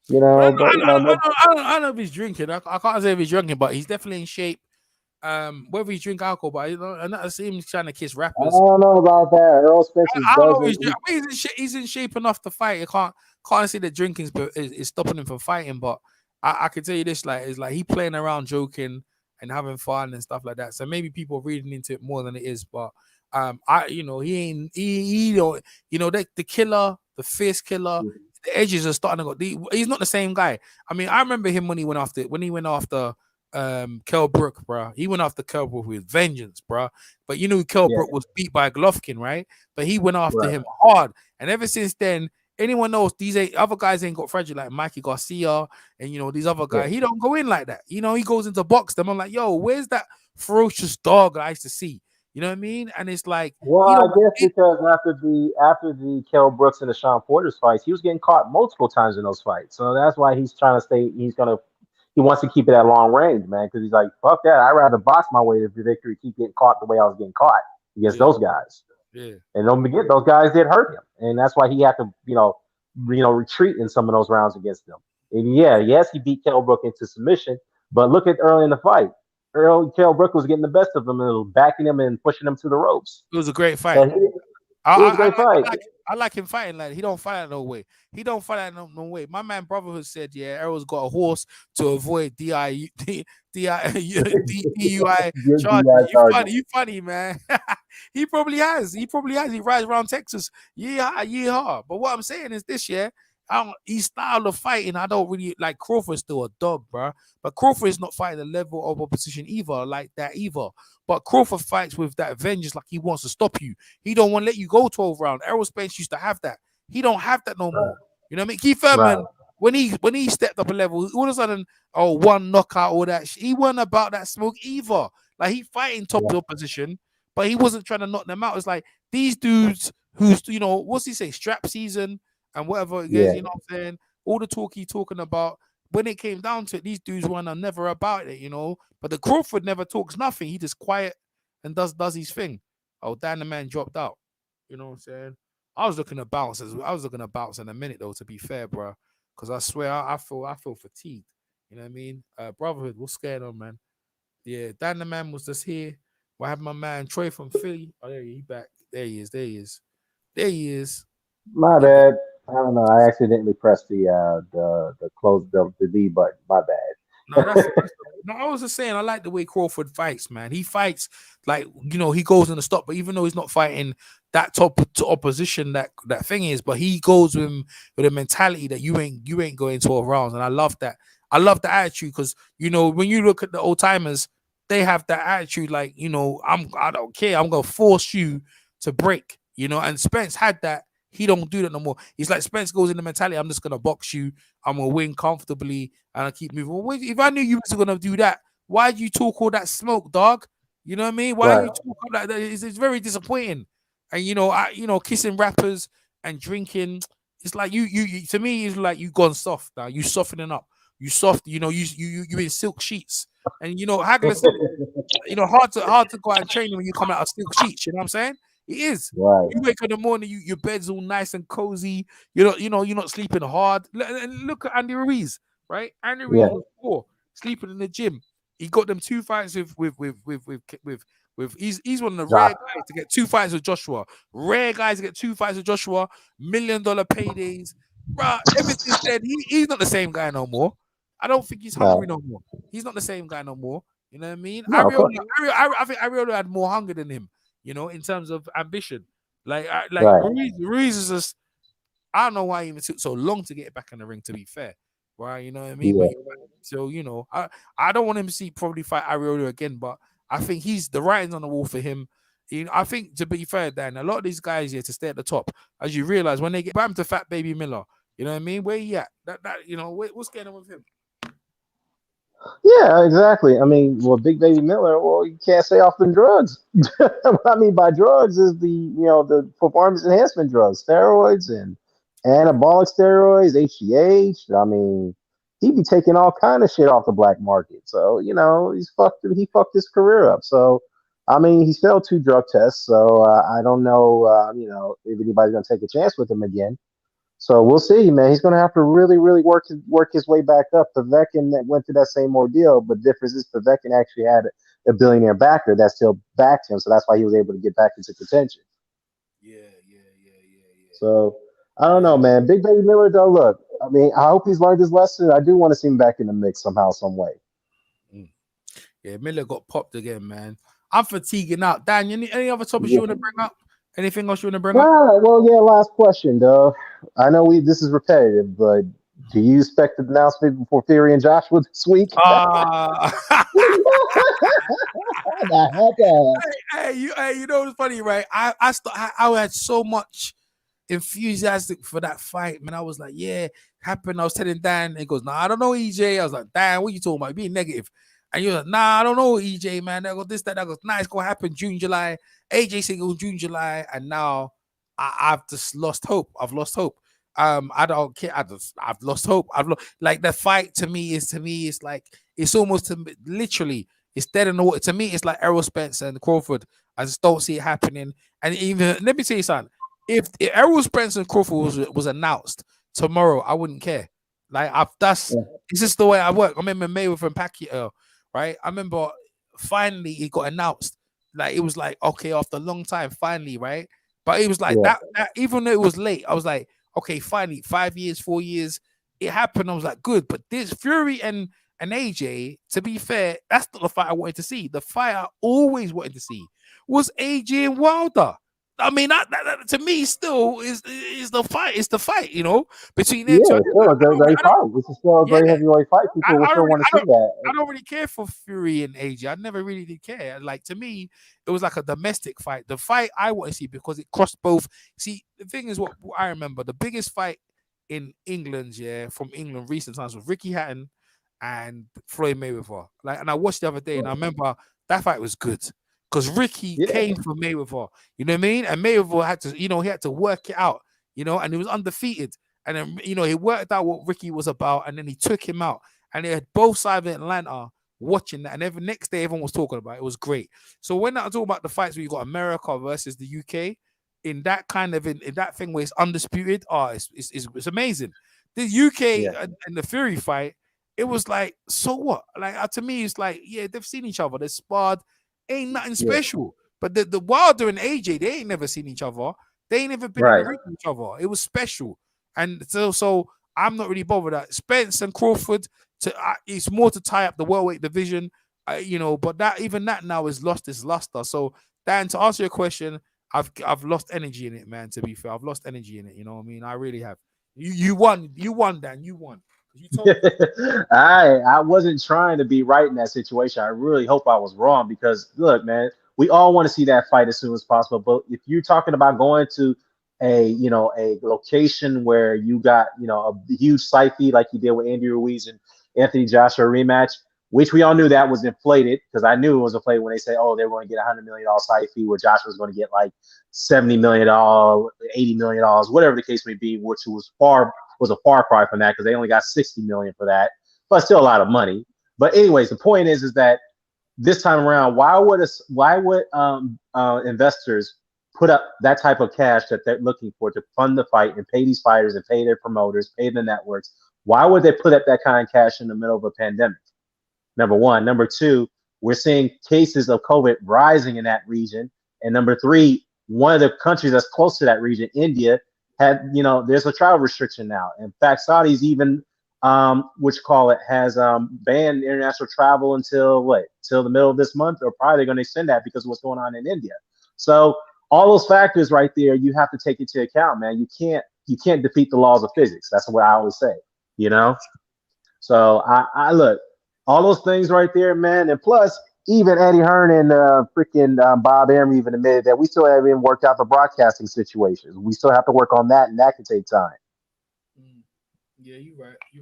don't know if he's drinking. I can't say if he's drinking, but he's definitely in shape. Whether he's drinking alcohol, but I don't see him trying to kiss rappers. I don't know about that. Earl Spence he's in shape enough to fight. I can't say that drinking is stopping him from fighting, but I can tell you this: it's like he playing around, joking and having fun and stuff like that. So maybe people are reading into it more than it is, but. The killer, the fierce killer, the edges are starting to go. He's not the same guy. I mean, I remember him when he went after Kell Brook, bro. He went after Kell Brook with vengeance, bro. But Kell Brook was beat by Golovkin, right? But he went after him hard, and ever since then, anyone knows these other guys ain't got fragile like Mikey Garcia and these other guys. He don't go in like that. He goes into box them. I'm like, yo, where's that ferocious dog I used to see? You know what I mean? And it's like, I guess because after the Kell Brooks and the Sean Porter's fights, he was getting caught multiple times in those fights. So that's why he's trying to stay. He wants to keep it at long range, man. Because he's like, fuck that. I'd rather box my way to victory, keep getting caught the way I was getting caught against those guys. Yeah. And don't forget, those guys did hurt him, and that's why he had to, retreat in some of those rounds against them. And yes, he beat Kell Brook into submission, but look at early in the fight. Kell Brook was getting the best of him and was backing him and pushing him to the ropes. It was a great fight. So I like him fighting like he don't fight that no way. He don't fight that no way. My man Brotherhood said, Errol's got a horse to avoid DUI charge. You funny, man. He probably has. He rides around Texas. Yeah. But what I'm saying is this, his style of fighting, I don't really like. Crawford's still a dog, bro. But Crawford is not fighting the level of opposition either. But Crawford fights with that vengeance, like he wants to stop you. He don't want to let you go 12 rounds. Errol Spence used to have that. He don't have that no more. You know what I mean? Keith Thurman, when he stepped up a level, all of a sudden, one knockout, all that. He wasn't about that smoke either. Like he fighting top opposition, but he wasn't trying to knock them out. It's like these dudes who's what's he say, strap season and whatever it is, you know what I'm saying? All the talk he talking about. When it came down to it, these dudes were never about it, But the Crawford never talks nothing. He just quiet and does his thing. Oh, Dan the man dropped out. You know what I'm saying? I was looking to bounce in a minute though, to be fair, bro. Because I swear I feel fatigued. You know what I mean? Brotherhood, what's going on, man? Yeah, Dan the man was just here. I have my man Troy from Philly. Oh, there he back. There he is. There he is. My bad. I don't know. I accidentally pressed the close the D button. My No, bad. no. I was just saying, I like the way Crawford fights, man. He fights like he goes in the stop, but even though he's not fighting that top to opposition that thing is, but he goes with a mentality that you ain't going 12 rounds, and I love that. I love the attitude because when you look at the old timers, they have that attitude like I don't care, I'm gonna force you to break, and Spence had that. He don't do that no more. He's like Spence goes in the mentality, I'm just gonna box you, I'm gonna win comfortably, and I keep moving. Well, if I knew you was gonna do that, why do you talk all that smoke, dog? You know what I mean? Why Right. you talk all that? It's very disappointing. And kissing rappers and drinking, it's like you to me, it's like you gone soft now. You softening up. You soft, you in silk sheets. And Hagler said it, hard to go out and train when you come out of silk sheets, you know what I'm saying? It is. Right. You wake up in the morning, your bed's all nice and cozy. You're not sleeping hard. And look at Andy Ruiz, right? Andy Ruiz Yeah. was poor, sleeping in the gym. He got them 2 fights with he's one of the rare Josh. guys to get 2 fights with Joshua. Rare guys to get 2 fights with Joshua. $1 million paydays. Bruh, ever since then, he's not the same guy no more. I don't think he's hungry no more. He's not the same guy no more. You know what I mean? No, of course. I think Ariola had more hunger than him, in terms of ambition. Like Right. Ruiz is just, I don't know why he even took so long to get back in the ring, to be fair. Right, you know what I mean? Yeah. But so I don't want him to see probably fight Ariola again, but I think he's the writing's on the wall for him. I think, to be fair, Dan, a lot of these guys here to stay at the top, as you realize when they get back to Fat Baby Miller, you know what I mean? Where he at? What's going on with him? Yeah, exactly. I mean, well, Big Baby Miller, well, you can't stay off them drugs. What I mean by drugs is the performance enhancement drugs, steroids and anabolic steroids, HGH. I mean, he be taking all kind of shit off the black market. So, he fucked his career up. So, I mean, he's failed 2 drug tests. So, I don't know, if anybody's going to take a chance with him again. So we'll see, man. He's going to have to really, really work his way back up. Povetkin went through that same ordeal, but the difference is Povetkin actually had a billionaire backer that still backed him, so that's why he was able to get back into contention. Yeah. So I don't know, man. Big Baby Miller, though, look, I mean, I hope he's learned his lesson. I do want to see him back in the mix somehow, some way. Yeah, Miller got popped again, man. I'm fatiguing out. Dan, any other topics you want to bring up? Anything else you want to bring up? Well, yeah. Last question, though. I know this is repetitive, but do you expect the announcement before Fury and Joshua this week? Hey, you know what's funny, right? I had so much enthusiastic for that fight, man. I was like, yeah, happened. I was telling Dan, and he goes, nah, I don't know, EJ. I was like, Dan, what are you talking about? Being negative. And you're like, nah, I don't know, EJ, man. That goes this, that goes, nah, it's gonna happen June, July. AJ said it was June, July, and now I've just lost hope. I've lost hope. I don't care. I've lost hope. Like the fight to me is like it's almost literally it's dead in the water. To me, it's like Errol Spence and Crawford. I just don't see it happening. And even let me tell you something. If Errol Spence and Crawford was announced tomorrow, I wouldn't care. Like it's just the way I work. I remember Mayweather and Pacquiao, right? I remember finally it got announced. Like it was like okay, after a long time, finally, right? But it was like that even though it was late, I was like, okay, finally, 5 years, 4 years, it happened. I was like, good. But this Fury and AJ, to be fair, that's not the fight I wanted to see. The fight I always wanted to see was AJ and Wilder. I mean, that to me still is the fight. It's the fight, between them two. It's still a great fight. It's still a great heavyweight fight. People will still want to see that. I don't really care for Fury and AJ. I never really did care. Like to me, it was like a domestic fight. The fight I want to see because it crossed both. See, the thing is, what I remember, the biggest fight in England, from England recent times with Ricky Hatton and Floyd Mayweather. Like, and I watched the other day, and I remember that fight was good because Ricky came for Mayweather. You know what I mean? And Mayweather had to, he had to work it out. And he was undefeated. And then, he worked out what Ricky was about, and then he took him out. And they had both sides of Atlanta watching that. And every next day, everyone was talking about it. It was great. So when I talk about the fights where you got America versus the UK, in that kind of in that thing where it's undisputed, it's amazing. The UK and the Fury fight, it was like, so what? Like, to me, it's like, yeah, they've seen each other, they're sparred, ain't nothing special. But the Wilder and AJ, they ain't never seen each other. They ain't never been in the ring with each other. It was special. And so I'm not really bothered with that. Spence and Crawford, it's more to tie up the welterweight division, but that now is lost its luster. So, Dan, to answer your question, I've lost energy in it, man. To be fair, I've lost energy in it. You know what I mean? I really have. You won, Dan. You won. You told me. I wasn't trying to be right in that situation. I really hope I was wrong because look, man, we all want to see that fight as soon as possible. But if you're talking about going to a location where you got a huge site fee like you did with Andy Ruiz and Anthony Joshua rematch, which we all knew that was inflated because I knew it was inflated when they say, oh, they were going to get $100 million site fee, where Joshua was going to get like $70 million, $80 million, whatever the case may be, which was a far cry from that because they only got $60 million for that, but still a lot of money. But anyways, the point is that this time around, why would investors put up that type of cash that they're looking for to fund the fight and pay these fighters and pay their promoters, pay the networks? Why would they put up that kind of cash in the middle of a pandemic? Number one. Number two, we're seeing cases of COVID rising in that region. And number three, one of the countries that's close to that region, India, there's a travel restriction now. In fact, Saudi's even, has banned international travel until the middle of this month, or probably they're going to extend that because of what's going on in India. So all those factors right there, you have to take into account, man. You can't defeat the laws of physics. That's what I always say, So I look, all those things right there, man. And plus, even Eddie Hearn and freaking Bob Arum even admitted that we still haven't worked out the broadcasting situations. We still have to work on that, and that can take time. Yeah, you're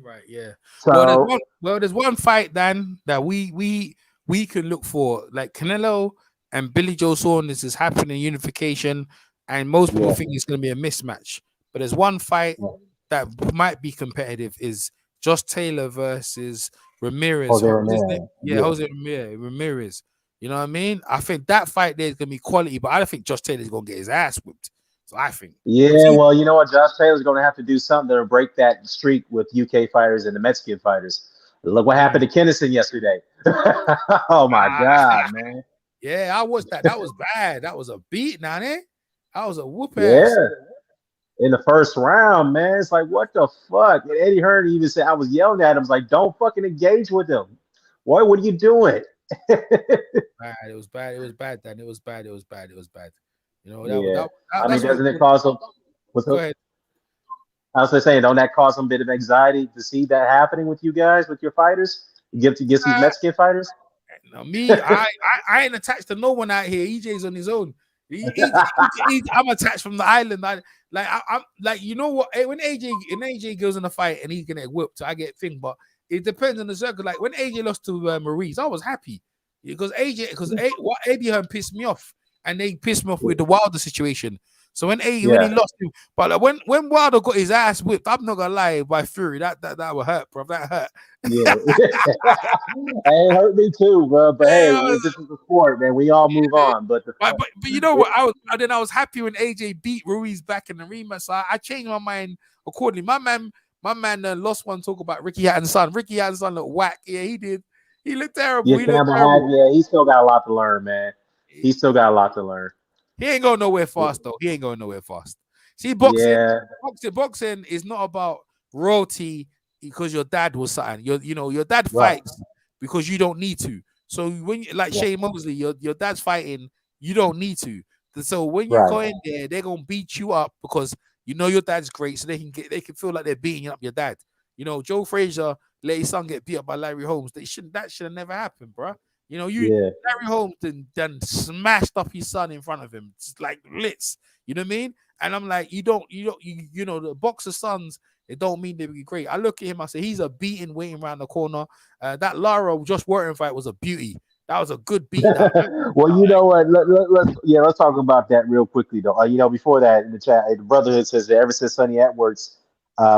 right. Yeah. So, there's one fight, Dan, that we can look for. Like Canelo and Billy Joe Saunders is happening, unification, and most people think it's going to be a mismatch. But there's one fight that might be competitive, is Josh Taylor versus Ramirez. Jose Ramirez. You know what I mean? I think that fight there is going to be quality, but I don't think Josh Taylor's going to get his ass whipped. So I think. Yeah, well, you know what? Josh Taylor's going to have to do something to break that streak with UK fighters and the Mexican fighters. Look what happened to Kennison yesterday. Oh, my God, man. Yeah, I watched that. That was bad. That was a beat, now, eh? That was a whoop ass. Yeah. In the first round, man. It's like, what the fuck? And Eddie Hearn even said, I was yelling at him. I was like, don't fucking engage with him. Boy, what are you doing? It was bad. It was bad, Dan. It was bad. Doesn't it cause some? Go ahead. I was just saying, don't that cause some bit of anxiety to see that happening with you guys, with your fighters? You get these Mexican fighters? No, I ain't attached to no one out here. EJ's on his own. I'm attached from the island. I'm like, you know what? When AJ goes in a fight and he's gonna get whipped, I get thing. But it depends on the circle. Like when AJ lost to Maurice, I was happy because Eddie Hearn pissed me off, and they pissed me off with the Wilder situation. So when he lost him, but like when Wilder got his ass whipped, I'm not gonna lie, by Fury, that would hurt, bro. That hurt. Yeah, it hurt me too, bro. But this is a sport, man. We all move on. But you know what? I was happy when AJ beat Ruiz back in the rematch. So I changed my mind accordingly. My man lost one. Talk about Ricky Hatton's son. Ricky Hatton's son looked whack. Yeah, he did. He looked terrible. He still got a lot to learn, man. He still got a lot to learn. He ain't going nowhere fast, though. He ain't going nowhere fast. See, boxing is not about royalty because your dad was something. Your dad fights because you don't need to. So when Shane Mosley, your dad's fighting, you don't need to. So when you go in there, they're gonna beat you up because your dad's great, so they can feel like they're beating up your dad. Joe Frazier let his son get beat up by Larry Holmes. That should have never happened, bro. Larry Holmes then smashed up his son in front of him, just like blitz. You know what I mean? And I'm like, the boxer sons, it don't mean they'll be great. I look at him, I say he's a beating waiting around the corner. That Lara Josh Wharton fight was a beauty. That was a good beat down. Well, you know what? Let's talk about that real quickly though. Before that in the chat, the brotherhood says that ever since Sonny Edwards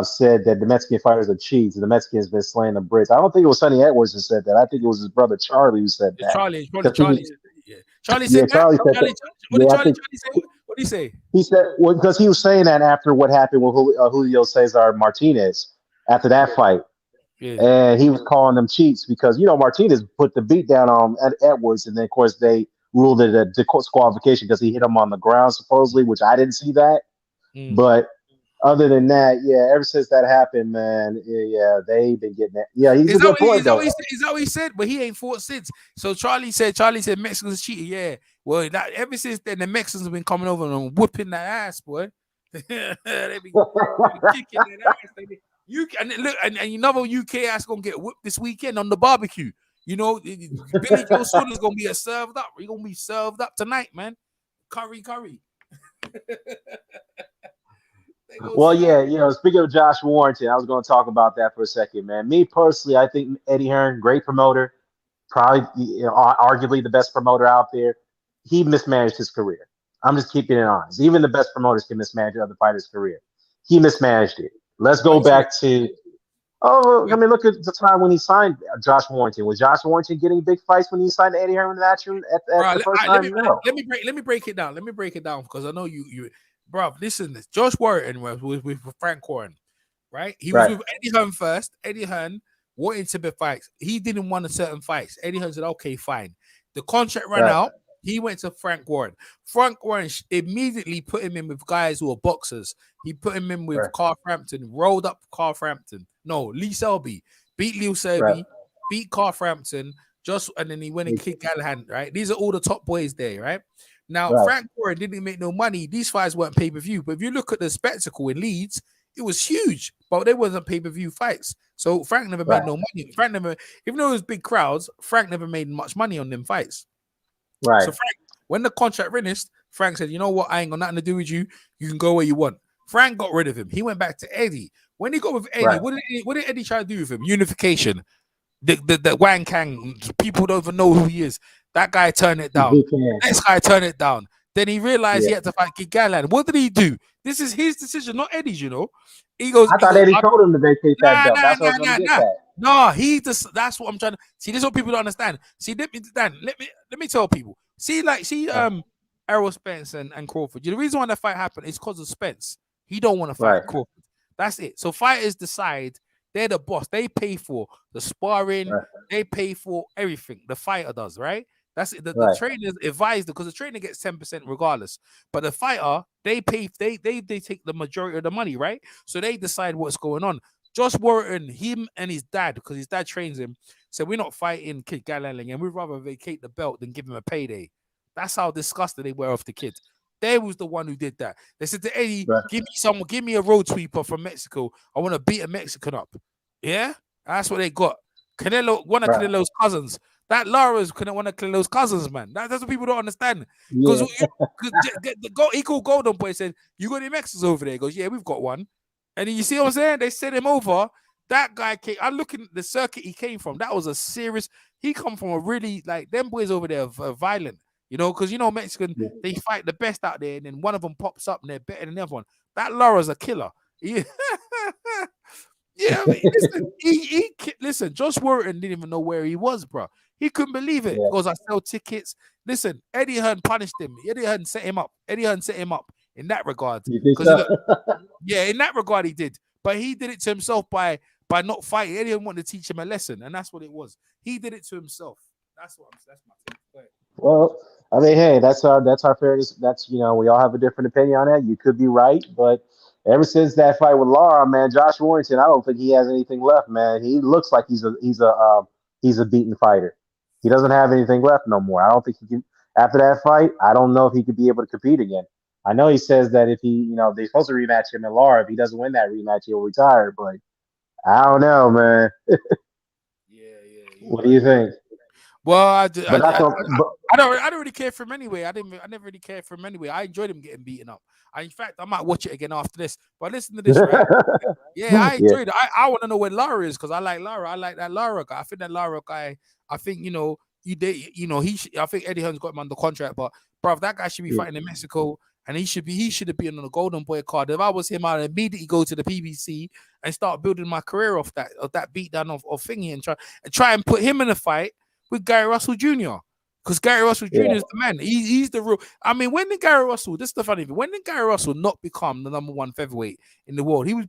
said that the Mexican fighters are cheats, and the Mexicans been slaying the Brits. I don't think it was Sonny Edwards who said that. I think it was his brother Charlie who said It's that. Charlie. It's probably Charlie. Yeah. Charlie Yeah, said that. Charlie said Charlie, that. what did Yeah, I Charlie think say? What did he say? he said because he was saying that after what happened with Julio Cesar Martinez after that fight. Yeah. And he was calling them cheats because Martinez put the beat down on Edwards, and then of course they ruled it a disqualification because he hit him on the ground supposedly, which I didn't see that. But other than that, yeah, ever since that happened, man, yeah, they've been getting that. Yeah, he's a good point though. Is that what he said? But he ain't fought since. So Charlie said Mexicans cheated. Yeah. Well, ever since then, the Mexicans have been coming over and whooping that ass, boy. They be kicking that ass. And another UK ass gonna get whipped this weekend on the barbecue. Billy Joe Saunders gonna be served up. He gonna be served up tonight, man. Curry. Well, yeah, speaking of Josh Warrington, I was going to talk about that for a second, man. Me personally, I think Eddie Hearn, great promoter, probably arguably the best promoter out there. He mismanaged his career. I'm just keeping it honest. Even the best promoters can mismanage other fighters' career. He mismanaged it. Let's go back to look at the time when he signed Josh Warrington. Was Josh Warrington getting big fights when he signed Eddie Hearn at the first time? No. Let me break it down. Let me break it down because I know you. Bro, listen, Josh Warrington was with Frank Warren, right? He was with Eddie Hearn first. Eddie Hearn wanted to be fights. He didn't want a certain fights. Eddie Hearn said, okay, fine. The contract ran out. He went to Frank Warren. Frank Warren immediately put him in with guys who are boxers. He put him in with Carl Frampton, rolled up Carl Frampton. No, Lee Selby. Beat Lee Selby, beat Carl Frampton, and then he went and kicked Callahan, right? These are all the top boys there, right? Now, Frank Warren didn't make no money. These fights weren't pay-per-view. But if you look at the spectacle in Leeds, it was huge. But they wasn't pay-per-view fights. So Frank never made no money. Even though it was big crowds, Frank never made much money on them fights. Right. So Frank, when the contract finished, Frank said, you know what? I ain't got nothing to do with you. You can go where you want. Frank got rid of him. He went back to Eddie. When he got with Eddie, what did Eddie try to do with him? Unification. The Wang Kang, people don't even know who he is. That guy turned it down. Next guy turned it down. Then he realized he had to fight Kid Gallan. What did he do? This is his decision, not Eddie's, He goes, I thought Eddie told him to vacate that belt. That's what I was going to get at. No, that's what I'm trying to see. This is what people don't understand. See, let me tell people. Errol Spence and Crawford. The reason why that fight happened is because of Spence. He don't want to fight Crawford. That's it. So fighters decide they're the boss. They pay for the sparring. They pay for everything. The fighter does, right? That's it. The trainers advise because the trainer gets 10% regardless. But the fighter, they pay. They take the majority of the money, right? So they decide what's going on. Josh Warrington, him and his dad, because his dad trains him, said we're not fighting Kid Gallen and we'd rather vacate the belt than give him a payday. That's how disgusted they were of the kid. They was the one who did that. They said to Eddie, give me a road sweeper from Mexico. I want to beat a Mexican up. Yeah? That's what they got. Canelo, one of Canelo's cousins. That Lara's one of Canelo's cousins, man. That's what people don't understand. Because he called Golden Boy, said, you got any Mexicans over there? He goes, yeah, we've got one. And you see what I'm saying? They sent him over. That guy came. I'm looking at the circuit he came from. That was a serious. He come from a really, them boys over there are violent. Because Mexican, they fight the best out there, and then one of them pops up and they're better than the other one. That Lara's a killer. Yeah, listen, Josh Warrington didn't even know where he was, bro. He couldn't believe it. Because I sell tickets. Listen, Eddie Hearn punished him. Eddie Hearn set him up. In that regard. You think so? In that regard he did. But he did it to himself by not fighting. Eddie Hearn wanted to teach him a lesson, and that's what it was. He did it to himself. That's my take. Well, I mean, hey, that's our fairness. That's we all have a different opinion on that. You could be right, but ever since that fight with Lara, man, Josh Warrington, I don't think he has anything left, man. He looks like he's a beaten fighter. He doesn't have anything left no more. I don't think he can. After that fight, I don't know if he could be able to compete again. I know he says that if he, they're supposed to rematch him in Lara. If he doesn't win that rematch, he'll retire. But I don't know, man. Yeah. What do you think? Well, But that's what. I don't really care for him anyway. I never really cared for him anyway. I enjoyed him getting beaten up. In fact, I might watch it again after this. But listen to this, right? Yeah, I Yeah. enjoyed it. I want to know where Lara is because I like Lara. I like that Lara guy. I think that Lara guy. I think I think Eddie Hearn's got him under contract, but bro, that guy should be fighting in Mexico, and he should have been on the Golden Boy card. If I was him, I'd immediately go to the PBC and start building my career off that beatdown of Thingy and try and put him in a fight with Gary Russell Jr. Because Gary Russell Jr. is the man. He's the real. I mean, when did Gary Russell? This is the funny thing. When did Gary Russell not become the #1 featherweight in the world? He was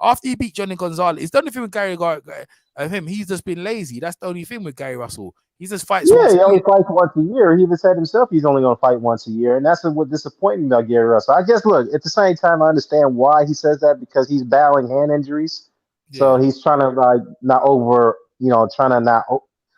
after he beat Johnny Gonzalez. It's the only thing with him. He's just been lazy. That's the only thing with Gary Russell. He just fights. Yeah, he only fights once a year. He even said himself he's only going to fight once a year, and that's what disappointing about Gary Russell. I guess look at the same time I understand why he says that because he's battling hand injuries, so he's trying to not over, trying to not.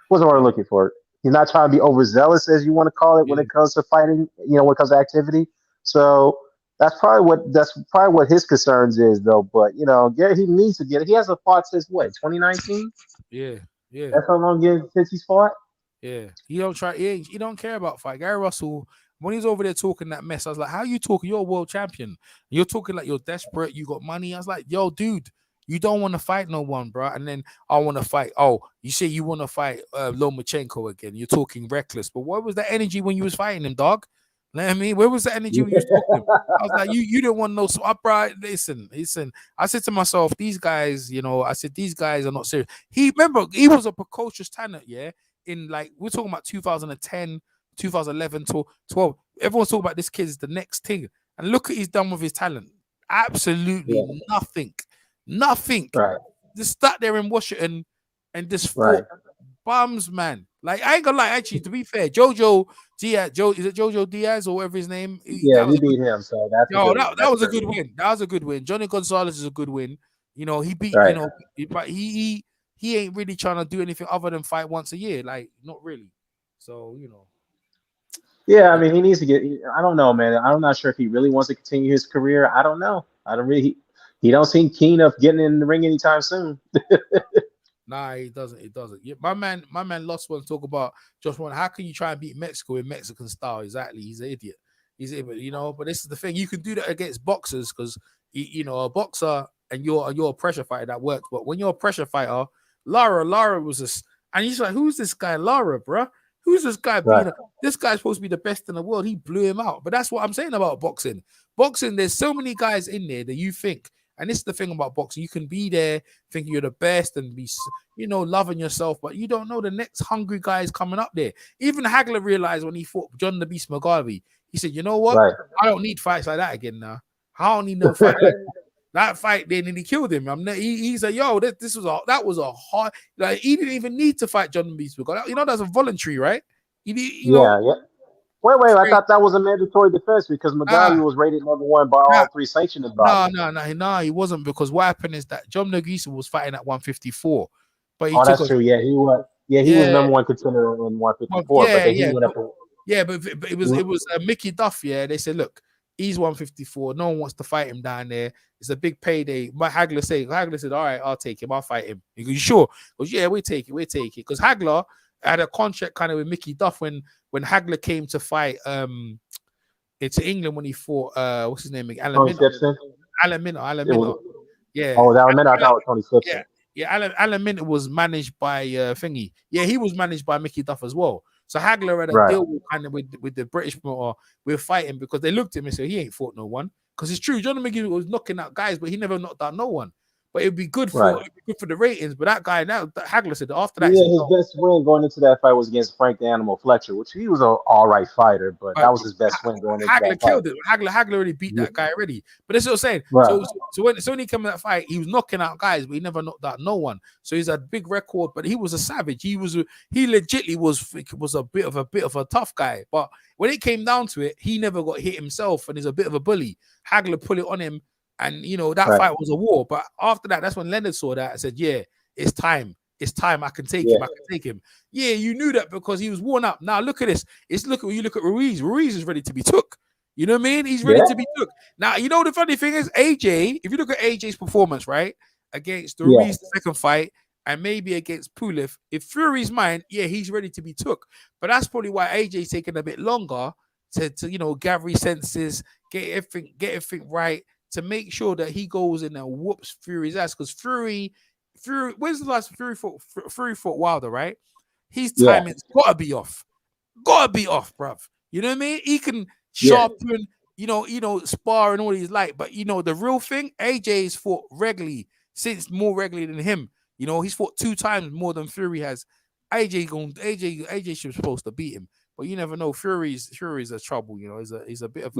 What's the word I'm looking for? He's not trying to be overzealous, as you want to call it, when it comes to fighting. When it comes to activity. So that's probably what his concerns is, though. But Gary, he needs to get it. He hasn't fought since what 2019. Yeah. That's how long since he's fought. Yeah, he don't try. He don't care about fight. Gary Russell, when he's over there talking that mess, I was like, "How you talking? You're a world champion. You're talking like you're desperate. You got money." I was like, "Yo, dude, you don't want to fight no one, bro." And then I want to fight. Oh, you say you want to fight Lomachenko again? You're talking reckless. But what was that energy when you was fighting him, dog? Know what I mean, where was the energy when you was talking? I was like, you didn't want no. So, bro, listen. I said to myself, these guys, these guys are not serious. He was a precocious talent, yeah. In we're talking about 2010, 2011, 12. Everyone's talking about this kid is the next thing. And look what he's done with his talent. Absolutely nothing. Right. Just sat there in Washington and just fought bums, man. I ain't gonna lie, actually, to be fair, Jojo Diaz, is it Jojo Diaz or whatever his name? He beat him, so that's that was a good win. That was a good win. Johnny Gonzalez is a good win. He beat, he ain't really trying to do anything other than fight once a year. Not really. So, Yeah, I mean, he needs to get. I don't know, man. I'm not sure if he really wants to continue his career. I don't know. I don't really. He don't seem keen of getting in the ring anytime soon. Nah, he doesn't. It doesn't. Yeah, my man Lost one talk about just one. How can you try and beat Mexico in Mexican style? Exactly. He's an idiot. But this is the thing. You can do that against boxers because a boxer and you're a pressure fighter that works. But when you're a pressure fighter, Lara was and he's like, who's this guy, Lara, bro? Who's this guy? This guy's supposed to be the best in the world. He blew him out. But that's what I'm saying about boxing. Boxing, there's so many guys in there that you think, and this is the thing about boxing, you can be there thinking you're the best and be, loving yourself, but you don't know the next hungry guy is coming up there. Even Hagler realized when he fought John the Beast Mugabe, he said, you know what? Right. I don't need fights like that again now. I don't need no fight like that. That fight then, and he killed him. He said, "Yo, that was a hard. He didn't even need to fight John Beast because that's a voluntary, right? Yeah. Wait. I thought that was a mandatory defense because Mugabe was rated #1 by all three sanctioned bodies. No, he wasn't because what happened is that John Nogueira was fighting at 154, but that's true. Yeah, he was. Yeah, he was #1 contender in 154. But then he went up. But it was Mickey Duff. Yeah, they said, look. He's 154. No one wants to fight him down there. It's a big payday. Hagler said, all right, I'll take him. I'll fight him. He goes, you sure? He goes, yeah, we take it. Because Hagler had a contract kind of with Mickey Duff when Hagler came to fight into England when he fought what's his name? Alan Minter. Yeah. Oh, that Minter, I thought it was Tony Simpson. Yeah, Alan Minter was managed by Thingy. Yeah, he was managed by Mickey Duff as well. So Hagler had a deal with the British promoter. We're fighting because they looked at him and said he ain't fought no one. Because it's true, John McGee was knocking out guys, but he never knocked out no one. But it'd be good for the ratings. But that guy now, Hagler said after that, his best win going into that fight was against Frank the Animal Fletcher, which he was an all right fighter, but that was his best win going into that fight. Hagler killed it. Hagler already beat that guy already. But that's what I'm saying. Right. So when he came in that fight, he was knocking out guys, but he never knocked out no one. So he's a big record, but he was a savage. He legitimately was a bit of a tough guy. But when it came down to it, he never got hit himself, and he's a bit of a bully. Hagler put it on him. And that fight was a war. But after that, that's when Leonard saw that and said, yeah, it's time. I can take him. Yeah, you knew that because he was worn up. Now look at this. When you look at Ruiz. Ruiz is ready to be took. You know what I mean? He's ready to be took. Now, the funny thing is, AJ, if you look at AJ's performance, right, against the Ruiz, the second fight, and maybe against Pulev. If Fury's mine, yeah, he's ready to be took. But that's probably why AJ's taking a bit longer to gather his senses, get everything right, to make sure that he goes in and whoops Fury's ass. Because Fury, when's the last Fury fought Wilder, right? His Yeah. timing's gotta be off. Gotta be off, bruv. You know what I mean? He can Yeah. sharpen, spar and all he's like, but the real thing, AJ's fought regularly, since more regularly than him. He's fought 2 times more than Fury has. AJ should supposed to beat him, but you never know. Fury's a trouble. He's a bit of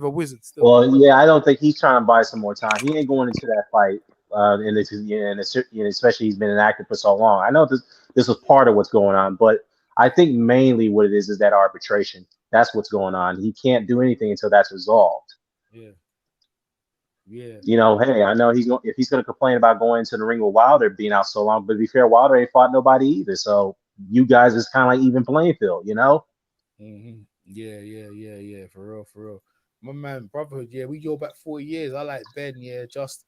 a wizard still. Well, yeah, I don't think he's trying to buy some more time. He ain't going into that fight, and especially he's been inactive for so long. I know this was part of what's going on, but I think mainly what it is that arbitration. That's what's going on. He can't do anything until that's resolved. Yeah. Yeah. Hey, I know if he's going to complain about going into the ring with Wilder being out so long, but to be fair, Wilder ain't fought nobody either. So you guys is kind of like even playing field, Mm-hmm. Yeah. For real. My man, brotherhood. Yeah, we go back 4 years. I like Ben. Yeah, just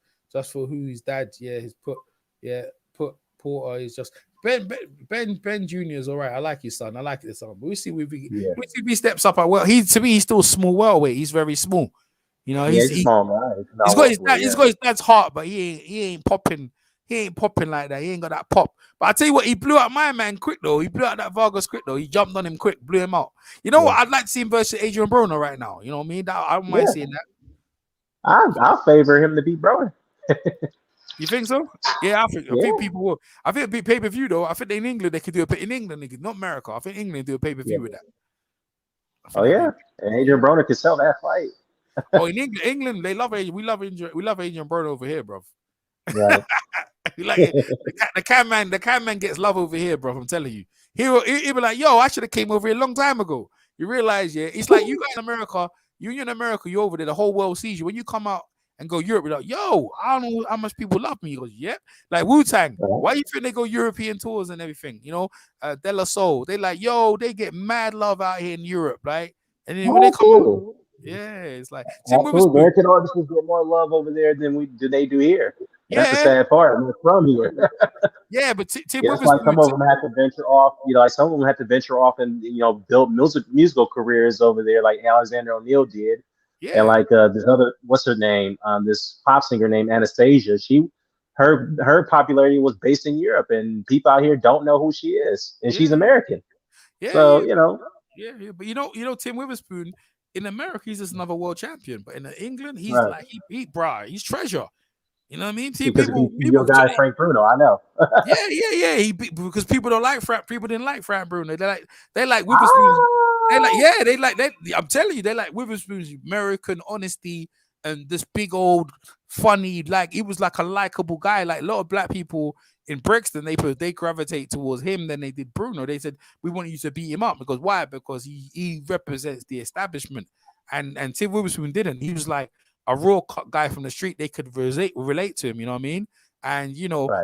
for who his dad. Yeah, put Porter is just Ben Jr. is all right. I like his son. I like his son. But we see if he steps up. He's still small welterweight. He's very small. He's small, man. He's got his dad's heart, but he ain't popping. He ain't popping like that. He ain't got that pop. But I tell you what, he blew out my man quick though. He blew out that Vargas quick though. He jumped on him quick, blew him out. You know what? I'd like to see him versus Adrian Broner right now. You know what I mean? I don't mind seeing that. I'll favor him to beat Broner. You think so? Yeah, I think people will. I think a pay-per-view though. I think in England they could do in England, not America. I think England do a pay-per-view with that. Oh yeah, and Adrian Broner could sell that fight. In England they love Adrian. We love Adrian Broner over here, bro. Right. The can man gets love over here, bro. I'm telling you. He'll be like, yo, I should have came over here a long time ago. You realize, yeah? It's like you guys in America, you're over there, the whole world sees you. When you come out and go Europe, you're like, yo, I don't know how much people love me. He goes, yeah. Like Wu-Tang. Why you think they go European tours and everything? De La Soul. They like, yo, they get mad love out here in Europe, right? And then when they come out, yeah, it's like American artists get more love over there than they do here. That's the sad part. I'm from here. Yeah, but Tim Witherspoon. Like some of them have to venture off. Like some of them have to venture off and build musical careers over there, like Alexander O'Neal did. Yeah. And like this other, what's her name? This pop singer named Anastasia. Her popularity was based in Europe, and people out here don't know who she is, and she's American. Yeah. So Yeah. But Tim Witherspoon in America, he's just another world champion. But in England, he's like he's treasure. You know what I mean? People guy Frank Bruno, I know. yeah. Because people don't like people didn't like Frank Bruno. They like Witherspoon's. I'm telling you, they like Witherspoon's American honesty and this big old funny. Like he was like a likable guy. Like a lot of black people in Brixton, they gravitate towards him than they did Bruno. They said we want you to beat him up because why? Because he represents the establishment, and Tim Witherspoon didn't. He was like a raw guy from the street. They could relate to him. You know what I mean? And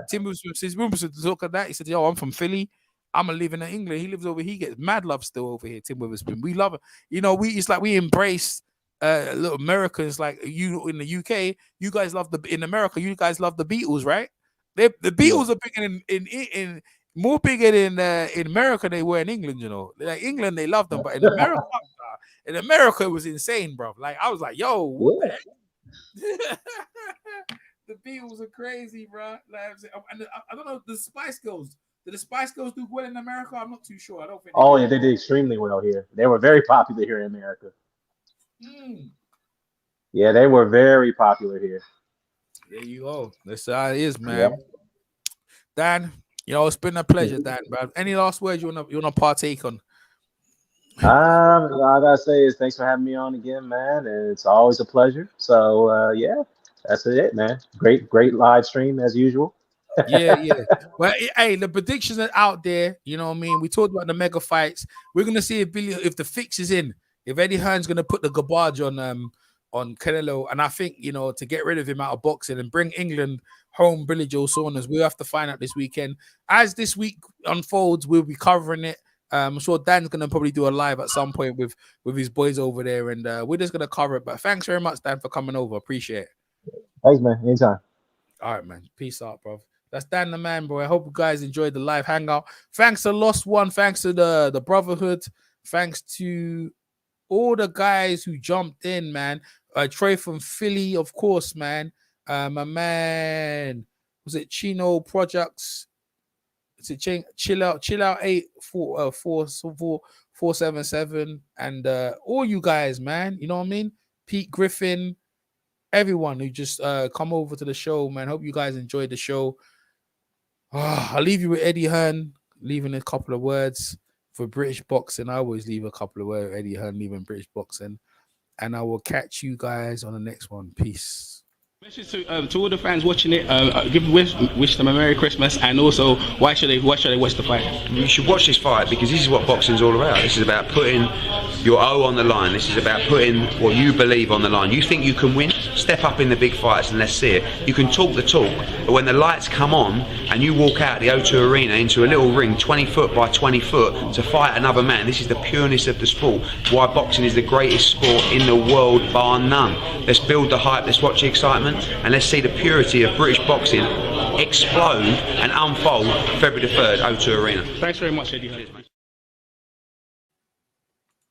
Tim Witherspoon look at that. He said, "Yo, I'm from Philly. I'm living in England. He lives over. He gets mad love still over here. Tim Witherspoon. We love it. It's like we embrace little Americans. Like you in the UK, you guys love in America. You guys love the Beatles, right? The Beatles are bigger in more bigger in America than they were in England. Like England, they love them, but in America, it was insane, bro. Like I was like, yo, what the heck? The Beatles are crazy, bro. Like, I don't know the Spice Girls. Did the Spice Girls do well in America? I'm not too sure. I don't think. Yeah, they did extremely well here. They were very popular here in America. Yeah, they were very popular here. There you go. That's how it is, man. Yeah. Dan, it's been a pleasure, Dan. Bro. Any last words you wanna partake on? All I gotta say is thanks for having me on again, man. And it's always a pleasure. So yeah, that's it, man. Great live stream as usual. Yeah. Well, hey, the predictions are out there. You know what I mean? We talked about the mega fights. We're gonna see if the fix is in. If Eddie Hearn's gonna put the garbage on Canelo, and I think to get rid of him out of boxing and bring England home, Billy Joe Saunders. We'll have to find out this weekend. As this week unfolds, we'll be covering it. I'm sure Dan's gonna probably do a live at some point with his boys over there, and we're just gonna cover it. But thanks very much, Dan, for coming over. Appreciate it. Thanks, man. Anytime. All right, man. Peace out, bro. That's Dan the man, bro. I hope you guys enjoyed the live hangout. Thanks to Lost One. Thanks to the Brotherhood. Thanks to all the guys who jumped in, man. Trey from Philly, of course, man. My man, was it Chino Projects? Is it Chill Out 84477, and all you guys, man. You know what I mean? Pete Griffin, everyone who just come over to the show, man. Hope you guys enjoyed the show. I'll leave you with Eddie Hearn, leaving a couple of words for British boxing. I always leave a couple of words with Eddie Hearn, leaving British boxing. And I will catch you guys on the next one. Peace. Message to all the fans watching it, wish them a Merry Christmas, and also why should they watch the fight? You should watch this fight because this is what boxing's all about. This is about putting your O on the line. This is about putting what you believe on the line. You think you can win? Step up in the big fights and let's see it. You can talk the talk, but when the lights come on and you walk out the O2 Arena into a little ring 20 foot by 20 foot to fight another man, this is the pureness of the sport. Why boxing is the greatest sport in the world, bar none. Let's build the hype, let's watch the excitement, and let's see the purity of British boxing explode and unfold February the 3rd, O2 Arena. Thanks very much, Eddie.